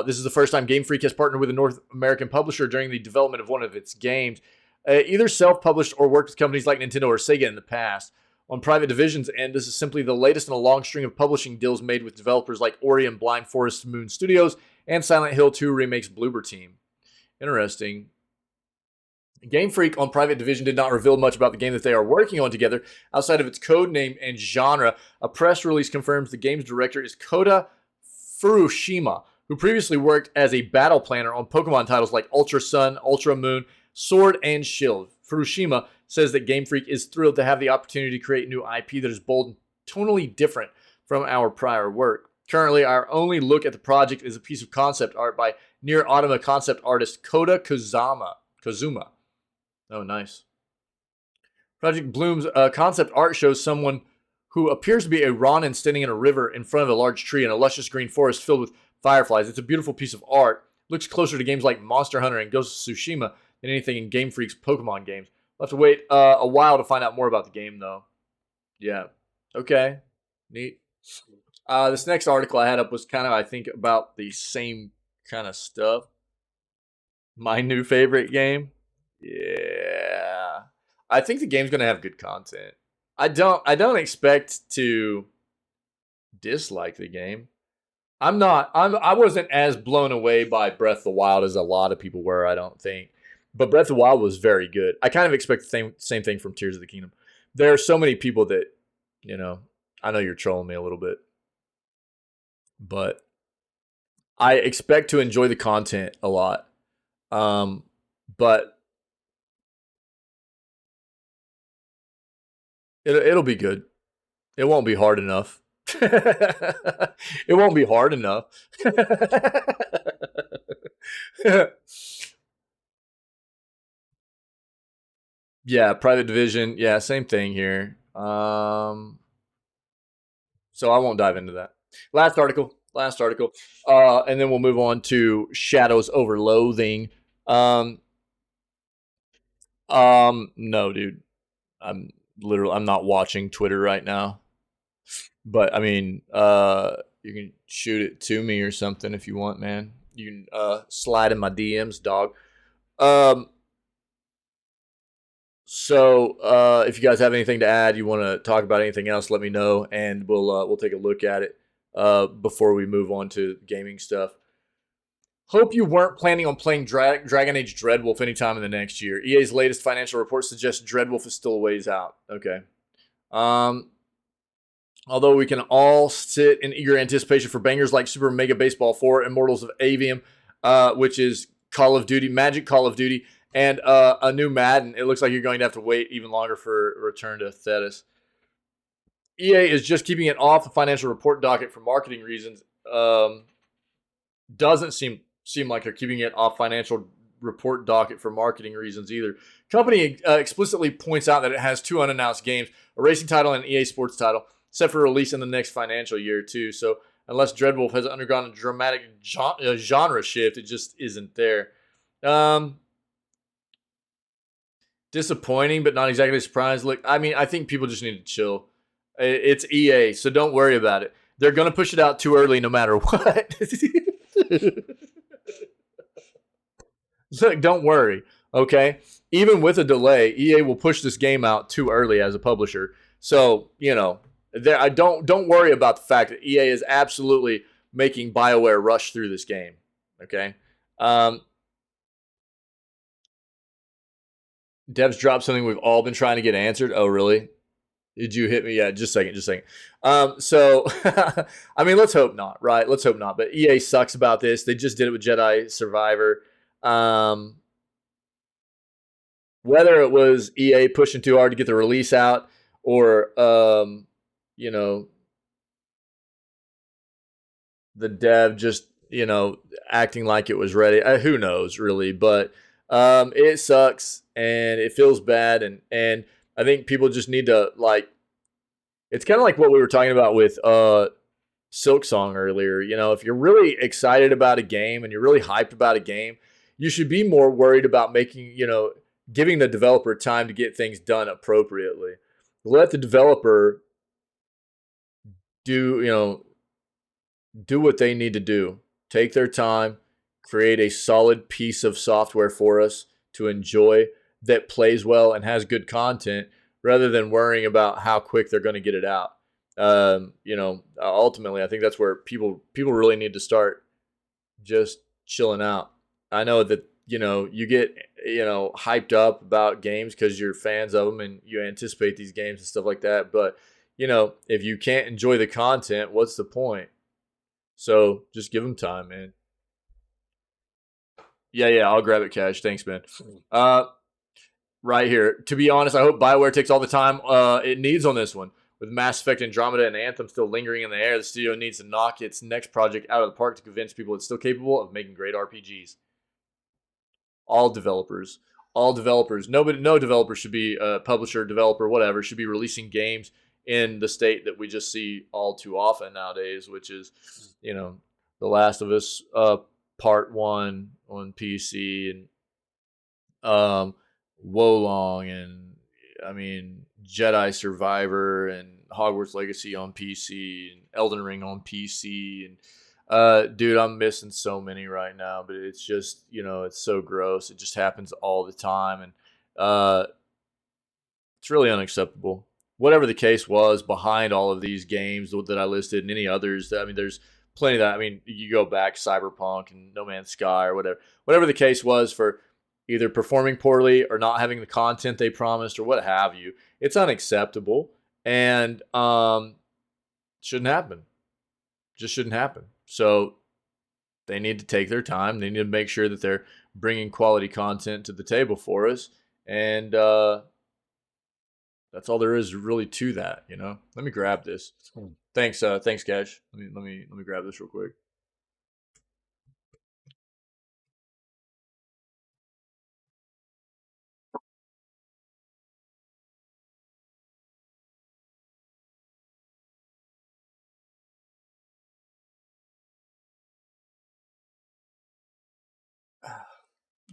Speaker 1: This is the first time Game Freak has partnered with a North American publisher during the development of one of its games. Either self-published or worked with companies like Nintendo or Sega in the past. On Private Division's end, this is simply the latest in a long string of publishing deals made with developers like Ori and Blind Forest Moon Studios and Silent Hill 2 Remake's Bloober Team. Interesting. Game Freak on Private Division did not reveal much about the game that they are working on together outside of its code name and genre. A press release confirms the game's director is Kota Furushima, who previously worked as a battle planner on Pokemon titles like Ultra Sun, Ultra Moon, Sword, and Shield. Furushima says that Game Freak is thrilled to have the opportunity to create new IP that is bold and tonally different from our prior work. Currently, our only look at the project is a piece of concept art by Nier Automata concept artist Kota Kazuma. Oh, nice. Project Bloom's concept art shows someone who appears to be a Ronin standing in a river in front of a large tree in a luscious green forest filled with fireflies. It's a beautiful piece of art. Looks closer to games like Monster Hunter and Ghost of Tsushima than anything in Game Freak's Pokemon games. We'll have to wait a while to find out more about the game, though. Yeah. Okay. Neat. This next article I had up was kind of, I think, about the same kind of stuff. My new favorite game. Yeah. I think the game's going to have good content. I don't expect to dislike the game. I wasn't as blown away by Breath of the Wild as a lot of people were, I don't think. But Breath of the Wild was very good. I kind of expect the same thing from Tears of the Kingdom. There are so many people that, you know, I know you're trolling me a little bit. But I expect to enjoy the content a lot. But it'll be good. It won't be hard enough. It won't be hard enough. Yeah, Private Division. Yeah, same thing here. So I won't dive into that. Last article. Last article. And then we'll move on to Shadows Over Loathing. No, dude. I'm not watching Twitter right now. But I mean, you can shoot it to me or something if you want, man. You can slide in my DMs, dog. So if you guys have anything to add, you want to talk about anything else, let me know, and we'll take a look at it before we move on to gaming stuff. Hope you weren't planning on playing Dragon Age Dreadwolf anytime in the next year. EA's latest financial report suggests Dreadwolf is still a ways out. Okay. Although we can all sit in eager anticipation for bangers like Super Mega Baseball 4, Immortals of Avium, which is Call of Duty, Magic Call of Duty, and a new Madden, it looks like you're going to have to wait even longer for Return to Thetis. EA is just keeping it off the financial report docket for marketing reasons. Doesn't seem like they're keeping it off financial report docket for marketing reasons either. Company explicitly points out that it has 2 unannounced games, a racing title and an EA Sports title, set for release in the next financial year too. So unless Dreadwolf has undergone a dramatic genre shift, it just isn't there. Disappointing, but not exactly surprised. Look, I mean, I think people just need to chill. It's EA, so don't worry about it. They're going to push it out too early no matter what. Look, don't worry, okay? Even with a delay, EA will push this game out too early as a publisher. So, I don't worry about the fact that EA is absolutely making BioWare rush through this game, okay? Devs dropped something we've all been trying to get answered. Oh, really? Did you hit me? Yeah, just a second. So, I mean, let's hope not, right? Let's hope not. But EA sucks about this. They just did it with Jedi Survivor. Whether it was EA pushing too hard to get the release out or, the dev just, acting like it was ready. Who knows, really? But it sucks and it feels bad. And I think people just need to, it's kind of like what we were talking about with Silk Song earlier. If you're really excited about a game and you're really hyped about a game, you should be more worried about making, giving the developer time to get things done appropriately. Let the developer do what they need to do. Take their time, create a solid piece of software for us to enjoy that plays well and has good content, rather than worrying about how quick they're going to get it out. Ultimately, I think that's where people really need to start just chilling out. I know that, you get, hyped up about games because you're fans of them and you anticipate these games and stuff like that. But, if you can't enjoy the content, what's the point? So just give them time, man. Yeah, I'll grab it, Cash. Thanks, man. Right here. To be honest, I hope BioWare takes all the time it needs on this one. With Mass Effect Andromeda and Anthem still lingering in the air, the studio needs to knock its next project out of the park to convince people it's still capable of making great RPGs. All developers. No developer should be a publisher, developer, whatever, should be releasing games in the state that we just see all too often nowadays, which is, The Last of Us Part 1 on PC and Wolong and Jedi Survivor and Hogwarts Legacy on PC and Elden Ring on PC and dude, I'm missing so many right now, but it's just, it's so gross. It just happens all the time and it's really unacceptable. Whatever the case was behind all of these games that I listed and any others, there's plenty of that. You go back Cyberpunk and No Man's Sky or whatever the case was for either performing poorly or not having the content they promised or what have you. It's unacceptable and shouldn't happen. Just shouldn't happen. So they need to take their time. They need to make sure that they're bringing quality content to the table for us. And that's all there is really to that, Let me grab this. Thanks, Cash. Let me grab this real quick.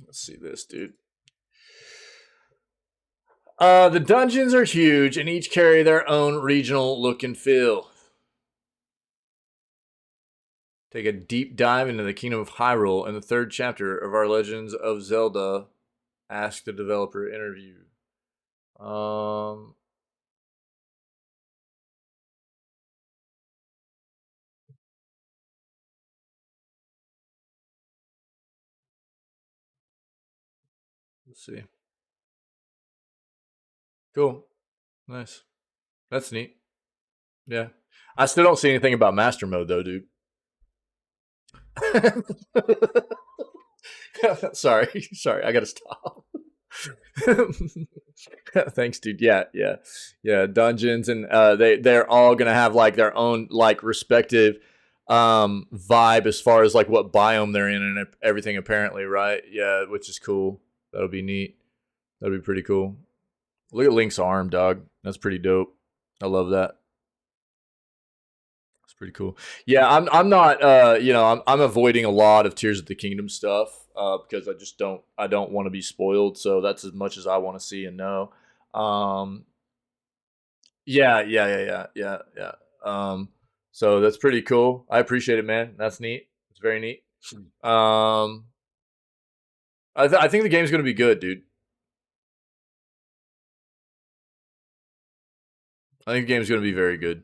Speaker 1: Let's see this, dude. The dungeons are huge and each carry their own regional look and feel. Take a deep dive into the Kingdom of Hyrule in the 3rd chapter of our Legends of Zelda Ask the Developer interview. Let's see. Cool. Nice. That's neat. Yeah. I still don't see anything about Master Mode, though, dude. Sorry. I gotta stop. Thanks, dude. Yeah. Dungeons and they're all gonna have like their own like respective vibe as far as like what biome they're in and everything. Apparently, right? Yeah, which is cool. That'll be neat. That'll be pretty cool. Look at Link's arm, dog. That's pretty dope. I love that. It's pretty cool. Yeah, I'm not I'm avoiding a lot of Tears of the Kingdom stuff because I don't want to be spoiled. So that's as much as I want to see and know. Yeah. So that's pretty cool. I appreciate it, man. That's neat. It's very neat. I think the game's gonna be good, dude. I think the game's going to be very good.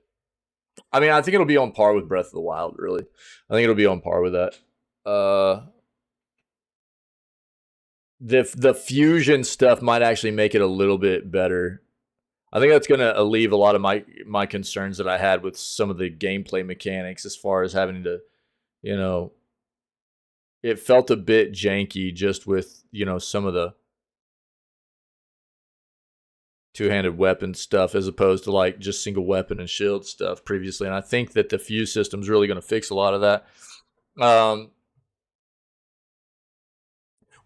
Speaker 1: I mean, I think it'll be on par with Breath of the Wild, really. I think it'll be on par with that. The fusion stuff might actually make it a little bit better. I think that's going to alleviate a lot of my concerns that I had with some of the gameplay mechanics as far as having to, it felt a bit janky just with, some of the two-handed weapon stuff as opposed to like just single weapon and shield stuff previously. And I think that the fuse system is really going to fix a lot of that.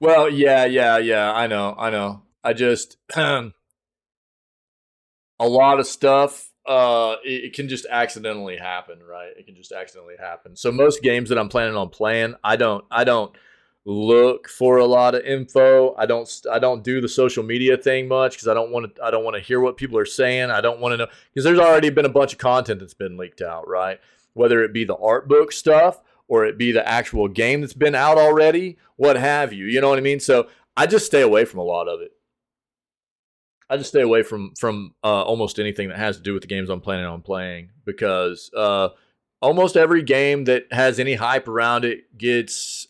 Speaker 1: Well, yeah. I know. I just a lot of stuff it can just accidentally happen, right? It can just accidentally happen. So most games that I'm planning on playing, I don't look for a lot of info. I don't do the social media thing much because I don't want to hear what people are saying. I don't want to know because there's already been a bunch of content that's been leaked out, right? Whether it be the art book stuff or it be the actual game that's been out already, what have you. You know what I mean? So I just stay away from a lot of it. I just stay away from almost anything that has to do with the games I'm planning on playing because almost every game that has any hype around it gets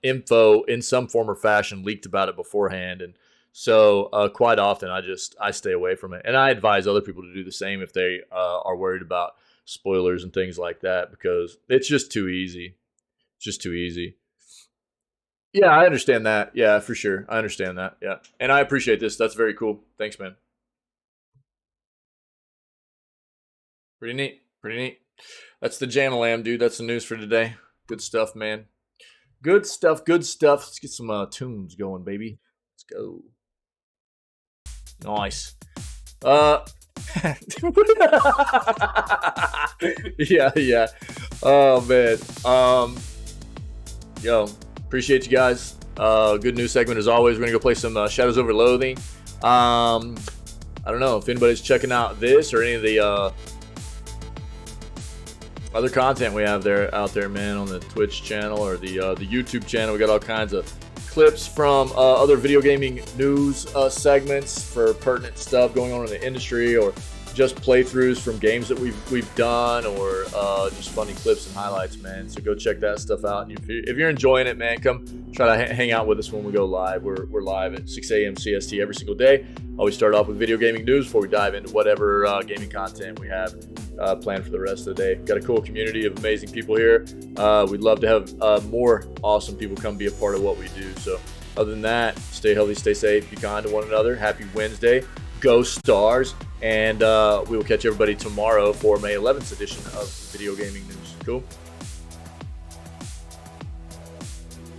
Speaker 1: info in some form or fashion leaked about it beforehand. And so quite often I stay away from it. And I advise other people to do the same if they are worried about spoilers and things like that because it's just too easy. It's just too easy. Yeah, I understand that. Yeah, for sure. I understand that. Yeah. And I appreciate this. That's very cool. Thanks, man. Pretty neat. That's the Jam-a-Lam, dude. That's the news for today. Good stuff, man. Good stuff. Let's get some tunes going, baby. Let's go. Nice. Yeah. Oh, man. Yo, appreciate you guys. Good news segment as always. We're going to go play some Shadows Over Loathing. I don't know if anybody's checking out this or any of the other content we have out there, man, on the Twitch channel or the YouTube channel. We got all kinds of clips from other video gaming news segments for pertinent stuff going on in the industry, or just playthroughs from games that we've done, or just funny clips and highlights, man. So go check that stuff out. And if you're enjoying it, man, come try to hang out with us when we go live. We're live at 6 a.m. CST every single day. Always start off with video gaming news before we dive into whatever gaming content we have planned for the rest of the day. Got a cool community of amazing people here. We'd love to have more awesome people come be a part of what we do. So other than that, stay healthy, stay safe, be kind to one another. Happy Wednesday. Go Stars. And we will catch everybody tomorrow for May 11th edition of Video Gaming News. Cool?